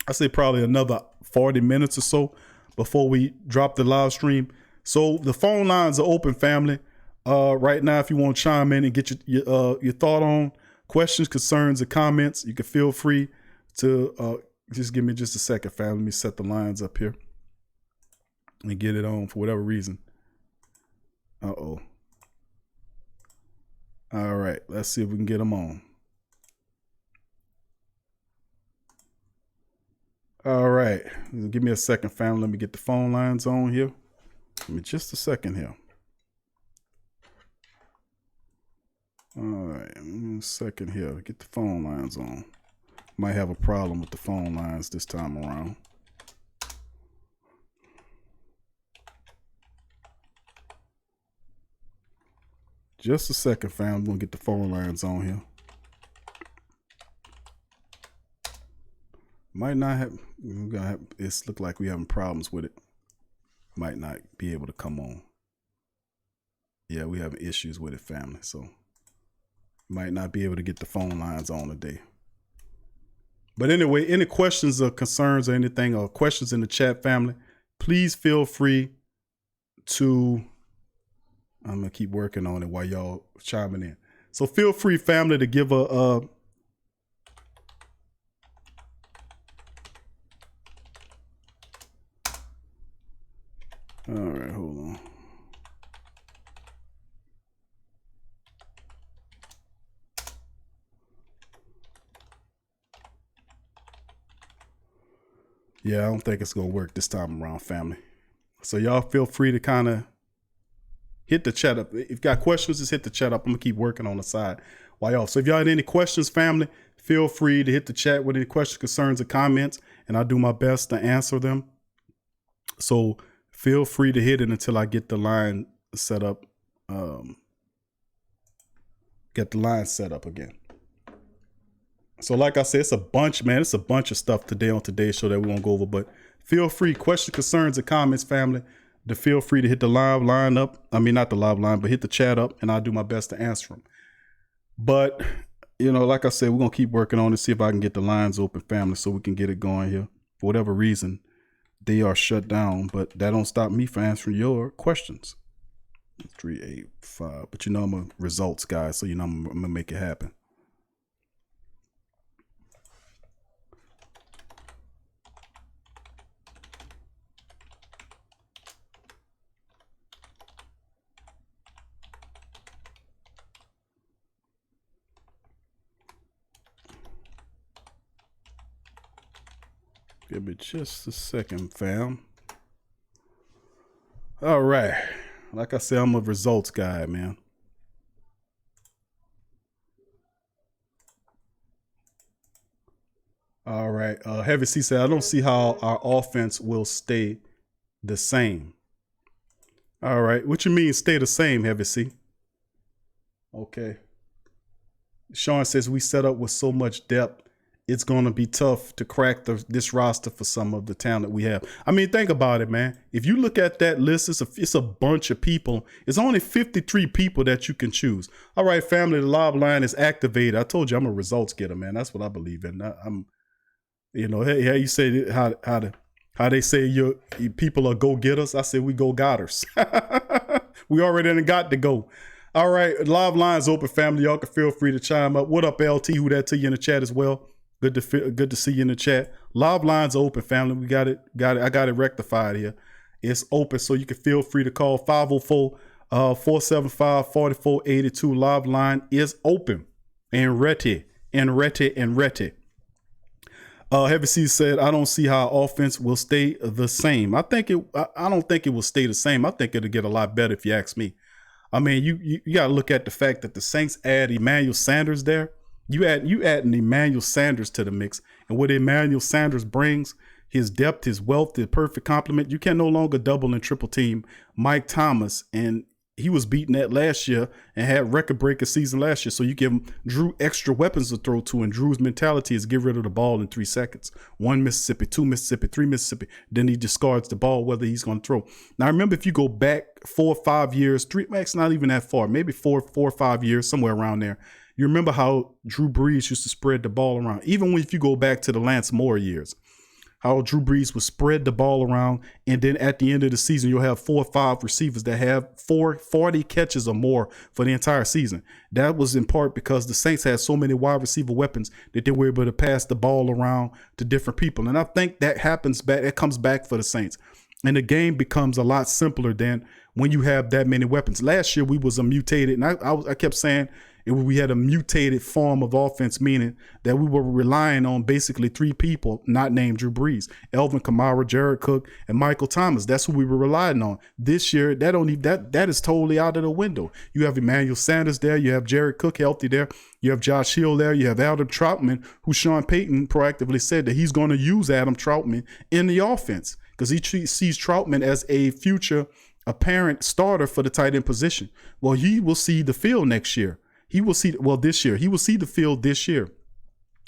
I say probably another 40 minutes or so before we drop the live stream. So the phone lines are open, family. Right now, if you want to chime in and get your thought on questions, concerns, or comments, you can feel free to just give me just a second, family. Let me set the lines up here and get it on for whatever reason. Uh-oh. All right, let's see if we can get them on. All right, give me a second, family. Let me get the phone lines on here. Give me just a second here. All right, a second here. Get the phone lines on. Might have a problem with the phone lines this time around. Just a second, fam. I'm gonna get the phone lines on here. Might not have. We're gonna have. It's look like we having problems with it. Might not be able to come on. Yeah, we having issues with it, family. So might not be able to get the phone lines on today. But anyway, any questions or concerns or anything or questions in the chat, family, please feel free to. I'm gonna keep working on it while y'all chiming in. So feel free, family, to give a all right, hold on. Yeah, I don't think it's gonna work this time around, family. So y'all feel free to kind of hit the chat up. If you got questions, just hit the chat up. I'm gonna keep working on the side while y'all. So if y'all had any questions, family, feel free to hit the chat with any questions, concerns, or comments, and I'll do my best to answer them. So feel free to hit it until I get the line set up. Get the line set up again. So like I said, it's a bunch, man. It's a bunch of stuff today on today's show that we won't go over. But feel free, questions, concerns, or comments, family, to feel free to hit the live line up. I mean, not the live line, but hit the chat up, and I'll do my best to answer them. But, you know, like I said, we're going to keep working on it, see if I can get the lines open, family, so we can get it going here. For whatever reason, they are shut down, but that don't stop me from answering your questions. 385. But you know I'm a results guy, so you know I'm going to make it happen. Give me just a second, fam. All right. Like I said, I'm a results guy, man. All right. Heavy C said, I don't see how our offense will stay the same. All right. What you mean stay the same, Heavy C? Okay. Sean says we set up with so much depth. It's going to be tough to crack this roster for some of the talent we have. I mean, think about it, man. If you look at that list, it's a bunch of people. It's only 53 people that you can choose. All right, family, the live line is activated. I told you I'm a results getter, man. That's what I believe in. I'm, you know, hey, how you say how they say your people are go getters. I say we go gotters. We already done got to go. All right, live lines open, family. Y'all can feel free to chime up. What up, LT? Who that to you in the chat as well? Good to see you in the chat. Live lines open, family. We got it. I got it rectified here. It's open, so you can feel free to call 504-475-4482. Live line is open and ready. Heavy C said, I don't see how offense will stay the same. I don't think it will stay the same. I think it'll get a lot better if you ask me. I mean, you got to look at the fact that the Saints add Emmanuel Sanders there. You add an Emmanuel Sanders to the mix, and what Emmanuel Sanders brings, his depth, his wealth, the perfect complement. You can no longer double and triple team Mike Thomas, and he was beaten that last year and had record-breaking season last year. So you give Drew extra weapons to throw to, and Drew's mentality is get rid of the ball in 3 seconds. 1 Mississippi, 2 Mississippi, 3 Mississippi. Then he discards the ball, whether he's going to throw. Now, remember, if you go back 4 or 5 years, it's not even that far, maybe 4 or 5 years, somewhere around there. You remember how Drew Brees used to spread the ball around, even if you go back to the Lance Moore years. How Drew Brees would spread the ball around, and then at the end of the season, you'll have 4 or 5 receivers that have 40 catches or more for the entire season. That was in part because the Saints had so many wide receiver weapons that they were able to pass the ball around to different people. And I think that comes back for the Saints. And the game becomes a lot simpler than when you have that many weapons. Last year, we was a mutated, and I kept saying, we had a mutated form of offense, meaning that we were relying on basically 3 people not named Drew Brees: Alvin Kamara, Jared Cook, and Michael Thomas. That's who we were relying on. This year, that is totally out of the window. You have Emmanuel Sanders there. You have Jared Cook healthy there. You have Josh Hill there. You have Adam Troutman, who Sean Payton proactively said that he's going to use Adam Troutman in the offense because he sees Troutman as a future apparent starter for the tight end position. Well, he will see the field next year. This year. He will see the field this year.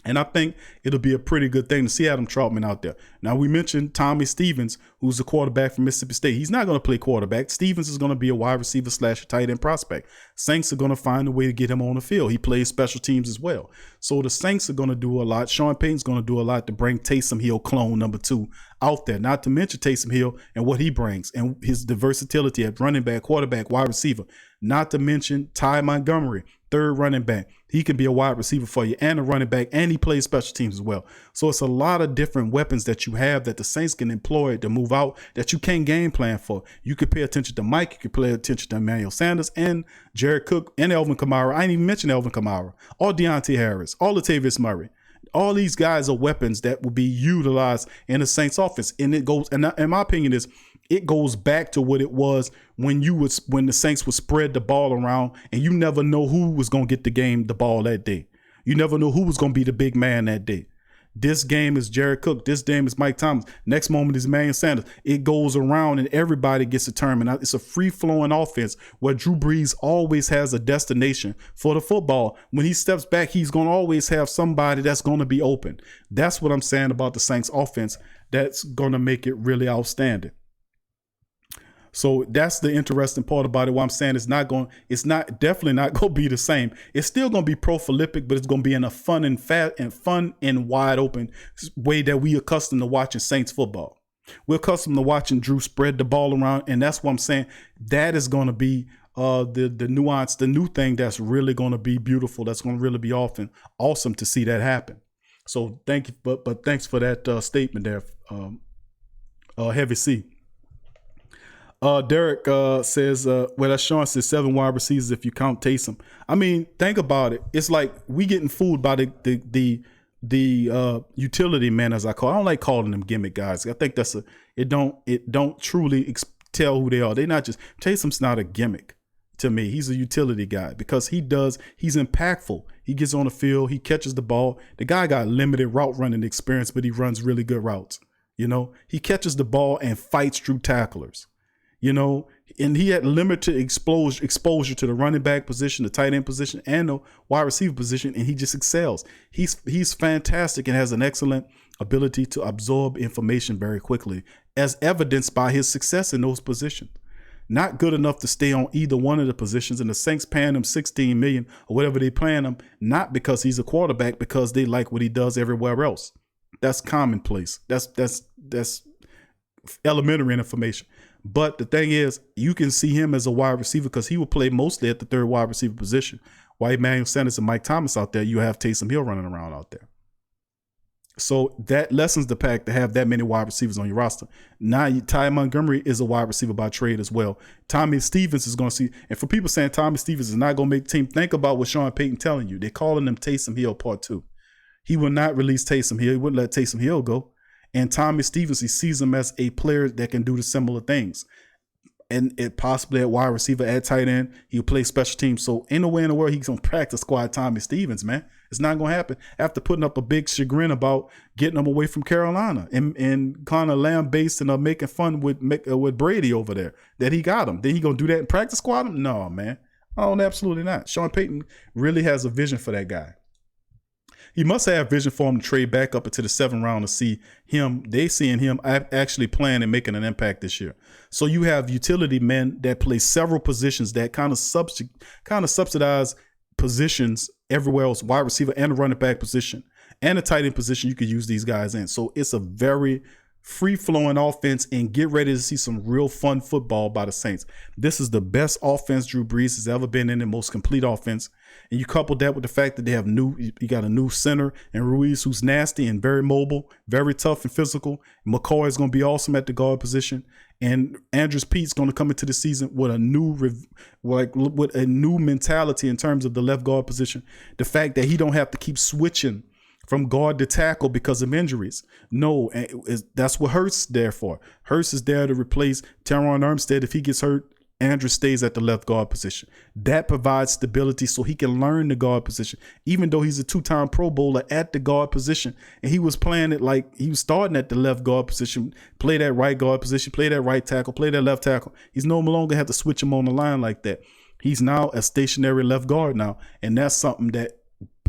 And I think it'll be a pretty good thing to see Adam Troutman out there. Now, we mentioned Tommy Stevens, who's a quarterback from Mississippi State. He's not going to play quarterback. Stevens is going to be a wide receiver / tight end prospect. Saints are going to find a way to get him on the field. He plays special teams as well. So the Saints are going to do a lot. Sean Payton's going to do a lot to bring Taysom Hill, clone number 2, out there. Not to mention Taysom Hill and what he brings and his versatility at running back, quarterback, wide receiver. Not to mention Ty Montgomery, 3rd running back. He can be a wide receiver for you and a running back, and he plays special teams as well. So it's a lot of different weapons that you have that the Saints can employ to move out that you can't game plan for. You could pay attention to Mike. You could pay attention to Emmanuel Sanders and Jared Cook and Alvin Kamara. I didn't even mention Alvin Kamara or Deontay Harris or Latavius Murray. All these guys are weapons that will be utilized in the Saints offense. And it goes, and in my opinion is, it goes back to what it was when the Saints would spread the ball around and you never know who was going to get the ball that day. You never know who was going to be the big man that day. This game is Jared Cook. This game is Mike Thomas. Next moment is Emmanuel Sanders. It goes around and everybody gets a turn. And it's a free-flowing offense where Drew Brees always has a destination for the football. When he steps back, he's going to always have somebody that's going to be open. That's what I'm saying about the Saints offense. That's going to make it really outstanding. So that's the interesting part about it. What I'm saying is definitely not going to be the same. It's still going to be prolific, but it's going to be in a fun and wide open way that we accustomed to watching Saints football. We're accustomed to watching Drew spread the ball around, and that's what I'm saying. That is going to be the nuance, the new thing that's really going to be beautiful. That's going to really be awesome to see that happen. So thank you, but thanks for that statement there, Heavy C. Derek says, that's Sean says 7 wide receivers if you count Taysom. I mean, think about it. It's like we getting fooled by the utility men, as I call it. I don't like calling them gimmick guys. I think it don't truly tell who they are. They're not just, Taysom's not a gimmick to me. He's a utility guy because he's impactful. He gets on the field, he catches the ball. The guy got limited route running experience, but he runs really good routes. You know, he catches the ball and fights through tacklers. You know, and he had limited exposure to the running back position, the tight end position, and the wide receiver position, and he just excels. He's fantastic and has an excellent ability to absorb information very quickly, as evidenced by his success in those positions. Not good enough to stay on either one of the positions, and the Saints paying him $16 million or whatever they paying him, not because he's a quarterback, because they like what he does everywhere else. That's commonplace. That's elementary information. But the thing is, you can see him as a wide receiver because he will play mostly at the 3rd wide receiver position. While Emmanuel Sanders and Mike Thomas out there, you have Taysom Hill running around out there. So that lessens the pack to have that many wide receivers on your roster. Now, Ty Montgomery is a wide receiver by trade as well. Tommy Stevens is going to see, and for people saying Tommy Stevens is not going to make the team, think about what Sean Payton telling you. They're calling him Taysom Hill Part 2. He will not release Taysom Hill. He wouldn't let Taysom Hill go. And Tommy Stevens, he sees him as a player that can do the similar things. And it possibly at wide receiver, at tight end, he'll play special teams. So ain't no way in the world he's going to practice squad Tommy Stevens, man. It's not going to happen. After putting up a big chagrin about getting him away from Carolina and kind of lambasting or making fun with Brady over there, that he got him. Then he going to do that in practice squad him? No, man. Oh, absolutely not. Sean Payton really has a vision for that guy. He must have vision for him to trade back up into the 7th round to see him. They seeing him actually playing and making an impact this year. So you have utility men that play several positions that kind of subsidize positions everywhere else, wide receiver and a running back position and a tight end position. You could use these guys in. So it's a very free-flowing offense, and get ready to see some real fun football by the Saints. This is the best offense Drew Brees has ever been in, the most complete offense. And you couple that with the fact that they have you got a new center and Ruiz who's nasty and very mobile, very tough and physical. McCoy is going to be awesome at the guard position. And Andrews Pete's going to come into the season with a new mentality in terms of the left guard position. The fact that he don't have to keep switching from guard to tackle because of injuries. No, that's what Hurst is there for. Hurst is there to replace Teron Armstead. If he gets hurt, Andrews stays at the left guard position. That provides stability so he can learn the guard position, even though he's a 2-time Pro Bowler at the guard position. And he was playing it like he was starting at the left guard position, play that right guard position, play that right tackle, play that left tackle. He's no longer have to switch him on the line like that. He's now a stationary left guard now. And that's something that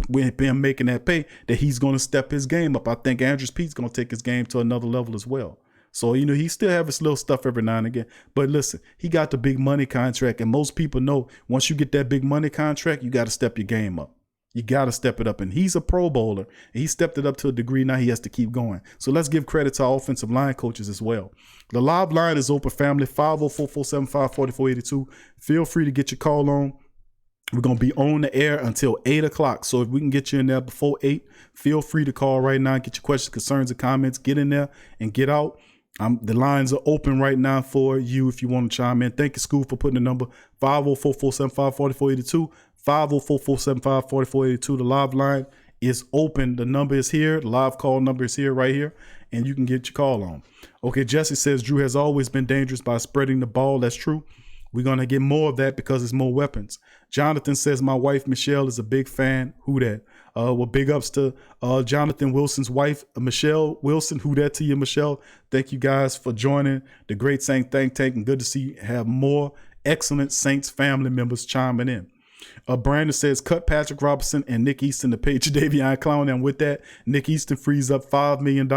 with him making that pay, that he's going to step his game up. I think Andrews Pete's going to take his game to another level as well. So, he still have his little stuff every now and again. But listen, he got the big money contract. And most people know once you get that big money contract, you got to step your game up. You got to step it up. And he's a Pro Bowler. And he stepped it up to a degree. Now he has to keep going. So let's give credit to our offensive line coaches as well. The live line is open, family, 504-475-4482. Feel free to get your call on. We're going to be on the air until 8 o'clock. So if we can get you in there before 8, feel free to call right now. Get your questions, concerns, and comments. Get in there and get out. The lines are open right now for you if you want to chime in. Thank you, School, for putting the number 504-475-4482. 504-475-4482. The live line is open. The number is here. The live call number is here, right here. And you can get your call on. Okay, Jesse says Drew has always been dangerous by spreading the ball. That's true. We're going to get more of that because there's more weapons. Jonathan says my wife, Michelle, is a big fan. Who that? Well, big ups to Jonathan Wilson's wife, Michelle Wilson. Who that to you, Michelle? Thank you guys for joining the Great Saint Think Tank. And good to see have more excellent Saints family members chiming in. Brandon says cut Patrick Robinson and Nick Easton to pay Jadeveon Clowney. And with that, Nick Easton frees up $5 million.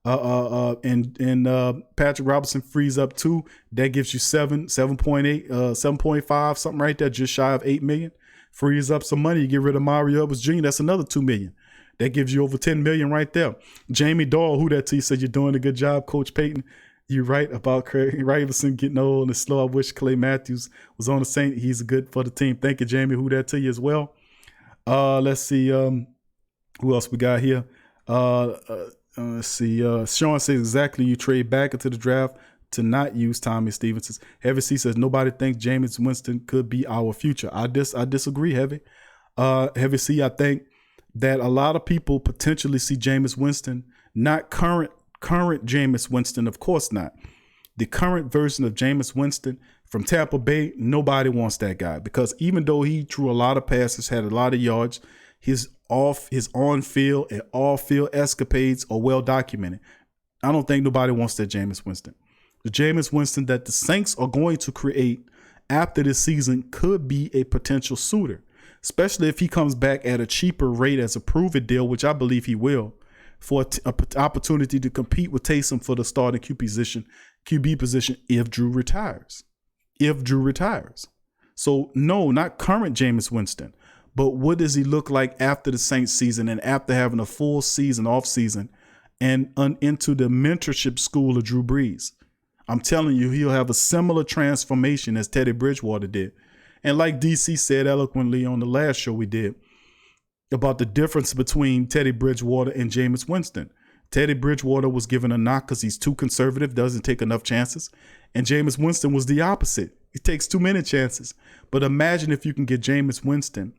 And Patrick Robinson frees up 2. That gives you 7.8, 7.5, something right there, just shy of 8 million. Frees up some money. You get rid of Mario Edwards Jr. That's another 2 million. That gives you over 10 million right there. Jamie Doyle, who that to you, said you're doing a good job, Coach Payton. You're right about Craig Raveson getting old and slow. I wish Clay Matthews was on the Saints. He's good for the team. Thank you, Jamie. Who that to you as well. Let's see. Who else we got here? Let's see. Sean says exactly. You trade back into the draft to not use Tommy Stevens. Heavy C says nobody thinks Jameis Winston could be our future. I disagree, Heavy. Heavy C, I think that a lot of people potentially see Jameis Winston, not current Jameis Winston, of course not. The current version of Jameis Winston from Tampa Bay, nobody wants that guy because even though he threw a lot of passes, had a lot of yards, his on-field and off-field escapades are well documented. I don't think nobody wants that Jameis Winston. The Jameis Winston that the Saints are going to create after this season could be a potential suitor, especially if he comes back at a cheaper rate as a prove-it deal, which I believe he will, for an opportunity to compete with Taysom for the starting QB position if Drew retires. So no, not current Jameis Winston, but what does he look like after the Saints season and after having a full season, off season, and into the mentorship school of Drew Brees? I'm telling you, he'll have a similar transformation as Teddy Bridgewater did. And like DC said eloquently on the last show we did, about the difference between Teddy Bridgewater and Jameis Winston. Teddy Bridgewater was given a knock because he's too conservative, doesn't take enough chances. And Jameis Winston was the opposite. He takes too many chances. But imagine if you can get Jameis Winston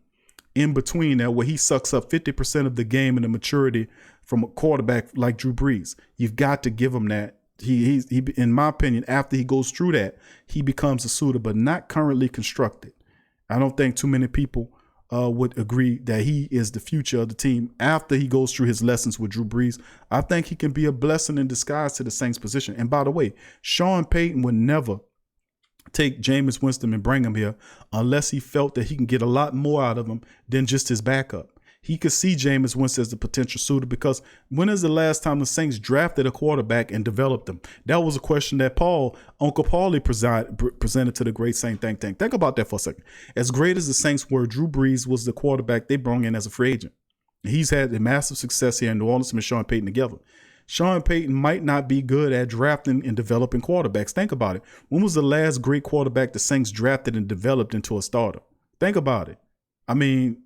in between that, where he sucks up 50% of the game and the maturity from a quarterback like Drew Brees. You've got to give him that. He in my opinion, after he goes through that, he becomes a suitor, but not currently constructed. I don't think too many people would agree that he is the future of the team after he goes through his lessons with Drew Brees. I think he can be a blessing in disguise to the Saints position. And by the way, Sean Payton would never take Jameis Winston and bring him here unless he felt that he can get a lot more out of him than just his backup. He could see Jameis Winston as the potential suitor, because when is the last time the Saints drafted a quarterback and developed them? That was a question that Uncle Paulie presented to the great Saint think tank. Think about that for a second. As great as the Saints were, Drew Brees was the quarterback they brought in as a free agent. He's had a massive success here in New Orleans with Sean Payton together. Sean Payton might not be good at drafting and developing quarterbacks. Think about it. When was the last great quarterback the Saints drafted and developed into a starter? Think about it. I mean,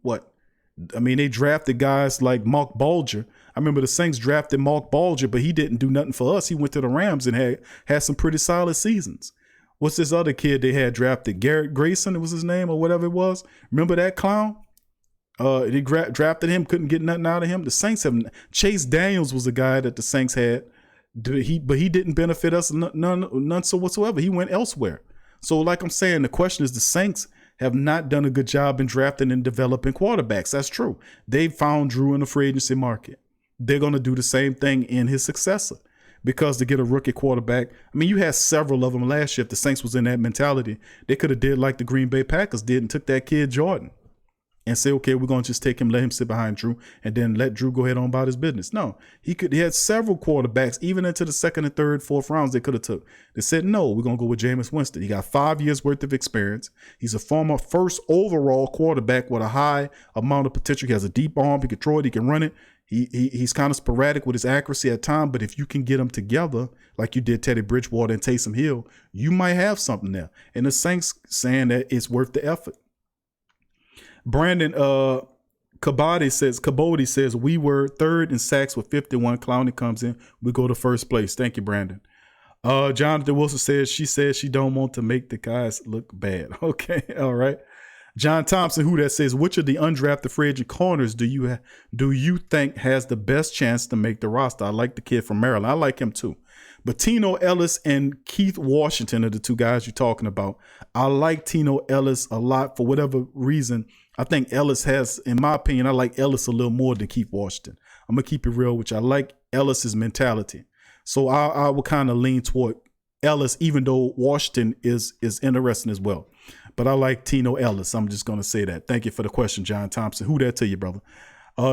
they drafted guys like Mark Bulger. I remember the Saints drafted Mark Bulger, but he didn't do nothing for us. He went to the Rams and had some pretty solid seasons. What's this other kid they had drafted? Garrett Grayson, was his name, or whatever it was. Remember that clown? They drafted him, couldn't get nothing out of him. The Saints have Chase Daniels was the guy that the Saints had, but he didn't benefit us none so whatsoever. He went elsewhere. So like I'm saying, the question is, the Saints have not done a good job in drafting and developing quarterbacks. That's true. They found Drew in the free agency market. They're going to do the same thing in his successor, because to get a rookie quarterback, I mean, you had several of them last year. If the Saints was in that mentality, they could have did like the Green Bay Packers did and took that kid Jordan and say, okay, we're going to just take him, let him sit behind Drew, and then let Drew go ahead on about his business. No, he had several quarterbacks, even into the second and third, fourth rounds they could have took. They said, no, we're going to go with Jameis Winston. He got 5 years worth of experience. He's a former first overall quarterback with a high amount of potential. He has a deep arm. He can throw it. He can run it. He's kind of sporadic with his accuracy at times, but if you can get them together, like you did Teddy Bridgewater and Taysom Hill, you might have something there. And the Saints saying that it's worth the effort. Brandon Cabody says, we were third in sacks with 51. Clowney comes in, we go to first place. Thank you, Brandon. Jonathan Wilson says she don't want to make the guys look bad. Okay, all right. John Thompson, who that says, which of the undrafted free agent corners do you think has the best chance to make the roster? I like the kid from Maryland. I like him too. But Tino Ellis and Keith Washington are the two guys you're talking about. I like Tino Ellis a lot for whatever reason. I think Ellis has, in my opinion, I like Ellis a little more than Keith Washington. I'm going to keep it real with you. I like Ellis's mentality. So I will kind of lean toward Ellis, even though Washington is interesting as well. But I like Tino Ellis. I'm just going to say that. Thank you for the question, John Thompson. Who that to you, brother?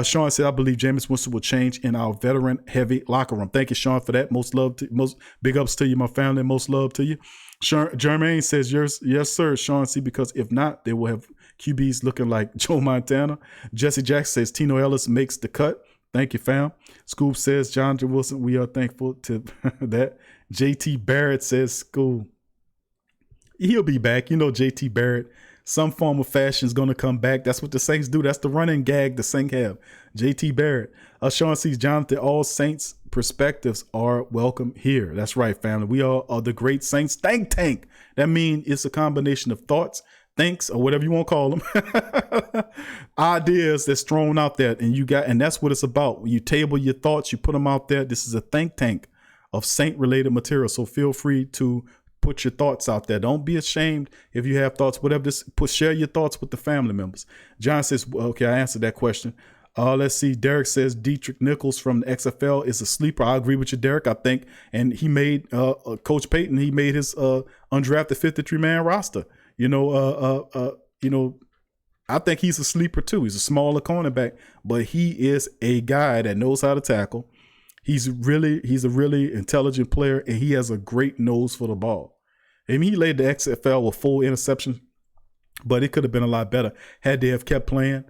Sean said, I believe Jameis Winston will change in our veteran-heavy locker room. Thank you, Sean, for that. Most big ups to you, my family. Most love to you. Jermaine says, yes, sir, Sean. See, because if not, they will have QBs looking like Joe Montana. Jesse Jackson says, Tino Ellis makes the cut. Thank you, fam. Scoop says, Jonathan Wilson, we are thankful to that. JT Barrett says, School. He'll be back. You know, JT Barrett, some form of fashion is going to come back. That's what the Saints do. That's the running gag the Saints have. JT Barrett. Sean sees Jonathan, all Saints perspectives are welcome here. That's right, family. We are the great Saints think tank. That means it's a combination of thoughts, thinks, or whatever you want to call them, ideas that's thrown out there. And that's what it's about. When you table your thoughts, you put them out there. This is a think tank of Saint related material. So feel free to put your thoughts out there. Don't be ashamed if you have thoughts, whatever. Share your thoughts with the family members. John says, okay, I answered that question. Let's see. Derek says Dietrich Nichols from the XFL is a sleeper. I agree with you, Derek. I think, and he made Coach Payton. He made his undrafted 53-man roster. I think he's a sleeper too. He's a smaller cornerback, but he is a guy that knows how to tackle. He's a really intelligent player, and he has a great nose for the ball. I mean, he led the XFL with 4 interceptions, but it could have been a lot better had they have kept playing.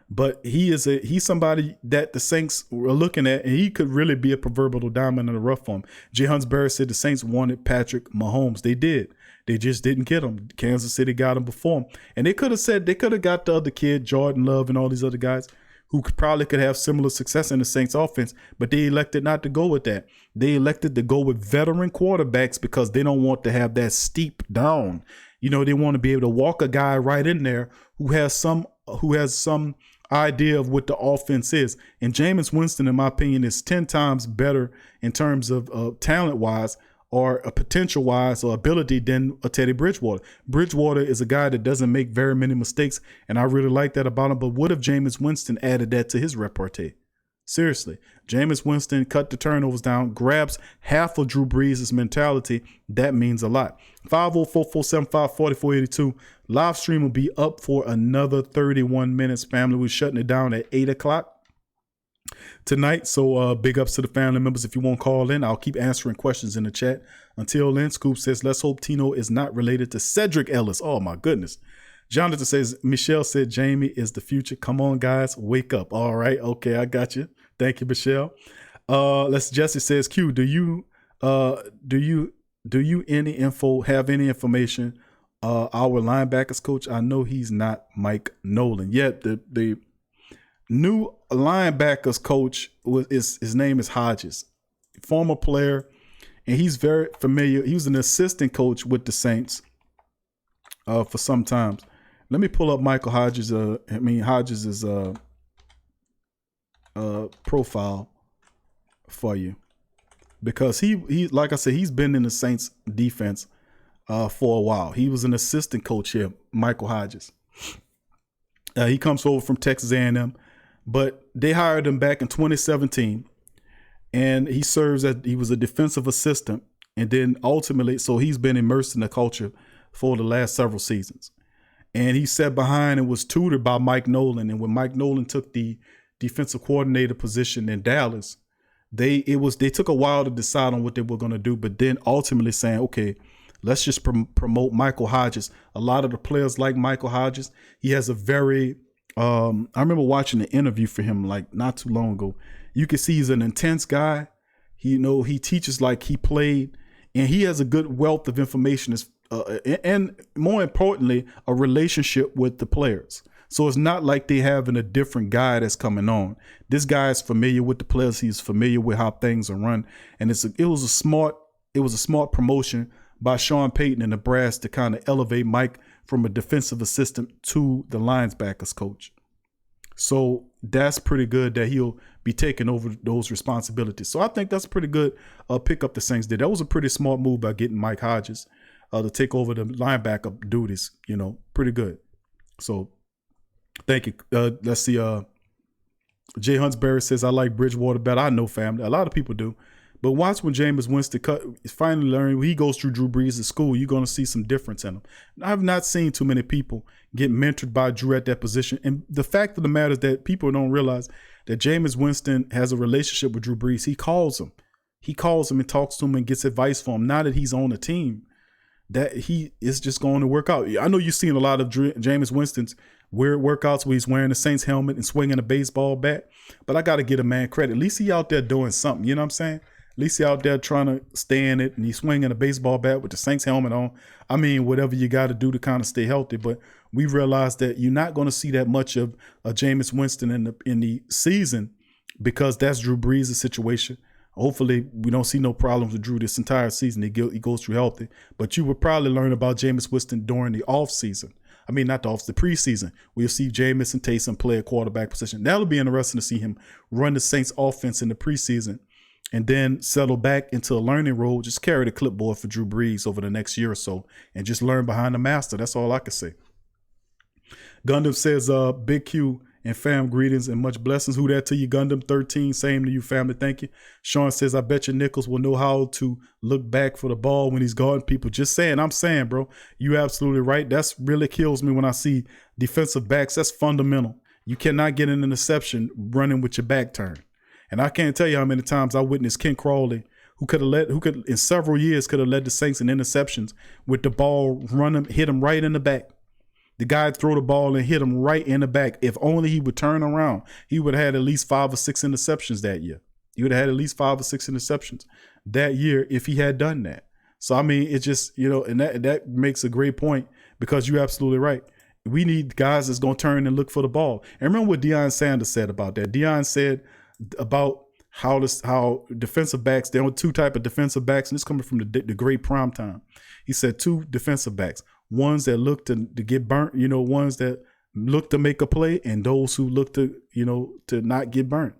But he's somebody that the Saints were looking at, and he could really be a proverbial diamond in the rough for him. Jay Hunsberry said the Saints wanted Patrick Mahomes. They did. They just didn't get him. Kansas City got him before him. And they could have got the other kid, Jordan Love, and all these other guys. who could have similar success in the Saints offense, but they elected not to go with that. They elected to go with veteran quarterbacks because they don't want to have that steep down. They want to be able to walk a guy right in there who has some idea of what the offense is. And Jameis Winston, in my opinion, is 10 times better in terms of talent-wise or a potential-wise or ability than a Teddy Bridgewater. Bridgewater is a guy that doesn't make very many mistakes, and I really like that about him. But what if Jameis Winston added that to his repertoire? Seriously, Jameis Winston cut the turnovers down, grabs half of Drew Brees' mentality. That means a lot. 504-475-4482. Live stream will be up for another 31 minutes, family. We're shutting it down at 8 o'clock tonight. So big ups to the family members. If you won't call in, I'll keep answering questions in the chat. Until then, Scoop says, let's hope Tino is not related to Cedric Ellis. Oh, my goodness. Jonathan says, Michelle said Jamie is the future. Come on, guys, wake up. All right. Okay, I got you. Thank you, Michelle. Jesse says, Q, do you have any information? Our linebackers coach, I know he's not Mike Nolan. Yet the new linebackers coach his name is Hodges, former player, and he's very familiar. He was an assistant coach with the Saints for some time. Let me pull up Michael Hodges. Hodges' profile for you, because he like I said, he's been in the Saints defense for a while. He was an assistant coach here, Michael Hodges. He comes over from Texas A&M, but they hired him back in 2017, and he was a defensive assistant, and then ultimately, so he's been immersed in the culture for the last several seasons. And he sat behind and was tutored by Mike Nolan. And when Mike Nolan took the defensive coordinator position in Dallas, they took a while to decide on what they were going to do, but then ultimately saying, okay, let's just promote Michael Hodges. A lot of the players like Michael Hodges. He has a very, I remember watching an interview for him like not too long ago. You can see he's an intense guy. He teaches like he played, and he has a good wealth of information and more importantly, a relationship with the players. So it's not like they having a different guy that's coming on. This guy is familiar with the players. He's familiar with how things are run. And it was a smart promotion by Sean Payton and the brass to kind of elevate Mike from a defensive assistant to the linebackers coach. So that's pretty good that he'll be taking over those responsibilities. So I think that's a pretty good pickup the Saints did. That was a pretty smart move by getting Mike Hodges to take over the linebacker duties, pretty good. So thank you. Let's see. Jay Huntsberry says, I like Bridgewater better. I know, family. A lot of people do. But watch when Jameis Winston finally learning, when he goes through Drew Brees at school, you're going to see some difference in him. I've not seen too many people get mentored by Drew at that position. And the fact of the matter is that people don't realize that Jameis Winston has a relationship with Drew Brees. He calls him. and talks to him and gets advice from him. Now that he's on the team, that he is just going to work out. I know you've seen a lot of Jameis Winston's weird workouts where he's wearing the Saints helmet and swinging a baseball bat, but I got to give a man credit. At least he out there doing something, you know what I'm saying? At least he out there trying to stay in it, and he's swinging a baseball bat with the Saints helmet on. I mean, whatever you got to do to kind of stay healthy, but we realized that you're not going to see that much of Jameis Winston in the season because that's Drew Brees' situation. Hopefully, we don't see no problems with Drew this entire season. He goes through healthy. But you will probably learn about Jameis Winston during the offseason. I mean, not the preseason. We'll see Jameis and Taysom play a quarterback position. That'll be interesting to see him run the Saints offense in the preseason and then settle back into a learning role. Just carry the clipboard for Drew Brees over the next year or so and just learn behind the master. That's all I can say. Gundam says, Big Q and fam, greetings and much blessings. Who that to you, Gundam 13? Same to you, family. Thank you. Sean says, I bet you Nichols will know how to look back for the ball when he's guarding people. Just saying. I'm saying, bro. You absolutely right. That's really kills me when I see defensive backs. That's fundamental. You cannot get an interception running with your back turned. And I can't tell you how many times I witnessed Ken Crawley, who could in several years could have led the Saints in interceptions with the ball hit him right in the back. The guy throw the ball and hit him right in the back. If only he would turn around, he would have had at least 5 or 6 interceptions that year. He would have had at least 5 or 6 interceptions that year if he had done that. So, I mean, it just, and that makes a great point because you're absolutely right. We need guys that's going to turn and look for the ball. And remember what Deion Sanders said about that. Deion said about how defensive backs, there are two type of defensive backs, and this coming from the great prime time. He said two defensive backs, ones that look to get burnt, ones that look to make a play, and those who look to, to not get burnt.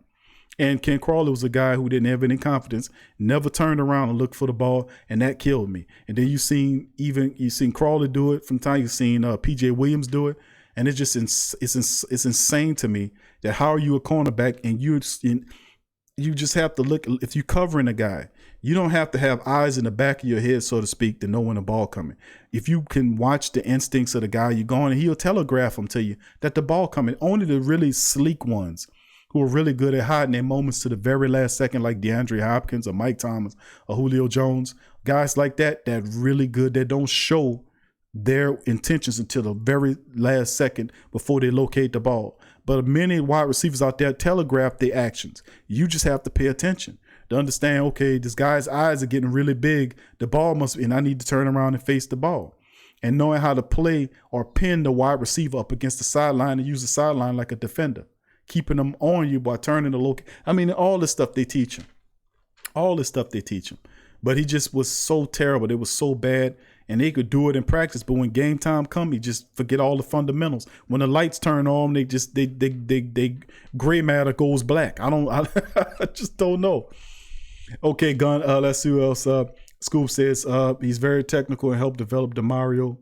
And Ken Crawley was a guy who didn't have any confidence, never turned around and looked for the ball, and that killed me. And then you seen Crawley do it from time. You've seen P.J. Williams do it, and it's just it's insane to me that how are you a cornerback and you just have to look, if you're covering a guy, you don't have to have eyes in the back of your head, so to speak, to know when the ball coming. If you can watch the instincts of the guy you're going, and he'll telegraph them to you that the ball coming. Only the really sleek ones who are really good at hiding their moments to the very last second, like DeAndre Hopkins or Mike Thomas or Julio Jones, guys like that really good, that don't show their intentions until the very last second before they locate the ball. But many wide receivers out there telegraph their actions. You just have to pay attention to understand, okay, this guy's eyes are getting really big. The ball must be, and I need to turn around and face the ball. And knowing how to play or pin the wide receiver up against the sideline and use the sideline like a defender. Keeping them on you by turning the location. I mean, all this stuff they teach him. All this stuff they teach him. But he just was so terrible. It was so bad. And they could do it in practice, but when game time come, he just forget all the fundamentals. When the lights turn on, they gray matter goes black. I just don't know. Okay, Gun. Let's see who else. Scoop says he's very technical and helped develop DeMario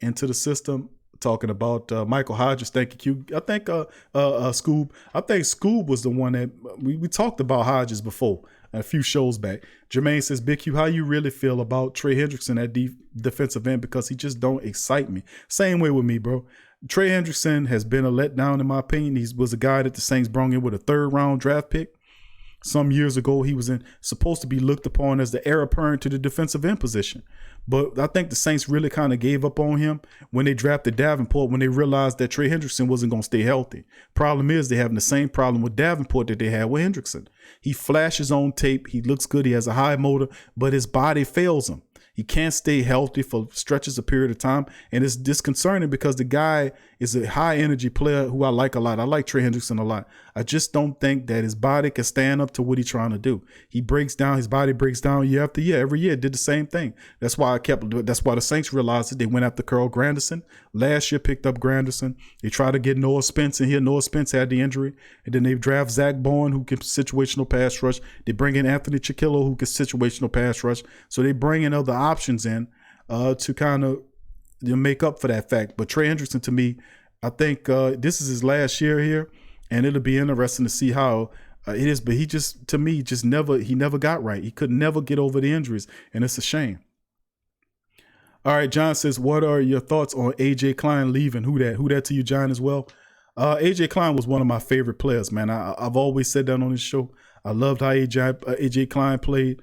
into the system. Talking about Michael Hodges. Thank you, Q. I think Scoob. I think Scoob was the one that we talked about Hodges before a few shows back. Jermaine says, Big Q, how you really feel about Trey Hendrickson at defensive end, because he just don't excite me. Same way with me, bro. Trey Hendrickson has been a letdown in my opinion. He was a guy that the Saints brought in with a 3rd round draft pick. Some years ago, he was supposed to be looked upon as the heir apparent to the defensive end position. But I think the Saints really kind of gave up on him when they drafted Davenport, when they realized that Trey Hendrickson wasn't going to stay healthy. Problem is, they're having the same problem with Davenport that they had with Hendrickson. He flashes on tape. He looks good. He has a high motor, but his body fails him. He can't stay healthy for stretches of period of time. And it's disconcerting because the guy is a high energy player who I like a lot. I like Trey Hendrickson a lot. I just don't think that his body can stand up to what he's trying to do. He breaks down, his body breaks down year after year. Every year it did the same thing. That's why the Saints realized that they went after Carl Granderson. Last year picked up Granderson. They tried to get Noah Spence in here. Noah Spence had the injury. And then they draft Zach Bourne, who can situational pass rush. They bring in Anthony Chiquillo, who can situational pass rush. So they bring in other options in to kind of make up for that fact. But Trey Hendrickson, to me, I think this is his last year here, and it'll be interesting to see how it is. But he just, to me, he never got right. He could never get over the injuries, and it's a shame. All right, John says, what are your thoughts on A.J. Klein leaving? Who that to you, John, as well? A.J. Klein was one of my favorite players, man. I've always said that on this show. I loved how A.J. Klein played.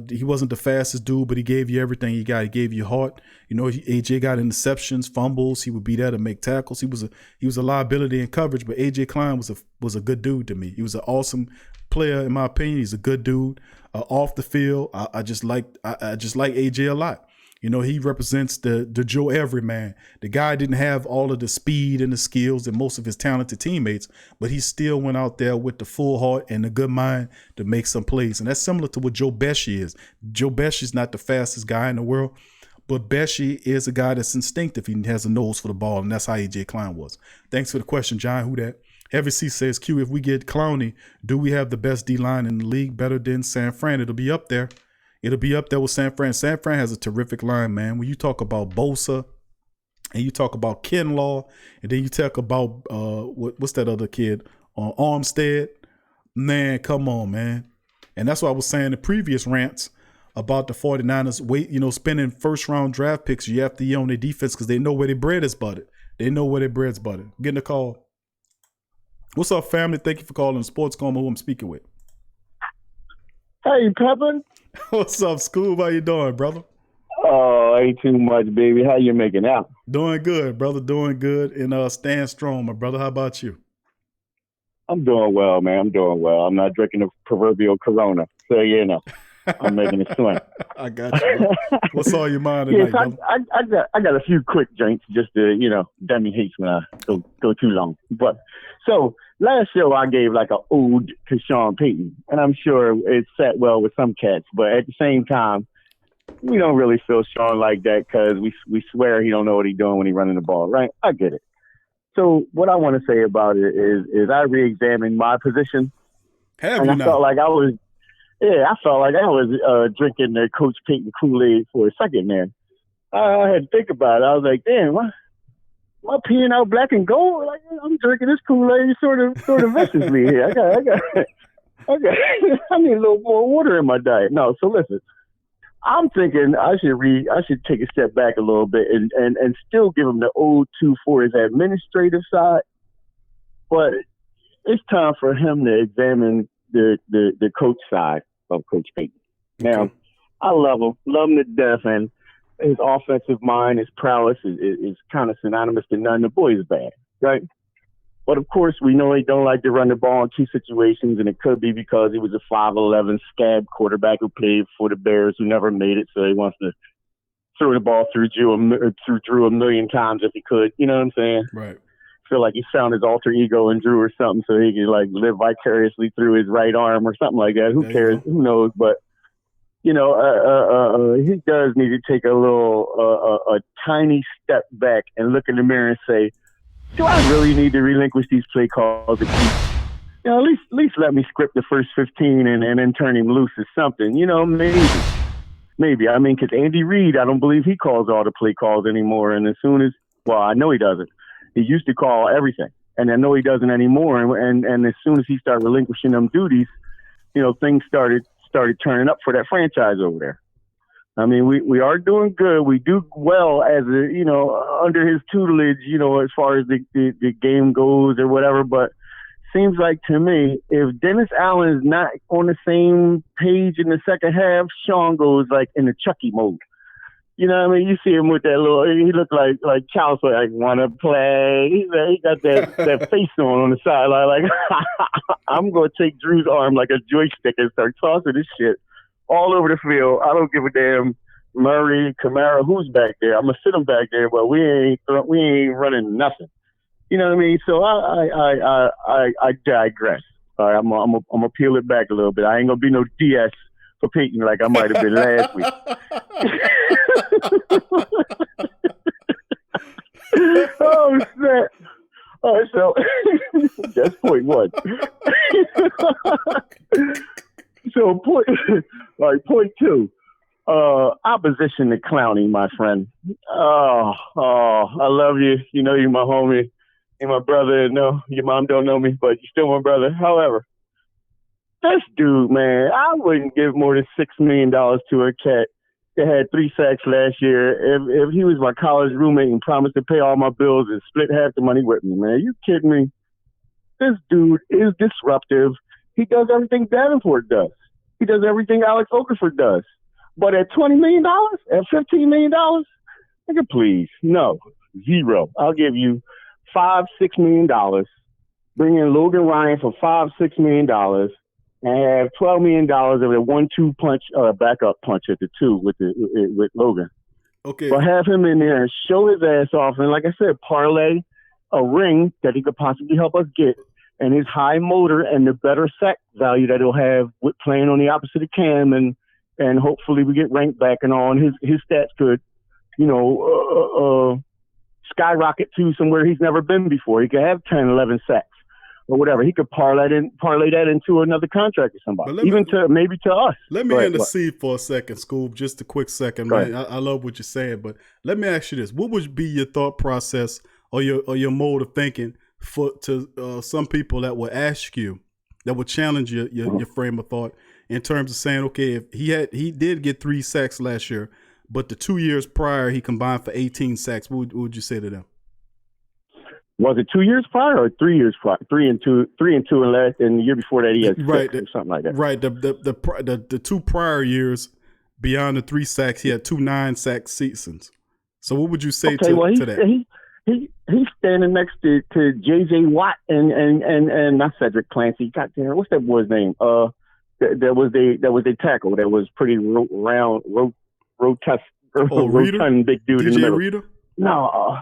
He wasn't the fastest dude, but he gave you everything he got. He gave you heart. AJ got interceptions, fumbles. He would be there to make tackles. He was a liability in coverage, but AJ Klein was a good dude to me. He was an awesome player in my opinion. He's a good dude. Off the field, I just like AJ a lot. He represents the Joe Everyman. The guy didn't have all of the speed and the skills that most of his talented teammates, but he still went out there with the full heart and the good mind to make some plays. And that's similar to what Joe Pesci is. Joe Pesci is not the fastest guy in the world, but Pesci is a guy that's instinctive. He has a nose for the ball, and that's how AJ Klein was. Thanks for the question, John. Who that? Heavy C says, Q, if we get Clowney, do we have the best D-line in the league, better than San Fran? It'll be up there. It'll be up there with San Fran. San Fran has a terrific line, man. When you talk about Bosa and you talk about Kinlaw, and then you talk about what's that other kid? Armstead. Man, come on, man. And that's what I was saying in the previous rants about the 49ers spending first-round draft picks year after year on their defense because they know where their bread is buttered. They know where their bread's buttered. Getting a call. What's up, family? Thank you for calling Sports Coma, who I'm speaking with. Hey, Pepin. What's up, Scoob? How you doing, brother? Oh, ain't too much, baby. How you making out? Doing good, brother. Doing good. And stand strong, my brother. How about you? I'm doing well, man. I'm doing well. I'm not drinking the proverbial Corona, so . I'm making a swing. I got you, bro. What's on your mind Yeah, tonight, so I got a few quick drinks just to, Demi hates when I go too long. But so last show I gave like an ode to Sean Payton, and I'm sure it sat well with some cats. But at the same time, we don't really feel Sean like that because we swear he don't know what he's doing when he's running the ball, right? I get it. So what I want to say about it is I re-examined my position. Have and you I now? felt like I was drinking the Coach Payton Kool-Aid for a second there. I had to think about it. I was like, damn, am I peeing out black and gold? Like, I'm drinking this Kool-Aid sort of viciously here. I need a little more water in my diet. No, so listen. I'm thinking I should take a step back a little bit and still give him the ode to for his administrative side. But it's time for him to examine the coach side of Coach Payton. Now, I love him to death, and his offensive mind, his prowess is kind of synonymous to none. The boy is bad, right? But of course, we know he don't like to run the ball in key situations, and it could be because he was a 5'11" scab quarterback who played for the Bears who never made it, so he wants to throw the ball through Drew a million times if he could. You know what I'm saying? Right. Feel like he found his alter ego in Drew or something, so he could like live vicariously through his right arm or something like that. Who cares? Who knows? But he does need to take a tiny step back and look in the mirror and say, do I really need to relinquish these play calls? At least let me script the first 15 and then turn him loose or something. Maybe. I mean, because Andy Reid, I don't believe he calls all the play calls anymore. And I know he doesn't. He used to call everything, and I know he doesn't anymore. And as soon as he started relinquishing them duties, things started turning up for that franchise over there. I mean, we are doing good. We do well as under his tutelage, as far as the game goes or whatever. But seems like to me, if Dennis Allen is not on the same page in the second half, Sean goes like in the Chucky mode. You know what I mean? You see him with that he looked like Charles, like, want to play. He got that face on the sideline, like, I'm going to take Drew's arm like a joystick and start tossing this shit all over the field. I don't give a damn Murray, Kamara, who's back there. I'm going to sit him back there, but we ain't running nothing. You know what I mean? So I digress. All right, I'm gonna peel it back a little bit. I ain't going to be no DS for Payton like I might have been last week. Oh, snap. All right, so that's point one. So point two. Opposition to Clowney, my friend. Oh, I love you. You know you're my homie. You're my brother. No, your mom don't know me, but you're still my brother. However, this dude, man, I wouldn't give more than $6 million to a cat that had 3 sacks last year if he was my college roommate and promised to pay all my bills and split half the money with me, man. Are you kidding me? This dude is disruptive. He does everything Davenport does. He does everything Alex Okafor does. But at $20 million, at $15 million, nigga, please, no, zero. I'll give you $5-6 million. Bring in Logan Ryan for $5-6 million, and have $12 million of a 1-2 punch, backup punch at the 2 with Logan. Okay. But have him in there and show his ass off, and like I said, parlay a ring that he could possibly help us get, and his high motor and the better sack value that he'll have with playing on the opposite of Cam, and hopefully we get ranked back and all, and his stats could, skyrocket to somewhere he's never been before. He could have 10, 11 sacks or whatever. He could parlay that into another contract or somebody, maybe to us. Let me intercede for a second, Scoob, just a quick second, man. I love what you're saying, but let me ask you this. What would be your thought process or your mode of thinking to some people that would ask you, that would challenge your frame of thought in terms of saying, okay, if he did get 3 sacks last year, but the 2 years prior he combined for 18 sacks, what would you say to them? Was it 2 years prior or 3 years prior? 3 and 2 and the year before that he had 6 or something like that. Right. The 2 prior years beyond the 3 sacks, he had 2 9-sack seasons. So what would you say to that? He's standing next to J.J. Watt and not Cedric Clancy. Goddamn, what's that boy's name? There was a tackle that was pretty rotund, big dude in the middle. Reader? No.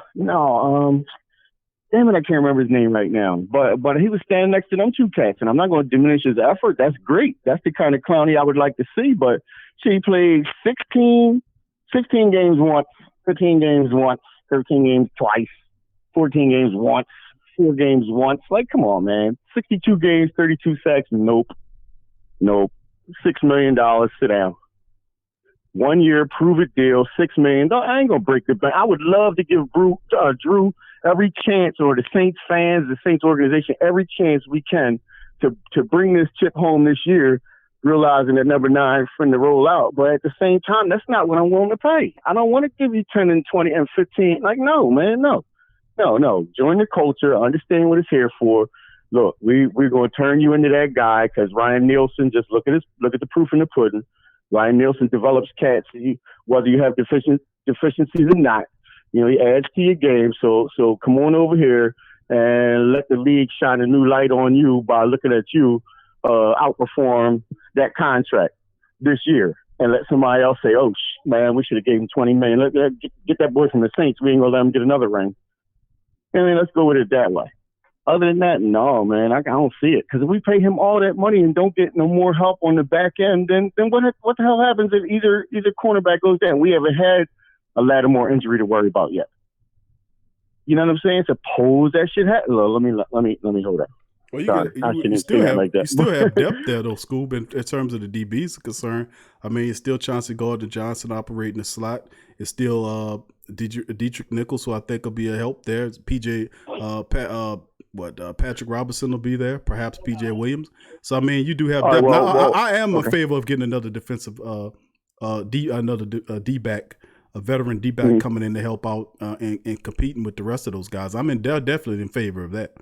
Damn it, I can't remember his name right now. But he was standing next to them two cats, and I'm not going to diminish his effort. That's great. That's the kind of Clowney I would like to see. But he played 16 games once, 15 games once, 13 games twice, 14 games once, 4 games once. Like, come on, man. 62 games, 32 sacks. Nope. $6 million. Sit down. 1 year, prove it deal, $6 million. I ain't gonna break the bank. I would love to give Drew every chance, or the Saints fans, the Saints organization, every chance we can to bring this chip home this year, realizing that number 9 is finna roll out. But at the same time, that's not what I'm willing to pay. I don't want to give you 10 and 20 and 15. Like, no, man, no. Join the culture. Understand what it's here for. Look, we're going to turn you into that guy because Ryan Nielsen, just look at the proof in the pudding. Ryan Nielsen develops cats, whether you have deficiencies or not. You know, he adds to your game. So come on over here and let the league shine a new light on you by looking at you outperform that contract this year, and let somebody else say, "Oh, man, we should have gave him $20 million. Get that boy from the Saints. We ain't gonna let him get another ring." I mean, let's go with it that way. Other than that, no, man, I don't see it. Because if we pay him all that money and don't get no more help on the back end, then what the hell happens if either cornerback goes down? We haven't had a Lattimore injury to worry about yet. You know what I'm saying? Suppose that shit happen. Let me hold up. Well, you still have depth there, though, Scoob, in terms of the DBs are concerned. I mean, it's still Chauncey Gardner-Johnson operating the slot. It's still Dietrich Nichols, who I think will be a help there. It's Patrick Robinson will be there, perhaps P.J. Williams. So, I mean, you do have depth. I am in favor of getting another defensive D-back, a veteran D-back coming in to help out and competing with the rest of those guys. They're definitely in favor of that.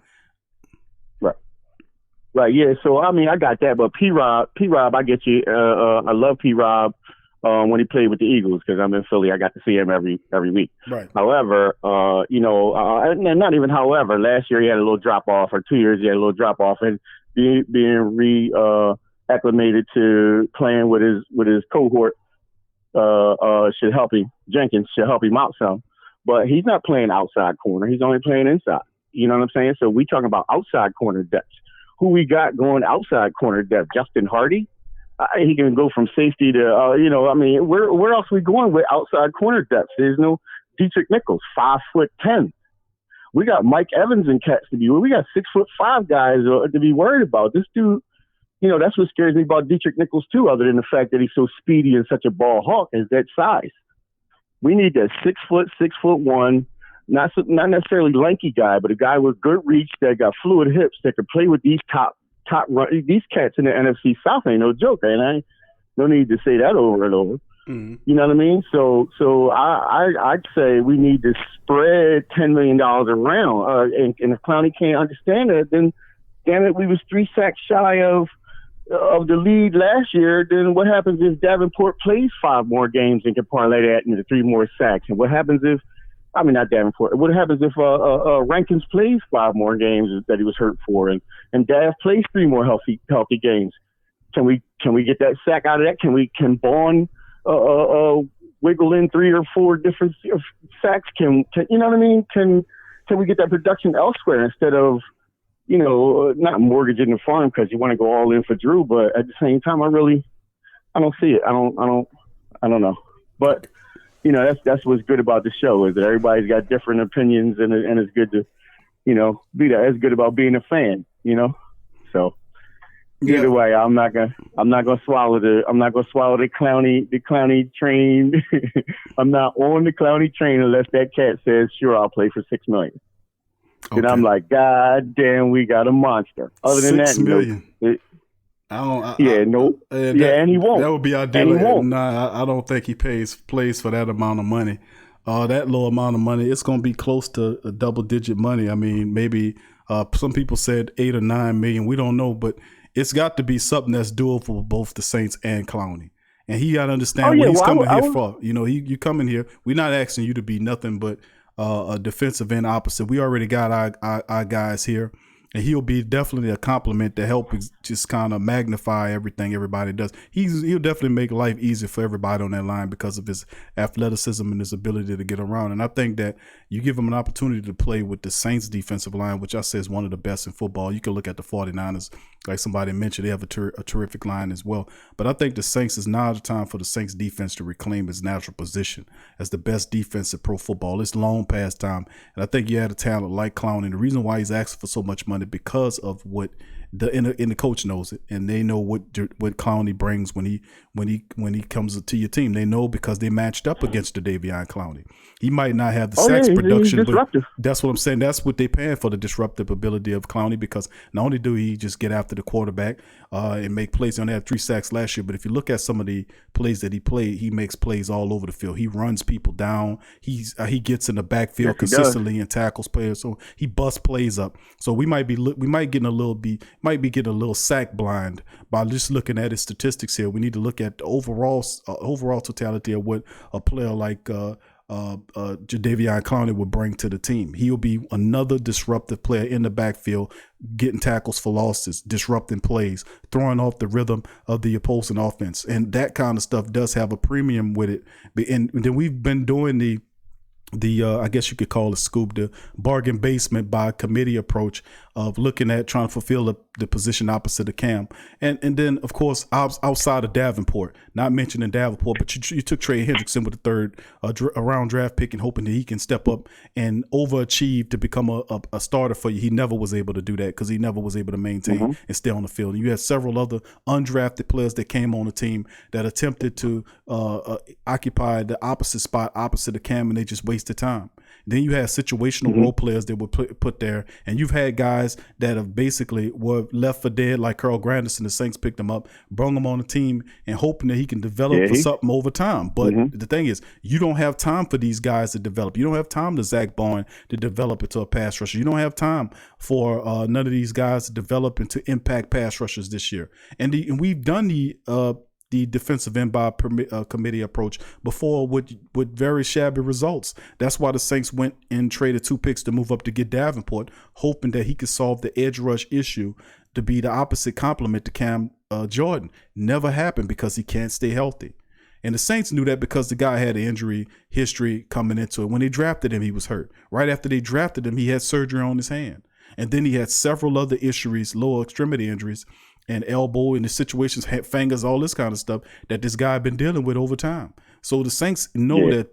Right, yeah. So, I mean, I got that. But P-Rob, I get you. I love P-Rob when he played with the Eagles because I'm in Philly. I got to see him every week. Right. However, and not even however, last year he had a little drop-off, or 2 years he had a little drop-off. And being re-acclimated to playing with his cohort should help him. Jenkins should help him out some. But he's not playing outside corner. He's only playing inside. You know what I'm saying? So we talking about outside corner depth. Who we got going outside corner depth? Justin Hardy? He can go from safety to, where else are we going with outside corner depth? There's no Dietrich Nichols, 5'10". We got Mike Evans and cats to be. We got 6'5" guys to be worried about. This dude, that's what scares me about Dietrich Nichols too, other than the fact that he's so speedy and such a ball hawk, is that size. We need that 6'1", not necessarily lanky guy, but a guy with good reach that got fluid hips that could play with these top these cats in the NFC South. Ain't no joke, and I no need to say that over and over. Mm-hmm. You know what I mean? So I'd say we need to spread $10 million around. And if Clowney can't understand it, then damn it, we was 3 sacks shy of the lead last year. Then what happens if Davenport plays 5 more games and can parlay that into 3 more sacks? And what happens if not Davenport. What happens if Rankins plays 5 more games that he was hurt for, and Dav plays 3 more healthy games? Can we get that sack out of that? Can Vaughn wiggle in 3 or 4 different sacks? Can you know what I mean? Can we get that production elsewhere instead of not mortgaging the farm because you want to go all in for Drew, but at the same time I don't see it. I don't know, but. That's what's good about the show, is that everybody's got different opinions, and it's good to, be that. It's good about being a fan, So either way, I'm not gonna swallow the Clowney train. I'm not on the Clowney train unless that cat says, "Sure, I'll play for $6 million." Okay. And I'm like, God damn, we got a monster. Other than that, $6 million. And he won't. That would be ideal. Nah, I don't think he plays for that amount of money. That low amount of money, it's going to be close to a double-digit money. I mean, maybe some people said $8 or $9 million. We don't know, but it's got to be something that's doable for both the Saints and Clowney. And he got to understand what he's coming here for. You coming here. We're not asking you to be nothing but a defensive end opposite. We already got our guys here. And he'll be definitely a compliment to help just kind of magnify everything everybody does. He'll definitely make life easier for everybody on that line because of his athleticism and his ability to get around. And I think that you give him an opportunity to play with the Saints defensive line, which I say is one of the best in football. You can look at the 49ers, like somebody mentioned, they have a terrific line as well. But I think the Saints is now the time for the Saints defense to reclaim its natural position as the best defense in pro football. It's long past time. And I think you had a talent like Clowney. The reason why he's asking for so much money because of what the coach knows it, and they know what Clowney brings when he comes to your team. They know because they matched up against Jadeveon Clowney. He might not have the sacks production, but that's what I'm saying. That's what they're paying for, the disruptive ability of Clowney, because not only do he just get after the quarterback and make plays. He only had 3 sacks last year, but if you look at some of the plays that he played, he makes plays all over the field. He runs people down. He gets in the backfield consistently and tackles players. So he busts plays up. So we might be getting a little sack blind by just looking at his statistics here. We need to look at the overall totality of what a player like Jadeveon Clowney would bring to the team. He'll be another disruptive player in the backfield, getting tackles for losses, disrupting plays, throwing off the rhythm of the opposing offense. And that kind of stuff does have a premium with it. And then we've been doing the I guess you could call it Scoop, the bargain basement by committee approach of looking at trying to fulfill the position opposite of Cam. And then, of course, outside of Davenport, not mentioning Davenport, but you took Trey Hendrickson with the third round draft pick and hoping that he can step up and overachieve to become a starter for you. He never was able to do that because he never was able to maintain and stay on the field. And you had several other undrafted players that came on the team that attempted to occupy the opposite spot opposite of Cam, and they just wasted time. Then you had situational role players that were put there, and you've had guys that have basically were left for dead, like Carl Granderson. The Saints picked him up, brought him on the team, and hoping that he can develop for something over time. But the thing is, you don't have time for these guys to develop. You don't have time to Zach Bowen to develop into a pass rusher. You don't have time for none of these guys to develop into impact pass rushers this year. And we've done the defensive end by committee approach before with very shabby results. That's why the Saints went and traded 2 picks to move up to get Davenport, hoping that he could solve the edge rush issue to be the opposite complement to Cam Jordan. Never happened because he can't stay healthy. And the Saints knew that because the guy had an injury history coming into it. When they drafted him, he was hurt. Right after they drafted him, he had surgery on his hand. And then he had several other injuries, lower extremity injuries, and elbow in the situations, fingers, all this kind of stuff that this guy had been dealing with over time. So the Saints know that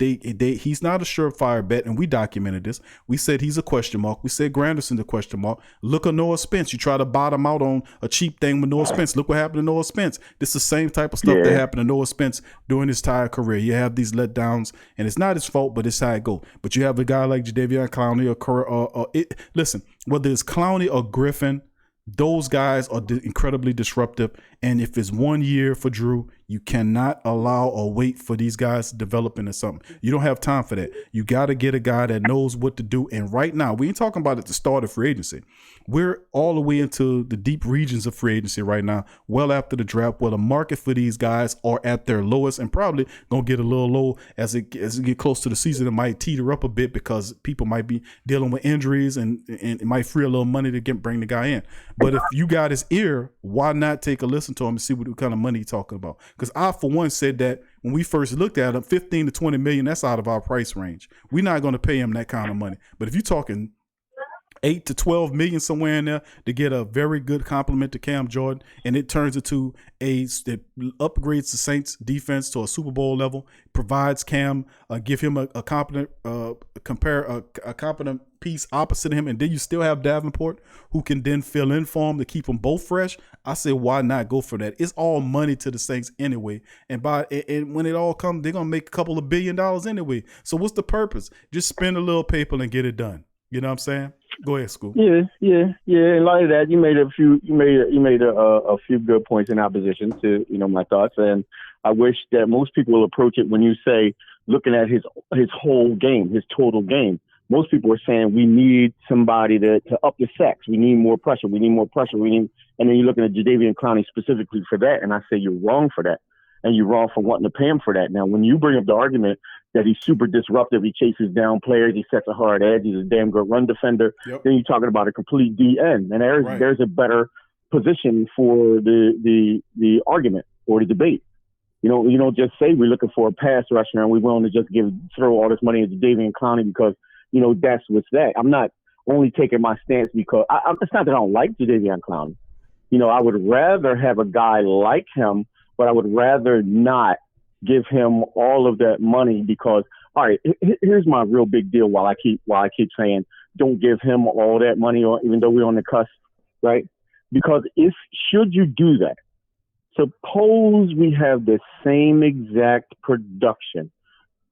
he's not a surefire bet, and we documented this. We said he's a question mark. We said Granderson's a question mark. Look at Noah Spence. You try to bottom out on a cheap thing with Noah Spence. Look what happened to Noah Spence. This is the same type of stuff that happened to Noah Spence during his entire career. You have these letdowns, and it's not his fault, but it's how it go. But you have a guy like Jadeveon Clowney listen, whether it's Clowney or Griffin, those guys are incredibly disruptive. And if it's 1 year for Drew, you cannot allow or wait for these guys to develop into something. You don't have time for that. You got to get a guy that knows what to do. And right now, we ain't talking about at the start of free agency. We're all the way into the deep regions of free agency right now, well after the draft, where the market for these guys are at their lowest and probably going to get a little low as it get close to the season. It might teeter up a bit because people might be dealing with injuries and it might free a little money to bring the guy in. But if you got his ear, why not take a listen to him and see what kind of money he's talking about? Because I, for one, said that when we first looked at him, 15 to 20 million, that's out of our price range. We're not going to pay him that kind of money. But if you're talking 8 to 12 million somewhere in there to get a very good compliment to Cam Jordan, and it turns into it upgrades the Saints defense to a Super Bowl level, provides Cam, give him a competent competent piece opposite of him, and then you still have Davenport who can then fill in for him to keep them both fresh. I say, why not go for that? It's all money to the Saints anyway, and when it all comes, they're gonna make a couple of $1 billion anyway. So what's the purpose? Just spend a little paper and get it done. You know what I'm saying? Go ahead, Scoop. Yeah. In light of that, you made a few good points in opposition to my thoughts, and I wish that most people will approach it when you say looking at his whole game, his total game. Most people are saying we need somebody to up the sacks. We need more pressure. And then you're looking at Jadeveon Clowney specifically for that, and I say you're wrong for that, and you're wrong for wanting to pay him for that. Now, when you bring up the argument that he's super disruptive. He chases down players. He sets a hard edge. He's a damn good run defender. Yep. Then you're talking about a complete DN, and there's a better position for the argument or the debate. You don't just say we're looking for a pass rusher and we're willing to just throw all this money into Jadeveon Clowney because that's what's that. I'm not only taking my stance because it's not that I don't like Jadeveon Clowney. I would rather have a guy like him, but I would rather not give him all of that money because, all right, here's my real big deal while I keep saying don't give him all that money, or even though we're on the cusp, right? Because should you do that, suppose we have the same exact production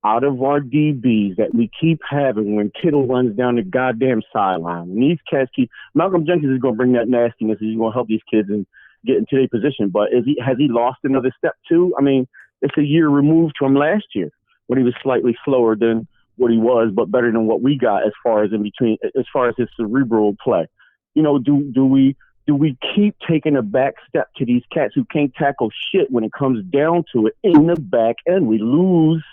out of our DBs that we keep having when Kittle runs down the goddamn sideline. When these cats Malcolm Jenkins is going to bring that nastiness. He's going to help these kids and get into their position. But has he lost another step too? I mean, it's a year removed from last year when he was slightly slower than what he was, but better than what we got as far as his cerebral play. Do we keep taking a back step to these cats who can't tackle shit when it comes down to it in the back end? We lose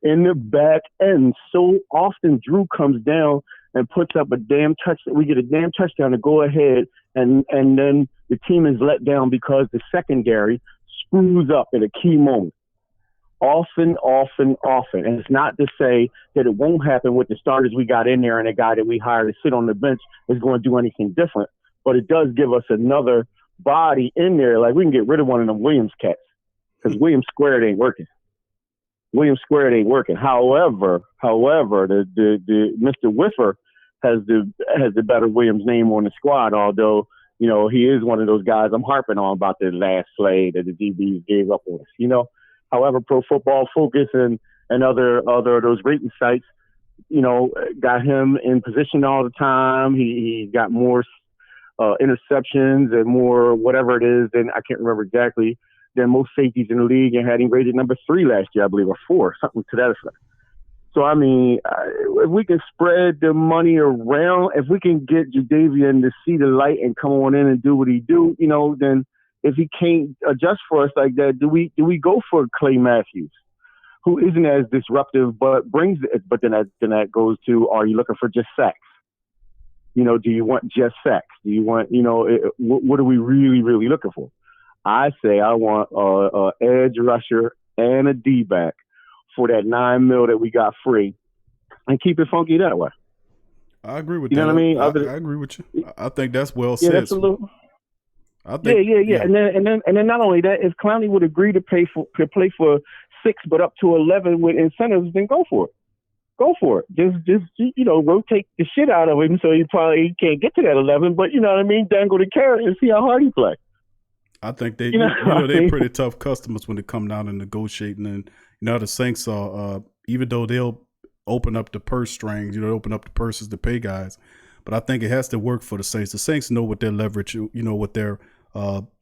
in the back end. So often Drew comes down and puts up a damn touchdown. We get a damn touchdown to go ahead, and then the team is let down because the secondary screws up at a key moment. Often. And it's not to say that it won't happen with the starters we got in there and a guy that we hired to sit on the bench is going to do anything different. But it does give us another body in there. Like, we can get rid of one of them Williams cats because Williams squared ain't working. However, the Mr. Whiffer has the better Williams name on the squad, although, he is one of those guys I'm harping on about the last play that the DBs gave up on us, However, Pro Football Focus and other of those rating sites, got him in position all the time. He got more interceptions and more whatever it is than I can't remember exactly than most safeties in the league, and had him rated number 3 last year, I believe, or 4, something to that effect. So, I mean, if we can spread the money around, if we can get Jadeveon to see the light and come on in and do what he do, then if he can't adjust for us like that, do we go for Clay Matthews, who isn't as disruptive but brings it? But then that goes to, are you looking for just sacks? Do you want just sacks? Do you want, what are we really, really looking for? I say I want a edge rusher and a D-back for that $9 million that we got free, and keep it funky that way. I agree with that. You know what I mean? I agree with you. I think that's well said. That's a little. I think, yeah. And then not only that, if Clowney would agree to play for 6, but up to 11 with incentives, then go for it. Go for it. Just rotate the shit out of him so he probably can't get to that 11. But dangle the carrot and see how hard he plays. I think they're pretty tough customers when it come down to negotiating. And the Saints are, even though they'll open up the purse strings, open up the purses to pay guys, but I think it has to work for the Saints. The Saints know what their leverage, what their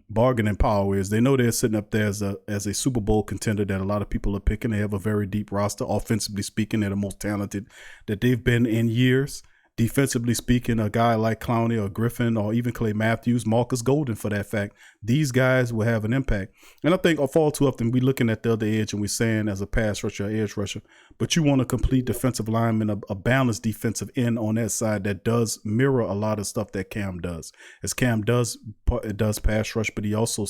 bargaining power is. They know they're sitting up there as a Super Bowl contender that a lot of people are picking. They have a very deep roster. Offensively speaking, they're the most talented that they've been in years. Defensively speaking, a guy like Clowney or Griffin or even Clay Matthews, Marcus Golden for that fact, these guys will have an impact. And I think far too often we're looking at the other edge and we're saying as a pass rusher, edge rusher, but you want a complete defensive lineman, a balanced defensive end on that side that does mirror a lot of stuff that Cam does. As Cam does pass rush, but he also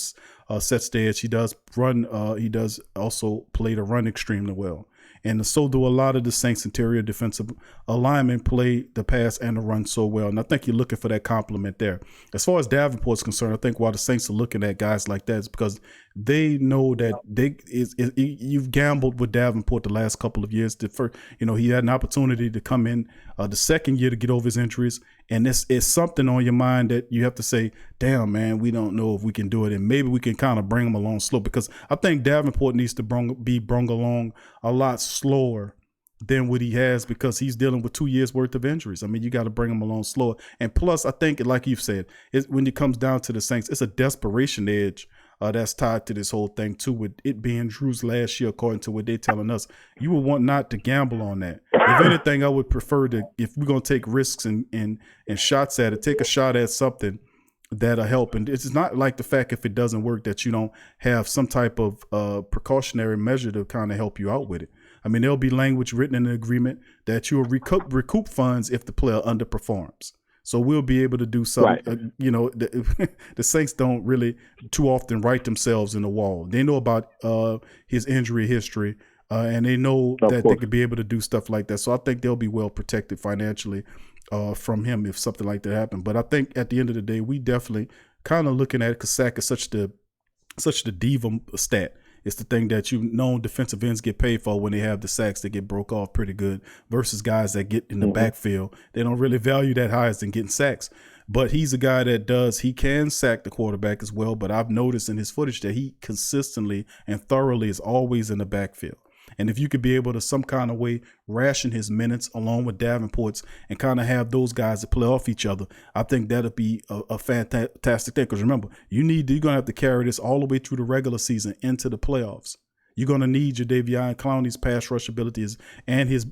sets the edge. He does run. He does also play the run extremely well. And so do a lot of the Saints interior defensive linemen play the pass and the run so well. And I think you're looking for that compliment there. As far as Davenport's concerned, I think why the Saints are looking at guys like that is because they know that you've gambled with Davenport the last couple of years. He had an opportunity to come in the second year to get over his injuries. And it's something on your mind that you have to say, damn, man, we don't know if we can do it. And maybe we can kind of bring him along slow, because I think Davenport needs to be brung along a lot slower than what he has, because he's dealing with 2 years worth of injuries. I mean, you got to bring him along slower. And plus, I think, like you've said, when it comes down to the Saints, it's a desperation edge that's tied to this whole thing too, with it being Drew's last year, according to what they're telling us. You would want not to gamble on that. If anything, I would prefer to, if we're going to take risks and shots at it, take a shot at something that'll help. And it's not like the fact if it doesn't work that you don't have some type of precautionary measure to kind of help you out with it. I mean, there'll be language written in the agreement that you'll recoup funds if the player underperforms. So we'll be able to do something. Right. The Saints don't really too often write themselves in the wall. They know about his injury history, and they know that they could be able to do stuff like that. So I think they'll be well protected financially from him if something like that happened. But I think at the end of the day, we definitely kind of looking at it because sack is such the diva stat. It's the thing that defensive ends get paid for when they have the sacks that get broke off pretty good versus guys that get in the backfield. They don't really value that high as in getting sacks. But he's a guy that he can sack the quarterback as well. But I've noticed in his footage that he consistently and thoroughly is always in the backfield. And if you could be able to some kind of way ration his minutes along with Davenport's and kind of have those guys that play off each other, I think that'll be a fantastic thing. Because remember, you're going to have to carry this all the way through the regular season into the playoffs. You're going to need your Davion Clowney's pass rush abilities and his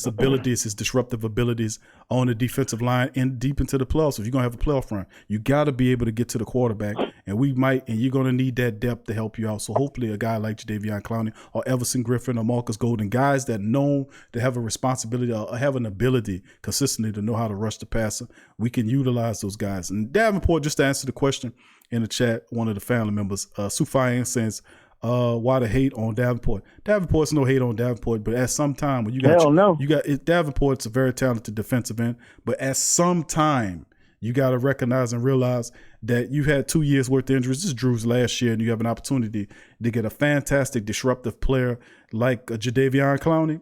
abilities, his disruptive abilities on the defensive line and deep into the playoffs. If you're going to have a playoff run, you got to be able to get to the quarterback, and you're going to need that depth to help you out. So hopefully a guy like Jadeveon Clowney or Everson Griffin or Marcus Golden, guys that know to have a responsibility or have an ability consistently to know how to rush the passer, we can utilize those guys. And Davenport, just to answer the question in the chat, one of the family members, Sufayan says, why the hate on Davenport? Davenport's no hate on Davenport, but at some time when Davenport's a very talented defensive end, but at some time you got to recognize and realize that you've had 2 years worth of injuries. This is Drew's last year, and you have an opportunity to get a fantastic disruptive player like Jadeveon Clowney.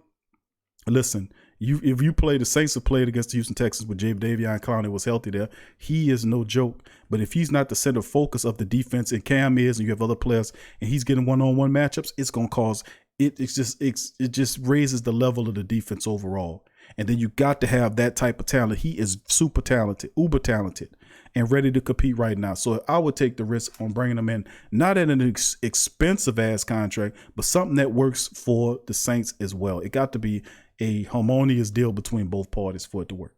Listen, if you play, the Saints have played against the Houston Texans with Davion Clowney was healthy there. He is no joke. But if he's not the center focus of the defense and Cam is, and you have other players, and he's getting one-on-one matchups, it's going to cause it just raises the level of the defense overall. And then you got to have that type of talent. He is super talented, uber talented, and ready to compete right now. So I would take the risk on bringing him in, not at an expensive ass contract, but something that works for the Saints as well. It got to be a harmonious deal between both parties for it to work.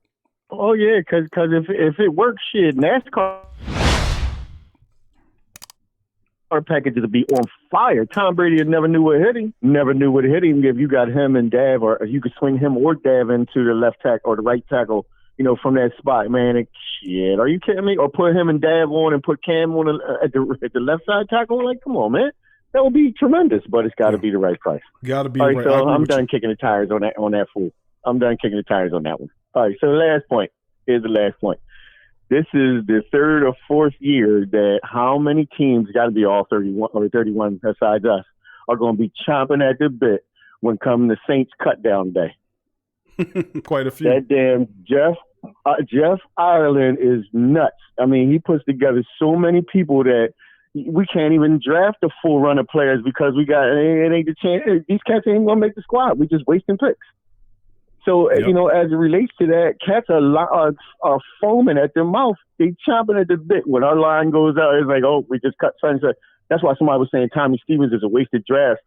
Oh yeah, because if it works, shit, NASCAR packages would be on fire. Tom Brady never knew what hit him. Never knew what hit him. If you got him and Dav, or if you could swing him or Dav into the left tackle or the right tackle, from that spot, man. Shit, are you kidding me? Or put him and Dav on and put Cam on at the left side tackle? Like, come on, man. That would be tremendous, but it's got to be the right price. Got to be right. right. So I'm done kicking the tires on that fool. I'm done kicking the tires on that one. All right. So the last point. Here's the last point. This is the third or fourth year that how many teams, got to be all 31 or 31 besides us, are going to be chomping at the bit when come the Saints cut down day. Quite a few. That damn Jeff Ireland is nuts. I mean, he puts together so many people that we can't even draft a full run of players because it ain't the chance. These cats ain't gonna make the squad. We just wasting picks. So as it relates to that, cats are foaming at their mouth. They chomping at the bit when our line goes out. It's like, oh, we just cut sunset. That's why somebody was saying Tommy Stevens is a wasted draft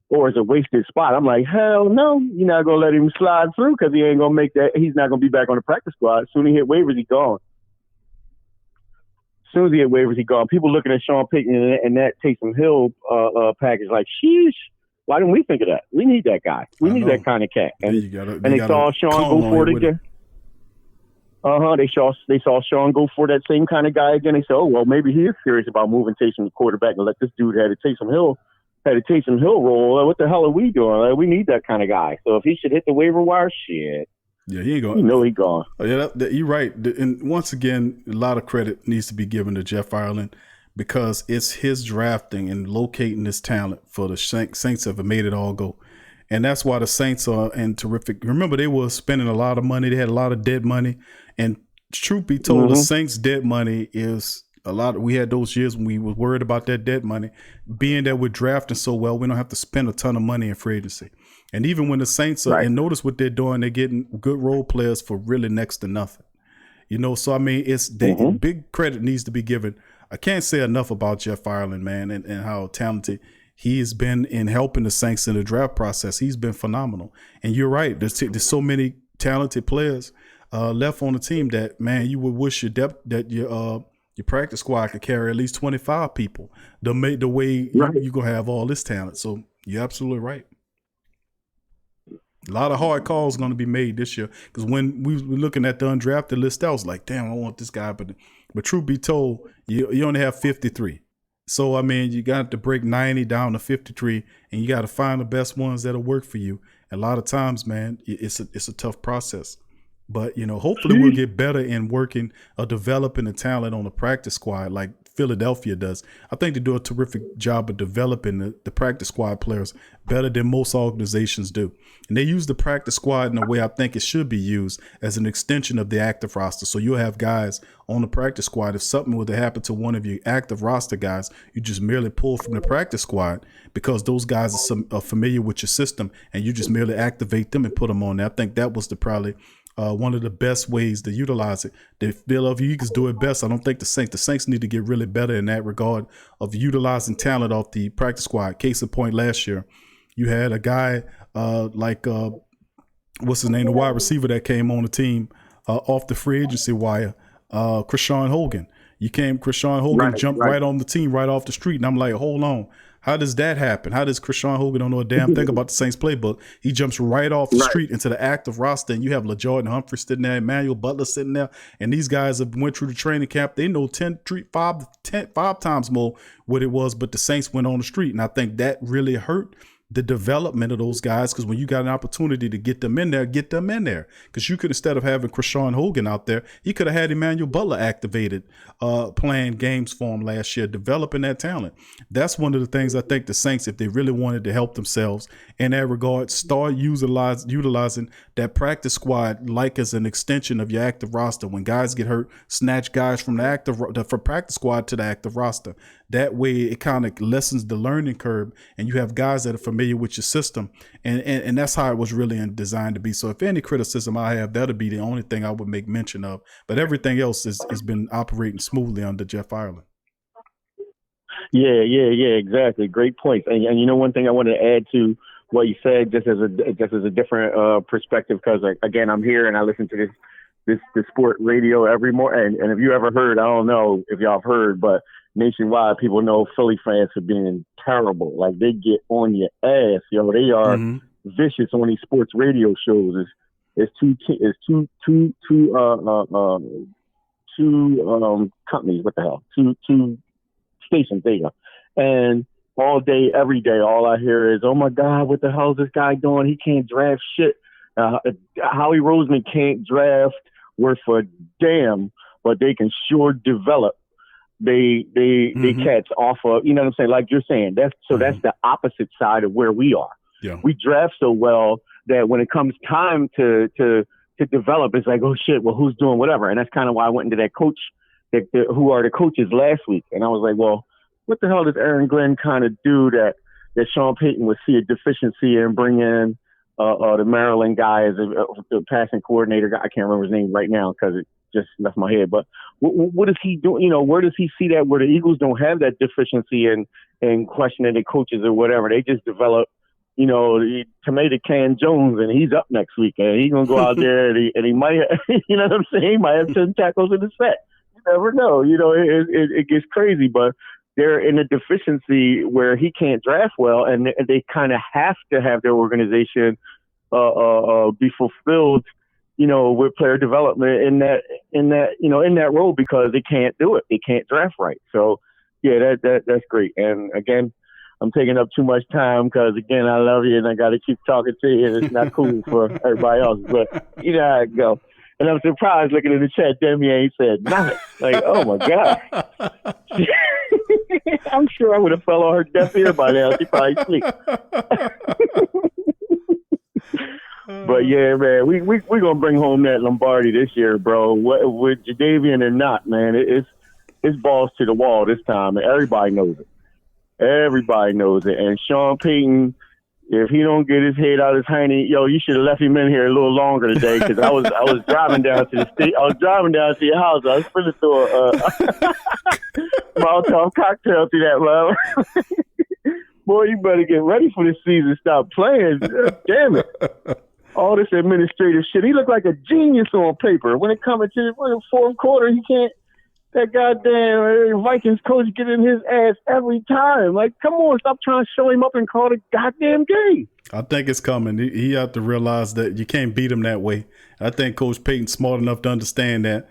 or is a wasted spot. I'm like, hell no, you're not gonna let him slide through because he ain't gonna make that. He's not gonna be back on the practice squad. As soon as he hit waivers, he's gone. As soon as he had waivers, he gone. People looking at Sean Payton and that Taysom Hill package like, sheesh, why didn't we think of that? We need that guy. We need that kind of cat. And they saw Sean go for it again. They saw Sean go for that same kind of guy again. They said, oh, well, maybe he is serious about moving Taysom to quarterback and let this dude have a Taysom Hill role. What the hell are we doing? Like, we need that kind of guy. So if he should hit the waiver wire, shit. Yeah, he ain't going. He gone. Oh, yeah, you're right. And once again, a lot of credit needs to be given to Jeff Ireland because it's his drafting and locating this talent for the Saints have made it all go. And that's why the Saints are in terrific. Remember, they were spending a lot of money. They had a lot of dead money. And truth be told, the Saints' dead money is a lot. We had those years when we were worried about that dead money. Being that we're drafting so well, we don't have to spend a ton of money in free agency. And even when the Saints are, and notice what they're doing, they're getting good role players for really next to nothing. So I mean, big credit needs to be given. I can't say enough about Jeff Ireland, man, and how talented he has been in helping the Saints in the draft process. He's been phenomenal. And you're right. There's so many talented players left on the team that, man, you would wish your depth that your practice squad could carry at least 25 people. The way you're gonna have all this talent. So you're absolutely right. A lot of hard calls going to be made this year because when we were looking at the undrafted list, I was like, damn, I want this guy. But truth be told, you only have 53. So, I mean, you got to break 90 down to 53, and you got to find the best ones that'll work for you. A lot of times, man, it's a tough process. But, hopefully we'll get better in working or developing the talent on the practice squad like Philadelphia does. I think they do a terrific job of developing the practice squad players better than most organizations do. And they use the practice squad in a way I think it should be used as an extension of the active roster. So you'll have guys on the practice squad. If something were to happen to one of your active roster guys, you just merely pull from the practice squad because those guys are familiar with your system, and you just merely activate them and put them on there. I think that was probably one of the best ways to utilize it. The Philadelphia Eagles do it best. I don't think the Saints need to get really better in that regard of utilizing talent off the practice squad. Case in point, last year, you had a guy what's his name, the wide receiver that came on the team off the free agency wire, Krishan Hogan. Krishan Hogan jumped right on the team right off the street. And I'm like, hold on. How does that happen? How does Krishan Hogan don't know a damn thing about the Saints playbook? He jumps right off the street into the active roster, and you have LaJordan Humphrey sitting there, Emmanuel Butler sitting there, and these guys have went through the training camp. They know 5 times more what it was, but the Saints went on the street, and I think that really hurt the development of those guys, because when you got an opportunity to get them in there. Because you could, instead of having Krishan Hogan out there, you could have had Emmanuel Butler activated, playing games for him last year, developing that talent. That's one of the things I think the Saints, if they really wanted to help themselves in that regard, start utilizing that practice squad like as an extension of your active roster. When guys get hurt, snatch guys from from practice squad to the active roster. That way it kind of lessens the learning curve, and you have guys that are familiar with your system, and that's how it was really designed to be. So if any criticism I have, that'll be the only thing I would make mention of. But everything else has been operating smoothly under Jeff Ireland. Yeah, exactly. Great points. And one thing I wanted to add to what you said, just as a different perspective, because again, I'm here and I listen to this sport radio every morning. And if you ever heard, I don't know if y'all have heard, but nationwide, people know Philly fans for being terrible. Like, they get on your ass, yo. They are vicious on these sports radio shows. It's two companies. What the hell? Two stations. There you go. And all day, every day, all I hear is, "Oh my God, what the hell is this guy doing? He can't draft shit. Howie Roseman can't draft worth a damn, but they can sure develop." They catch off of, you know what I'm saying? Like you're saying, that's the opposite side of where we are. Yeah. We draft so well that when it comes time to develop, it's like, oh shit, well, who's doing whatever? And that's kind of why I went into that coach, who are the coaches last week. And I was like, well, what the hell does Aaron Glenn kind of do that Sean Payton would see a deficiency and bring in the Maryland guy as the passing coordinator guy? I can't remember his name right now because it just left my head. But what is he doing? Where does he see that where the Eagles don't have that deficiency in questioning the coaches or whatever? They just develop, Tomato Can Jones, and he's up next week, and he's gonna go out there and he might, you know what I'm saying? He might have 10 tackles in the set. You never know. It gets crazy, but they're in a deficiency where he can't draft well, and they kind of have to have their organization be fulfilled, with player development in that role, because they can't do it. They can't draft right. So yeah, that's great. And again, I'm taking up too much time because, again, I love you and I got to keep talking to you, and it's not cool for everybody else. But you know how it go. And I'm surprised looking in the chat, Demi ain't said nothing. Like, oh my God. I'm sure I would have fell on her deaf ear by now. She probably sleep. But yeah, man, we gonna bring home that Lombardi this year, bro. With Jadeveon or not, man, it's balls to the wall this time, and everybody knows it. Everybody knows it. And Sean Payton, if he don't get his head out his hiney, you should have left him in here a little longer today, because I was driving down to the state. I was driving down to your house. I was finna throw a Molotov cocktail through that, love. Boy, you better get ready for this season. Stop playing. Damn it. All this administrative shit. He looked like a genius on paper. When it comes to the fourth quarter, he can't. That goddamn Vikings coach get in his ass every time. Like, come on, stop trying to show him up and call the goddamn game. I think it's coming. He have to realize that you can't beat him that way. I think Coach Payton's smart enough to understand that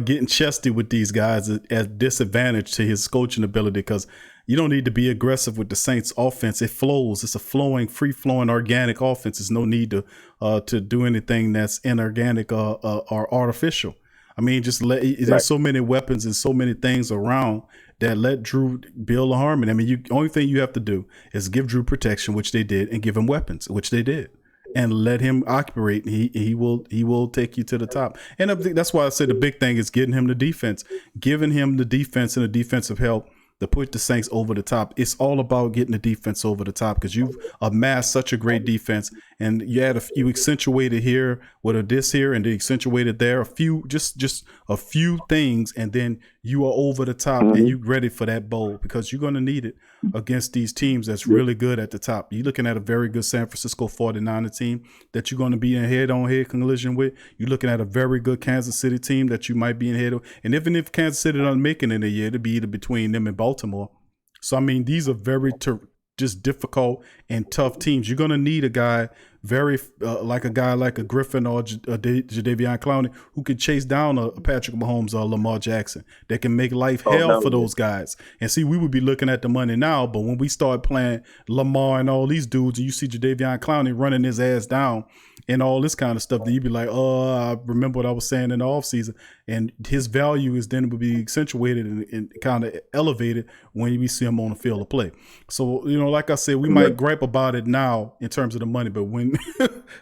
getting chesty with these guys is at disadvantage to his coaching ability, because you don't need to be aggressive with the Saints offense. It flows. It's a flowing, free-flowing, organic offense. There's no need to do anything that's inorganic or artificial. I mean, there's so many weapons and so many things around that let Drew build a harmony. I mean, only thing you have to do is give Drew protection, which they did, and give him weapons, which they did, and let him operate. He will take you to the top. And I think that's why I say the big thing is getting him the defense, giving him the defense and the defensive help to put the Saints over the top. It's all about getting the defense over the top, because you've amassed such a great defense, and you accentuated here with a this here, and they accentuated there a few, just a few things, and then you are over the top and you ready for that bowl, because you're going to need it against these teams that's really good at the top. You're looking at a very good San Francisco 49er team that you're going to be in head-on-head collision with. You're looking at a very good Kansas City team that you might be in head-on. And even if Kansas City doesn't make it in a year, it'll be either between them and Baltimore. So, I mean, these are very just difficult and tough teams. You're going to need a guy like a Griffin or Jadeveon Clowney who could chase down a Patrick Mahomes or Lamar Jackson, that can make life hell for those guys. And see, we would be looking at the money now, but when we start playing Lamar and all these dudes, and you see Jadeveon Clowney running his ass down and all this kind of stuff, then you'd be like, oh, I remember what I was saying in the offseason. And his value is then would be accentuated and kind of elevated when we see him on the field of play. So, like I said, we might gripe about it now in terms of the money, but when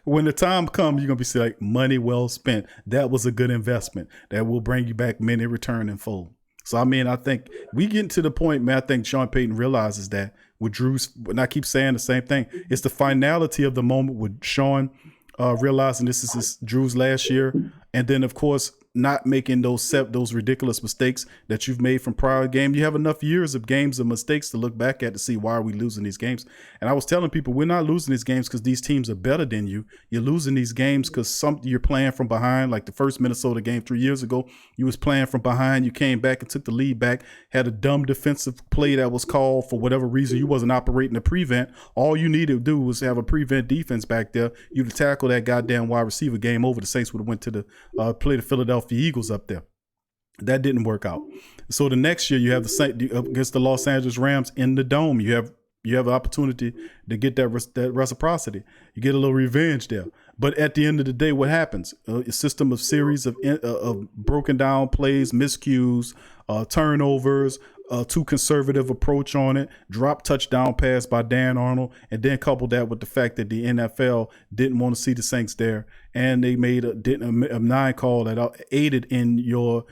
when the time comes, you're going to be like, money well spent. That was a good investment that will bring you back many return in full. So, I mean, I think we get to the point, man, I think Sean Payton realizes that with Drew's, and I keep saying the same thing, it's the finality of the moment with Sean realizing this is Drew's last year. And then, of course, not making those ridiculous mistakes that you've made from prior game. You have enough years of games of mistakes to look back at to see why are we losing these games. And I was telling people, we're not losing these games because these teams are better than you. You're losing these games because you're playing from behind. Like the first Minnesota game 3 years ago, you was playing from behind. You came back and took the lead back, had a dumb defensive play that was called for whatever reason. You wasn't operating a prevent. All you needed to do was have a prevent defense back there. You'd have tackled that goddamn wide receiver. Game over. The Saints would have went to the play the Philadelphia Eagles up there. That didn't work out. So the next year you have against the Los Angeles Rams in the Dome. You have an opportunity to get that reciprocity. You get a little revenge there. But at the end of the day, what happens? A system of series of broken down plays, miscues, turnovers, too conservative approach on it, drop touchdown pass by Dan Arnold, and then couple that with the fact that the NFL didn't want to see the Saints there, and they made a 9 call that aided in your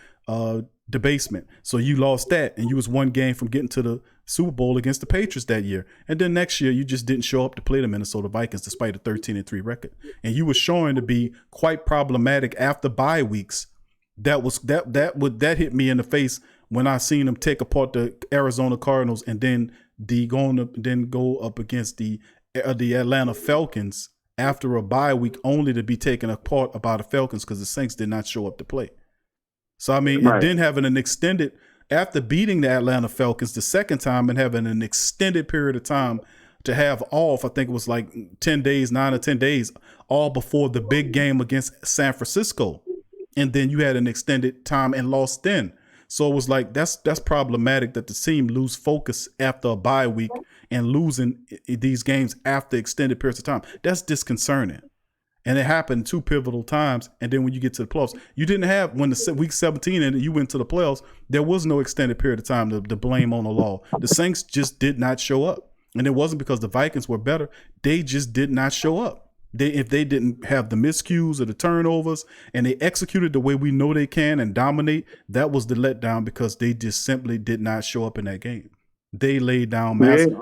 debasement. So you lost that, and you was one game from getting to the Super Bowl against the Patriots that year. And then next year, you just didn't show up to play the Minnesota Vikings despite a 13-3 record. And you were showing to be quite problematic after bye weeks. That hit me in the face when I seen them take apart the Arizona Cardinals and then go up against the Atlanta Falcons after a bye week, only to be taken apart by the Falcons because the Saints did not show up to play. So, I mean, right. And then having an extended, after beating the Atlanta Falcons the second time and having an extended period of time to have off, I think it was like 9 or 10 days, all before the big game against San Francisco. And then you had an extended time and lost then. So it was like, that's problematic that the team lose focus after a bye week and losing these games after extended periods of time. That's disconcerting. And it happened 2 pivotal times. And then when you get to the playoffs, you didn't have, when the week 17 and you went to the playoffs, there was no extended period of time to blame on the law. The Saints just did not show up. And it wasn't because the Vikings were better. They just did not show up. If they didn't have the miscues or the turnovers and they executed the way we know they can and dominate, that was the letdown because they just simply did not show up in that game. They laid down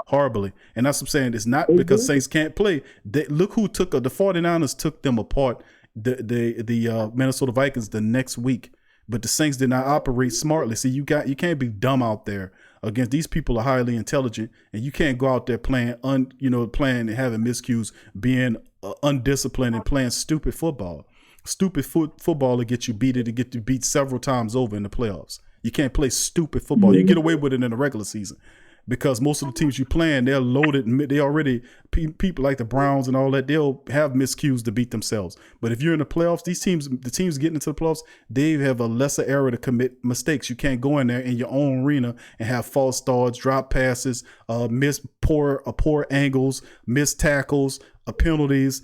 horribly. And that's what I'm saying. It's not because Saints can't play. Look who the 49ers took them apart, the Minnesota Vikings the next week. But the Saints did not operate smartly. See, you can't be dumb out there against these people are highly intelligent, and you can't go out there playing and having miscues, being undisciplined and playing stupid football. Stupid football will get you beat. It'll get you beat several times over in the playoffs. You can't play stupid football. You get away with it in the regular season. because most of the teams you playing, they're loaded. They already people like the Browns and all that. They'll have miscues to beat themselves. But if you're in the playoffs, the teams getting into the playoffs, they have a lesser error to commit mistakes. You can't go in there in your own arena and have false starts, drop passes, miss poor angles, missed tackles, penalties,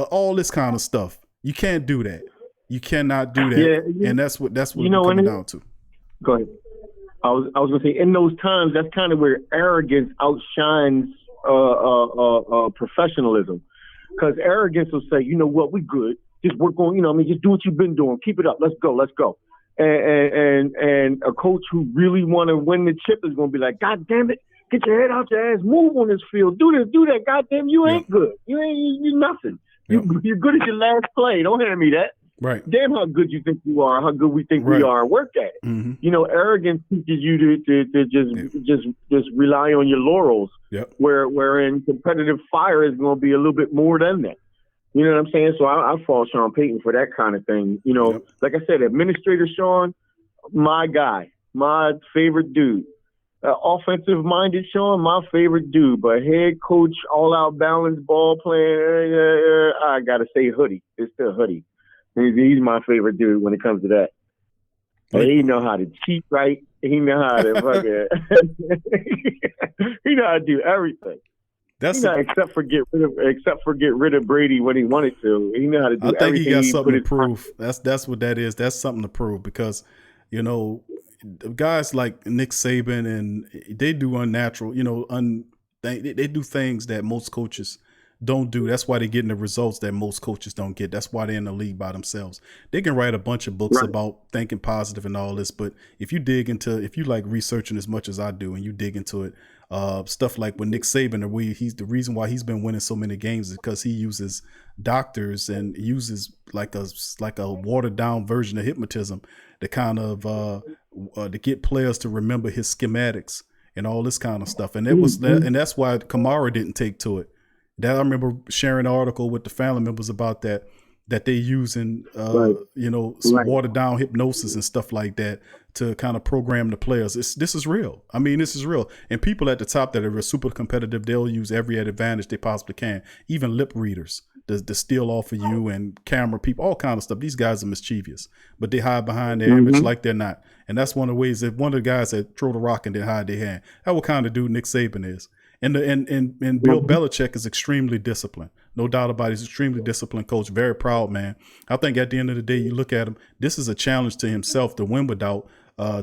all this kind of stuff. You can't do that. You cannot do that. Yeah, and that's what it's coming down to. Go ahead. I was going to say, in those times, that's kind of where arrogance outshines professionalism. Because arrogance will say, you know what, we good. Just work on, just do what you've been doing. Keep it up. Let's go. And a coach who really want to win the chip is going to be like, God damn it, get your head out your ass, move on this field, do this, do that. God damn, you ain't good. You're nothing. You're good at your last play. Don't hand me that. Right. Damn how good you think you are, how good we think we are. Work at it. Mm-hmm. Arrogance teaches you to just rely on your laurels. Yep. Wherein competitive fire is going to be a little bit more than that. You know what I'm saying? So I fault Sean Payton for that kind of thing. Like I said, Administrator Sean, my guy, my favorite dude. Offensive-minded Sean, my favorite dude. But head coach, all-out balanced ball playing, I got to say Hoodie. It's still Hoodie. He's my favorite dude when it comes to that. He know how to cheat right. He know how to fucking. He know how to do everything. Except for get rid of Brady when he wanted to. He know how to do everything. I think he got something to prove. That's what that is. That's something to prove because guys like Nick Saban and they do unnatural. They do things that most coaches don't do. That's why they're getting the results that most coaches don't get. That's why they're in the league by themselves. They can write a bunch of books about thinking positive and all this, but if you like researching as much as I do and you dig into it, stuff like with Nick Saban, he's the reason why he's been winning so many games is because he uses doctors and uses like a watered down version of hypnotism to kind of to get players to remember his schematics and all this kind of stuff. And and that's why Kamara didn't take to it. That I remember sharing an article with the family members about that they using, some watered down hypnosis and stuff like that to kind of program the players. This is real. I mean, this is real. And people at the top that are super competitive, they'll use every advantage they possibly can. Even lip readers to steal off of you and camera people, all kind of stuff. These guys are mischievous, but they hide behind their image like they're not. And that's one of the ways that one of the guys that throw the rock and they hide their hand. That's what kind of dude Nick Saban is. And Bill Belichick is extremely disciplined. No doubt about it. He's an extremely disciplined coach. Very proud man. I think at the end of the day, you look at him, this is a challenge to himself to win without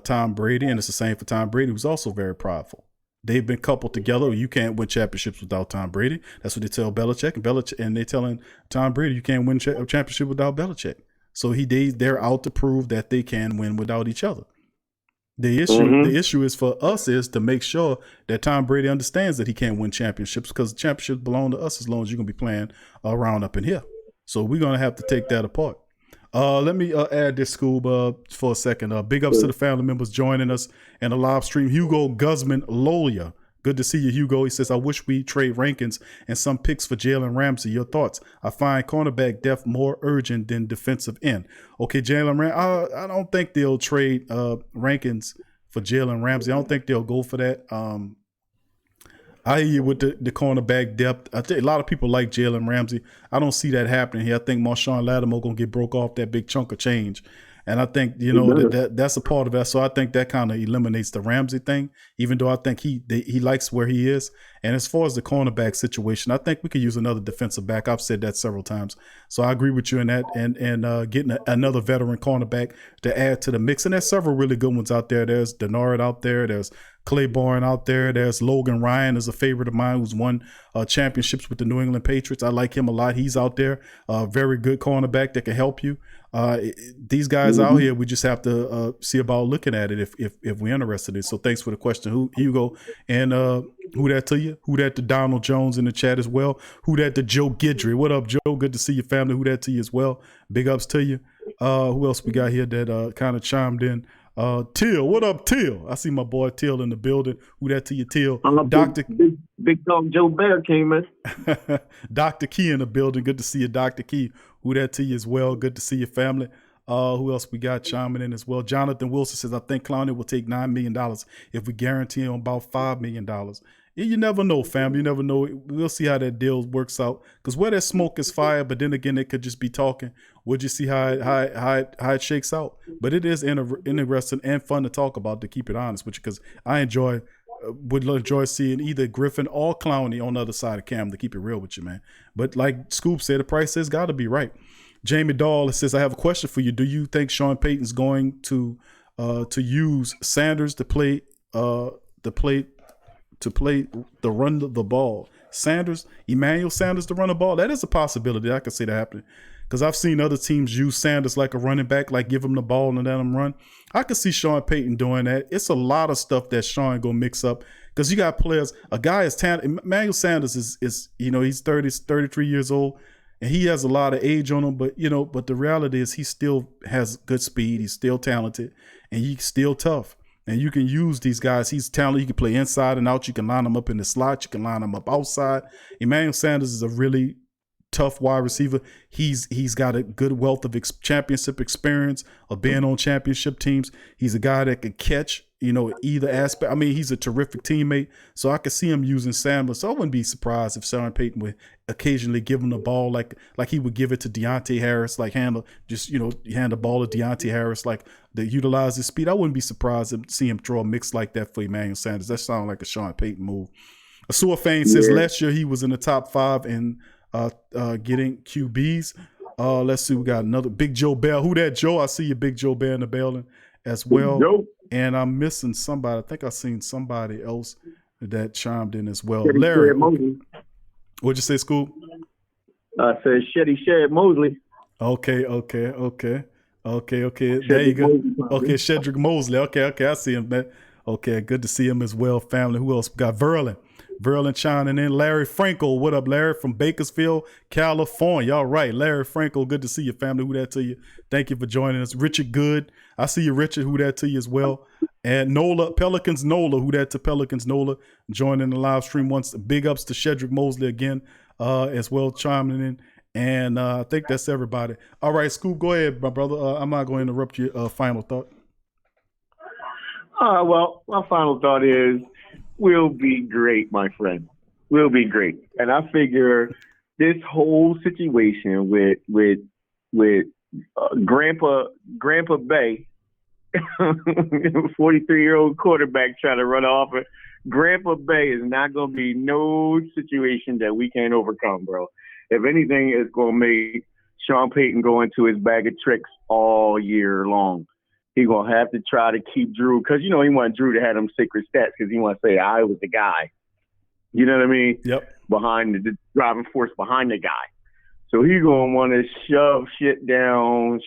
Tom Brady. And it's the same for Tom Brady, who's also very prideful. They've been coupled together. You can't win championships without Tom Brady. That's what they tell Belichick. And they're telling Tom Brady, you can't win a championship without Belichick. So they're out to prove that they can win without each other. The issue is for us is to make sure that Tom Brady understands that he can't win championships because championships belong to us as long as you're going to be playing around up in here. So we're going to have to take that apart. Let me add this, Scoob, for a second. Big ups to the family members joining us in the live stream. Hugo Guzman Lolia. Good to see you, Hugo. He says, I wish we trade Rankins and some picks for Jalen Ramsey. Your thoughts? I find cornerback depth more urgent than defensive end. Okay, Jalen Ramsey. I don't think they'll trade Rankins for Jalen Ramsey. I don't think they'll go for that. I hear you with the cornerback depth. I think a lot of people like Jalen Ramsey. I don't see that happening here. I think Marshawn Lattimore going to get broke off that big chunk of change. And I think, that's a part of that. So I think that kind of eliminates the Ramsey thing, even though I think he likes where he is. And as far as the cornerback situation, I think we could use another defensive back. I've said that several times. So I agree with you in that and getting another veteran cornerback to add to the mix. And there's several really good ones out there. There's Denard out there. There's Claiborne out there. There's Logan Ryan is a favorite of mine who's won championships with the New England Patriots. I like him a lot. He's out there. Very good cornerback that can help you. These guys out here, we just have to see about looking at it if we're interested in it. So thanks for the question, Hugo. And who that to you? Who that to Donald Jones in the chat as well? Who that to Joe Guidry? What up, Joe? Good to see your family. Who that to you as well? Big ups to you. Who else we got here that kind of chimed in? Till, what up, Till? I see my boy Till in the building. Who that to you, Till? Dr. Big dog Joe Bear came in. Dr. Key in the building. Good to see you, Dr. Key. Who that to you as well? Good to see your family. Who else we got chiming in as well? Jonathan Wilson says, I think Clowney will take $9 million if we guarantee him about $5 million. You never know, fam. You never know. We'll see how that deal works out. Because where there's smoke is fire, but then again, they could just be talking. We'll just see how it shakes out. But it is interesting and fun to talk about, to keep it honest with you, because I would enjoy seeing either Griffin or Clowney on the other side of Cam, to keep it real with you, man. But like Scoop said, the price has got to be right. Jamie Dahl says, I have a question for you. Do you think Sean Payton's going to use Sanders to run the ball? Emmanuel Sanders to run the ball? That is a possibility. I could see that happening. Because I've seen other teams use Sanders like a running back, like give him the ball and let him run. I could see Sean Payton doing that. It's a lot of stuff that Sean gonna mix up. Because you got players, a guy is talented. Emmanuel Sanders is he's 33 years old. And he has a lot of age on him, but the reality is he still has good speed. He's still talented, and he's still tough. And you can use these guys. He's talented. You can play inside and out. You can line him up in the slot. You can line him up outside. Emmanuel Sanders is a really tough wide receiver. He's got a good wealth of championship experience of being on championship teams. He's a guy that can catch, either aspect. I mean, he's a terrific teammate. So I could see him using Sanders. So I wouldn't be surprised if Sean Payton would occasionally give him the ball like he would give it to Deontay Harris, like hand the ball to Deontay Harris, like to utilize his speed. I wouldn't be surprised to see him throw a mix like that for Emmanuel Sanders. That sounds like a Sean Payton move. Asua Fain says last year he was in the top 5 in getting QBs. Let's see, we got another Big Joe Bell. Who that, Joe? I see you, Big Joe Bell, in the building as well. And I'm missing somebody. I think I seen somebody else that chimed in as well. Larry, what'd you say, Scoop? I said Shed Mosley. Okay. There you go. Okay, Shedrick Mosley. Okay, I see him, man. Okay, good to see him as well, family. Who else? We got Verlin chiming in. Larry Franco, what up, Larry, from Bakersfield, California. All right, Larry Franco, good to see you, family. Who that to you? Thank you for joining us. Richard Good, I see you, Richard. Who that to you as well? And Nola, Pelicans Nola, who that to Pelicans Nola, joining the live stream once. Big ups to Shedrick Mosley again as well, chiming in. And I think that's everybody. All right, Scoop, go ahead, my brother. I'm not going to interrupt your final thought. Well, my final thought is, we'll be great, my friend. We'll be great. And I figure this whole situation with Grandpa Bay, 43-year-old quarterback trying to run off it, Grandpa Bay is not going to be no situation that we can't overcome, bro. If anything, it's going to make Sean Payton go into his bag of tricks all year long. He's going to have to try to keep Drew, because, he want Drew to have them secret stats, because he wants to say, I was the guy. You know what I mean? Yep. Behind the driving force behind the guy. So he's going to want to shove shit down,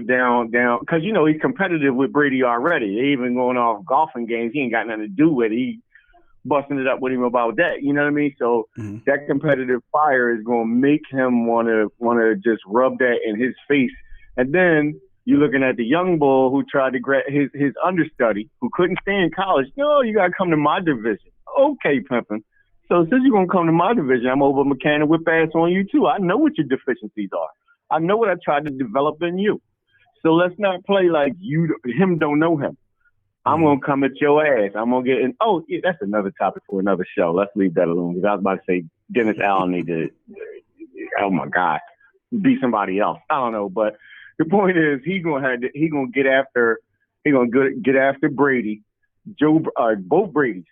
down, because, he's competitive with Brady already. They even going off golfing games. He ain't got nothing to do with it. He busting it up with him about that. You know what I mean? So that competitive fire is going to make him want to just rub that in his face. And then you're looking at the young bull who tried to grab his understudy, who couldn't stay in college. No, you got to come to my division. Okay, pimpin'. So since you're going to come to my division, I'm over mechanic whip ass on you too. I know what your deficiencies are. I know what I tried to develop in you. So let's not play like him don't know him. I'm going to come at your ass. I'm going to get in. Oh, yeah, that's another topic for another show. Let's leave that alone. Because I was about to say Dennis Allen need to, oh my God, be somebody else. I don't know, but the point is, he's gonna get after Brady, both Bradys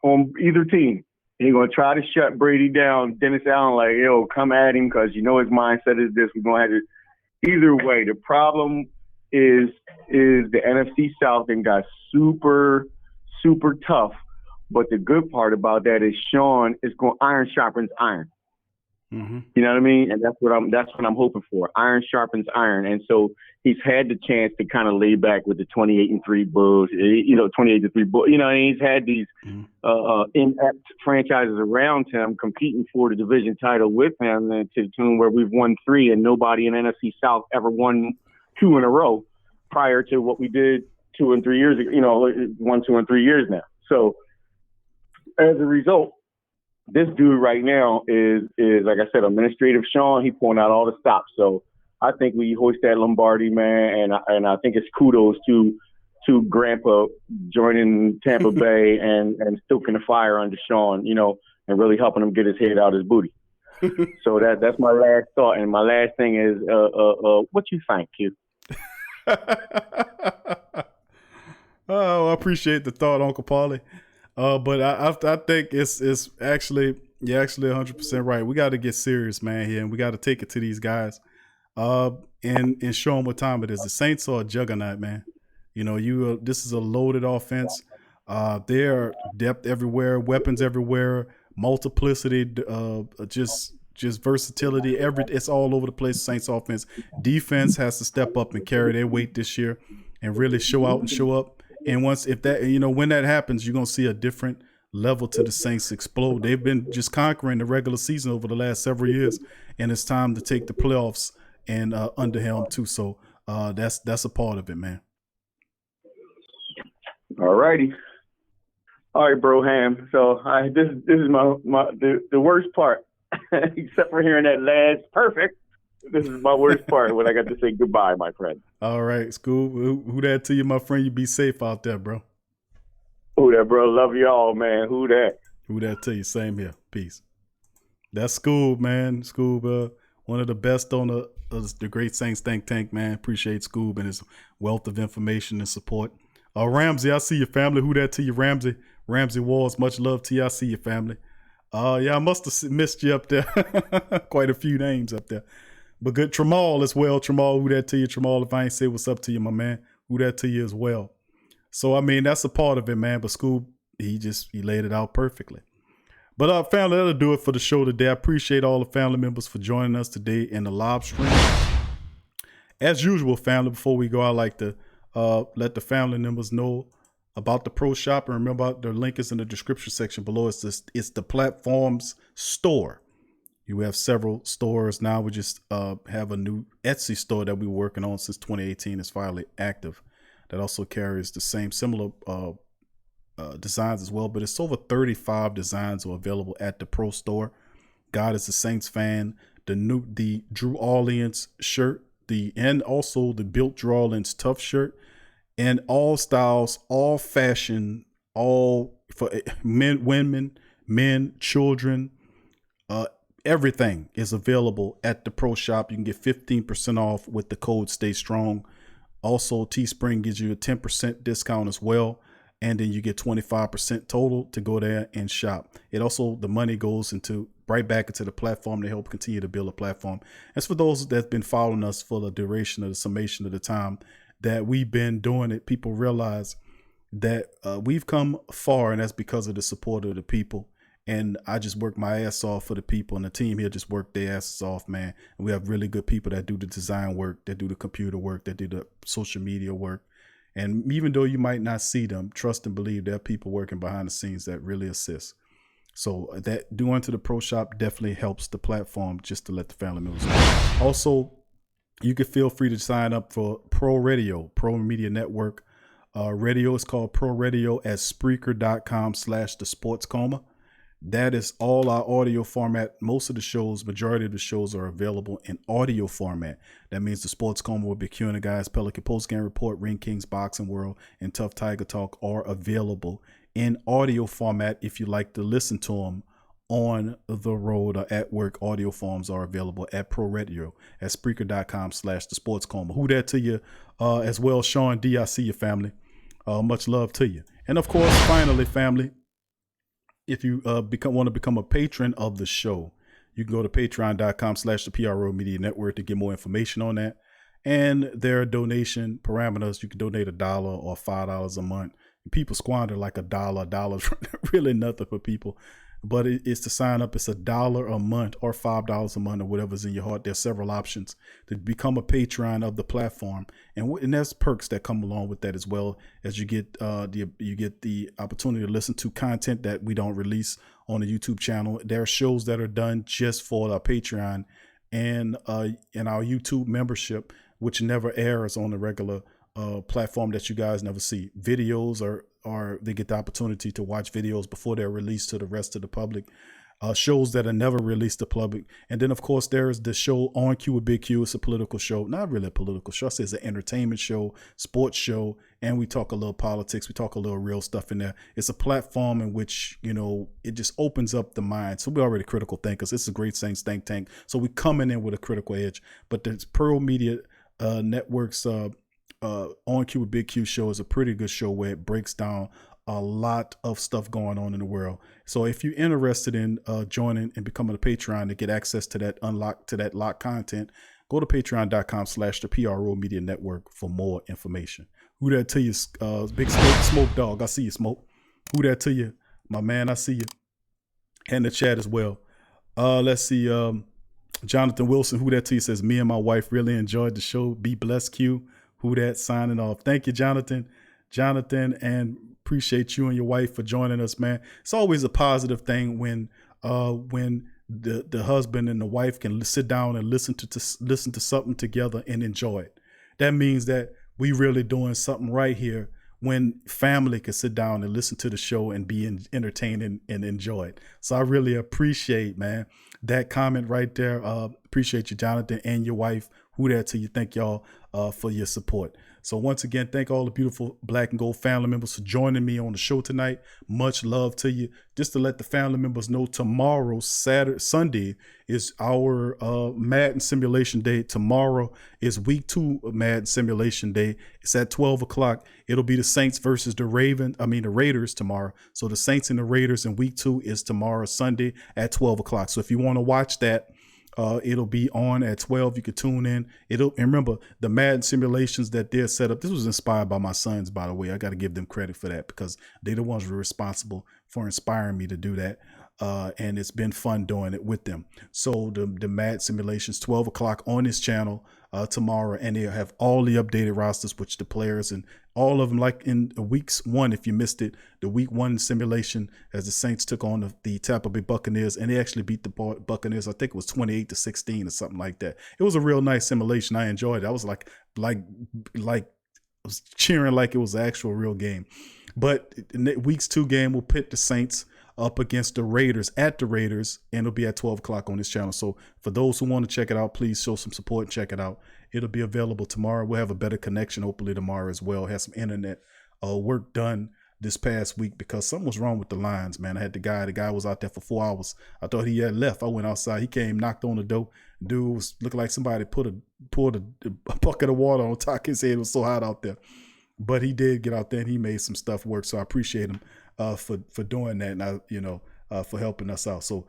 on either team. He's gonna try to shut Brady down. Dennis Allen, like, yo, come at him, because his mindset is this. We're gonna have to. Either way, the problem is the NFC South and got super, super tough. But the good part about that is Sean is going iron sharpens iron. Mm-hmm. You know what I mean? And that's what I'm hoping for. Iron sharpens iron. And so he's had the chance to kind of lay back with the 28-3 Bulls, 28-3 Bulls. He's had these inept franchises around him competing for the division title with him, and to the tune where we've won 3 and nobody in NFC South ever won 2 in a row prior to what we did 2 and 3 years ago, 1, 2, and 3 years now. So as a result, this dude right now is like I said, administrative Sean. He pulling out all the stops. So I think we hoist that Lombardi, man, and I think it's kudos to Grandpa joining Tampa Bay and stoking the fire under Sean, you know, and really helping him get his head out his booty. So that's my last thought, and my last thing is, what you think, Q? Oh, I appreciate the thought, Uncle Paulie. But I think it's actually, you're actually 100% right. We got to get serious, man, here, and we got to take it to these guys, and show them what time it is. The Saints are a juggernaut, man. You know, this is a loaded offense. There are depth everywhere, weapons everywhere, multiplicity, just versatility. It's all over the place. Saints offense, defense has to step up and carry their weight this year, and really show out and show up. And when that happens, you're gonna see a different level to the Saints explode. They've been just conquering the regular season over the last several years, and it's time to take the playoffs and under him too. So that's a part of it, man. All righty. All right, bro Ham. So this is the worst part, except for hearing that last perfect. This is my worst part when I got to say goodbye, my friend. All right, Scoob. Who that to you, my friend? You be safe out there, bro. Who that, bro? Love y'all, man. Who that? Who that to you? Same here. Peace. That's Scoob, man. Scoob, one of the best on the Great Saints Think Tank, man. Appreciate Scoob and his wealth of information and support. Ramsey, I see your family. Who that to you, Ramsey? Ramsey Walls, much love to you. I see your family. Yeah, I must have missed you up there. Quite a few names up there. But good. Tramal as well. Tramal, who that to you? Tramal, if I ain't say what's up to you, my man, who that to you as well. So, I mean, that's a part of it, man. But Scoob, he laid it out perfectly. But family, that'll do it for the show today. I appreciate all the family members for joining us today in the live stream. As usual, family, before we go, I like to let the family members know about the Pro Shop. And remember, the link is in the description section below. It's the platform's store. You have several stores now. We just have a new Etsy store that we're working on since 2018. It's finally active. That also carries the same similar designs as well. But it's over 35 designs are available at the Pro Store. God is a Saints fan. The Drew Orleans shirt, and also the Built Drew Orleans Tough shirt, and all styles, all fashion, all for men, women, men, children. Everything is available at the Pro Shop. You can get 15% off with the code Stay Strong. Also, Teespring gives you a 10% discount as well. And then you get 25% total to go there and shop. The money goes right back into the platform to help continue to build a platform. As for those that have been following us for the duration of the summation of the time that we've been doing it, people realize that we've come far, and that's because of the support of the people. And I just work my ass off for the people, and the team here just work their asses off, man. And we have really good people that do the design work, that do the computer work, that do the social media work. And even though you might not see them, trust and believe there are people working behind the scenes that really assist. So that doing to the Pro Shop definitely helps the platform, just to let the family members know. Also, you can feel free to sign up for Pro Radio, Pro Media Network. Radio is called Pro Radio at Spreaker.com/thesportscoma. That is all our audio format. Most of the shows, majority of the shows are available in audio format. That means the Sports Coma with Big Q and the guys, Pelican Postgame Report, Ring Kings, Boxing World, and Tough Tiger Talk are available in audio format. If you like to listen to them on the road or at work, audio forms are available at Pro Radio at Spreaker.com/thesportscoma. Who that to you as well, Sean D. I see your family. Much love to you. And of course, finally, family, if you want to become a patron of the show, you can go to patreon.com/the PRO Media Network to get more information on that. And there are donation parameters. You can donate $1 or $5 a month. People squander like $1. $1's really nothing for people. But it's to sign up. It's $1 a month or $5 a month or whatever's in your heart. There's several options to become a patron of the platform, and there's perks that come along with that as well. As you get the opportunity to listen to content that we don't release on the YouTube channel. There are shows that are done just for our Patreon and our YouTube membership, which never airs on the regular platform that you guys never see. Videos are they get the opportunity to watch videos before they're released to the rest of the public. shows that are never released to public. And then, of course, there's the show On Cue with Big Q. It's a political show. Not really a political show. I say it's an entertainment show, sports show, and we talk a little politics. We talk a little real stuff in there. It's a platform in which, it just opens up the mind. So we're already critical thinkers. It's a great Saints think tank. So we're coming in with a critical edge. But the Pearl Media Network's On Cue with Big Q show is a pretty good show where it breaks down a lot of stuff going on in the world. So if you're interested in joining and becoming a Patreon to get access to that locked content, go to patreon.com/the PRO Media Network for more information. Who that to you, Big Smoke Dog? I see you, Smoke. Who that to you, my man? I see you. And the chat as well. Let's see. Jonathan Wilson, who that to you, says, me and my wife really enjoyed the show. Be blessed, Q. Who that signing off? Thank you, Jonathan. And appreciate you and your wife for joining us, man. It's always a positive thing when the husband and the wife can sit down and listen to something together and enjoy it. That means that we really doing something right here when family can sit down and listen to the show and be entertained and enjoy it. So I really appreciate, man, that comment right there. Appreciate you, Jonathan, and your wife. Who that to you? Thank y'all for your support. So once again, thank all the beautiful Black and Gold family members for joining me on the show tonight. Much love to you. Just to let the family members know, tomorrow, Sunday, is our Madden Simulation Day. Tomorrow is week 2 of Madden Simulation Day. It's at 12 o'clock. It'll be the Saints versus the Raiders tomorrow. So the Saints and the Raiders in week 2 is tomorrow, Sunday at 12 o'clock. So if you want to watch that, it'll be on at 12. You can tune in. And remember, the Madden simulations that they're set up, this was inspired by my sons, by the way. I got to give them credit for that because they're the ones who were responsible for inspiring me to do that. And it's been fun doing it with them. So the Madden simulations, 12 o'clock on this channel tomorrow, and they'll have all the updated rosters, which the players and all of them, like in weeks 1, if you missed it, the week 1 simulation as the Saints took on the Tampa Bay Buccaneers, and they actually beat the Buccaneers. I think it was 28-16 or something like that. It was a real nice simulation. I enjoyed it. I was like I was cheering like it was an actual real game. But in week's 2 game will pit the Saints up against the Raiders at the Raiders, and it'll be at 12 o'clock on this channel. So for those who want to check it out, please show some support and check it out. It'll be available tomorrow. We'll have a better connection hopefully tomorrow as well. Have some internet work done this past week because something was wrong with the lines, man. I had the guy was out there for 4 hours. I thought he had left. I went outside. He came, knocked on the door. Dude was looking like somebody poured a bucket of water on top of his head. It was so hot out there. But he did get out there and he made some stuff work. So I appreciate him for doing that, and for helping us out. So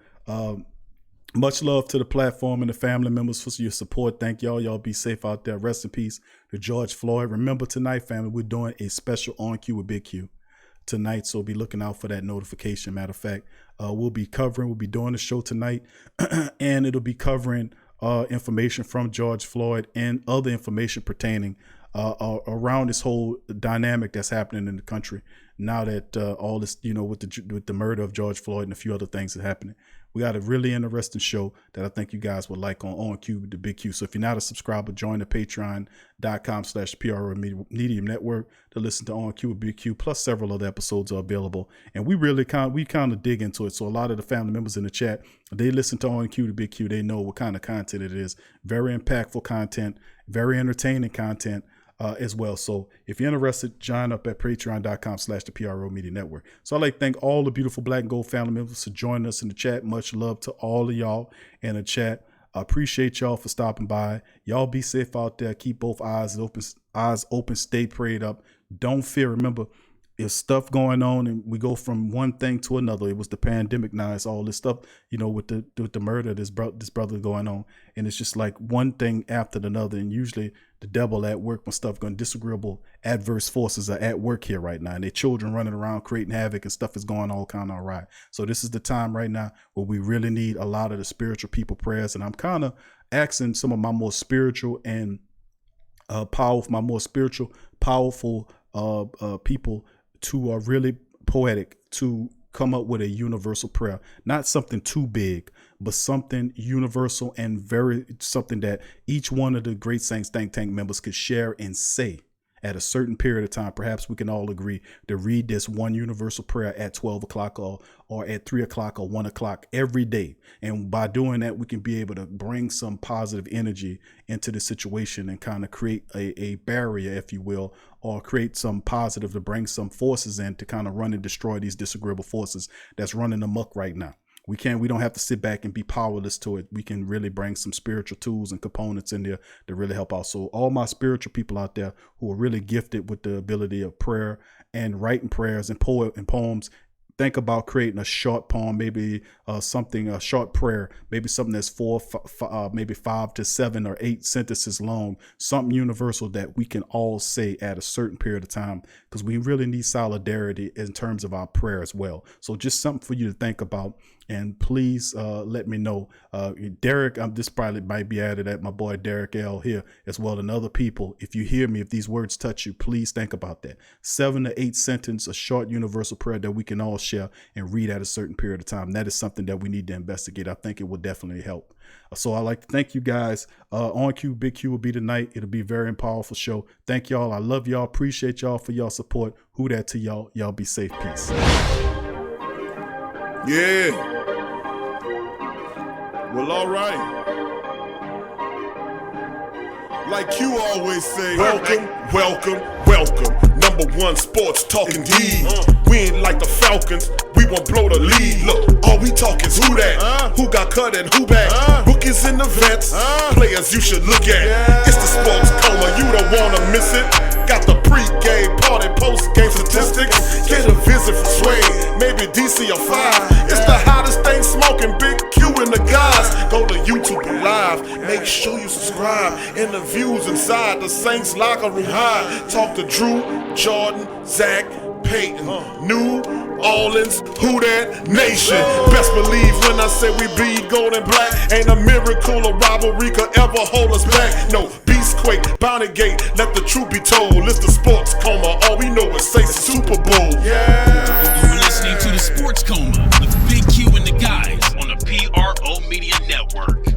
much love to the platform and the family members for your support. Thank y'all. Y'all be safe out there. Rest in peace to George Floyd. Remember tonight, family, we're doing a special On Cue with Big Q tonight. So be looking out for that notification. Matter of fact, we'll be doing the show tonight and it'll be covering information from George Floyd and other information pertaining around this whole dynamic that's happening in the country now that all this, with the murder of George Floyd and a few other things that are happening. We got a really interesting show that I think you guys would like on Cue with the Big Q. So if you're not a subscriber, join the patreon.com/PRO Media Network to listen to On Cue with Big Q, plus several other episodes are available. And we really kind of dig into it. So a lot of the family members in the chat, they listen to On Cue with Big Q. They know what kind of content it is. Very impactful content, very entertaining content. As well. So if you're interested, join up at patreon.com/the PRO Media Network. So I'd like to thank all the beautiful Black and Gold family members for joining us in the chat. Much love to all of y'all in the chat. I appreciate y'all for stopping by. Y'all be safe out there. Keep both eyes open, stay prayed up. Don't fear. Remember, there's stuff going on and we go from one thing to another. It was the pandemic. Now it's all this stuff, with the murder of this brother going on. And it's just like one thing after another. And usually the devil at work when stuff going, disagreeable adverse forces are at work here right now. And their children running around creating havoc and stuff is going all kind of awry. So this is the time right now where we really need a lot of the spiritual people prayers. And I'm kind of asking some of my more spiritual and powerful people to are really poetic to come up with a universal prayer, not something too big, but something universal and something that each one of the Great Saints Think Tank members could share and say at a certain period of time, perhaps we can all agree to read this one universal prayer at 12 o'clock or at 3 o'clock or 1 o'clock every day. And by doing that, we can be able to bring some positive energy into the situation and kind of create a barrier, if you will, or create some positive to bring some forces in to kind of run and destroy these disagreeable forces that's running amok right now. We don't have to sit back and be powerless to it. We can really bring some spiritual tools and components in there to really help out. So all my spiritual people out there who are really gifted with the ability of prayer and writing prayers and poems, think about creating a short poem, maybe a short prayer, maybe something that's maybe 5 to 7 or 8 sentences long, something universal that we can all say at a certain period of time, because we really need solidarity in terms of our prayer as well. So just something for you to think about. And please let me know. Derek, this probably might be added at my boy Derek L here as well, and other people. If you hear me, if these words touch you, please think about that. 7 to 8 sentence, a short universal prayer that we can all share and read at a certain period of time. That is something that we need to investigate. I think it will definitely help. So I'd like to thank you guys. On Q, Big Q will be tonight. It'll be a very powerful show. Thank y'all. I love y'all. Appreciate y'all for y'all support. Who that to y'all. Y'all be safe. Peace. Yeah. Well, all right. Like you always say, welcome, welcome, welcome. #1 sports talking D. We ain't like the Falcons. We won't blow the lead. Look, all we talk is who that, who got cut and who back. Rookies in the vets, players you should look at. It's the sports coma, you don't wanna miss it. Got the pre-game, party, post-game statistics. Get a visit from Sway, maybe DC or 5. It's the hottest thing smoking, Big Q and the guys. Go to YouTube Live, make sure you subscribe. Interviews inside the Saints locker room high. Talk to Drew, Jordan, Zach, Payton, New Orleans, who that nation. Best believe when I say we bleed gold and black. Ain't a miracle or rivalry could ever hold us back. No, Beastquake, Bounty Gate, let the truth be told. It's the sports coma, all we know is say Super Bowl. Yeah. You're listening to the Sports Coma with Big Q and the guys on the PRO Media Network.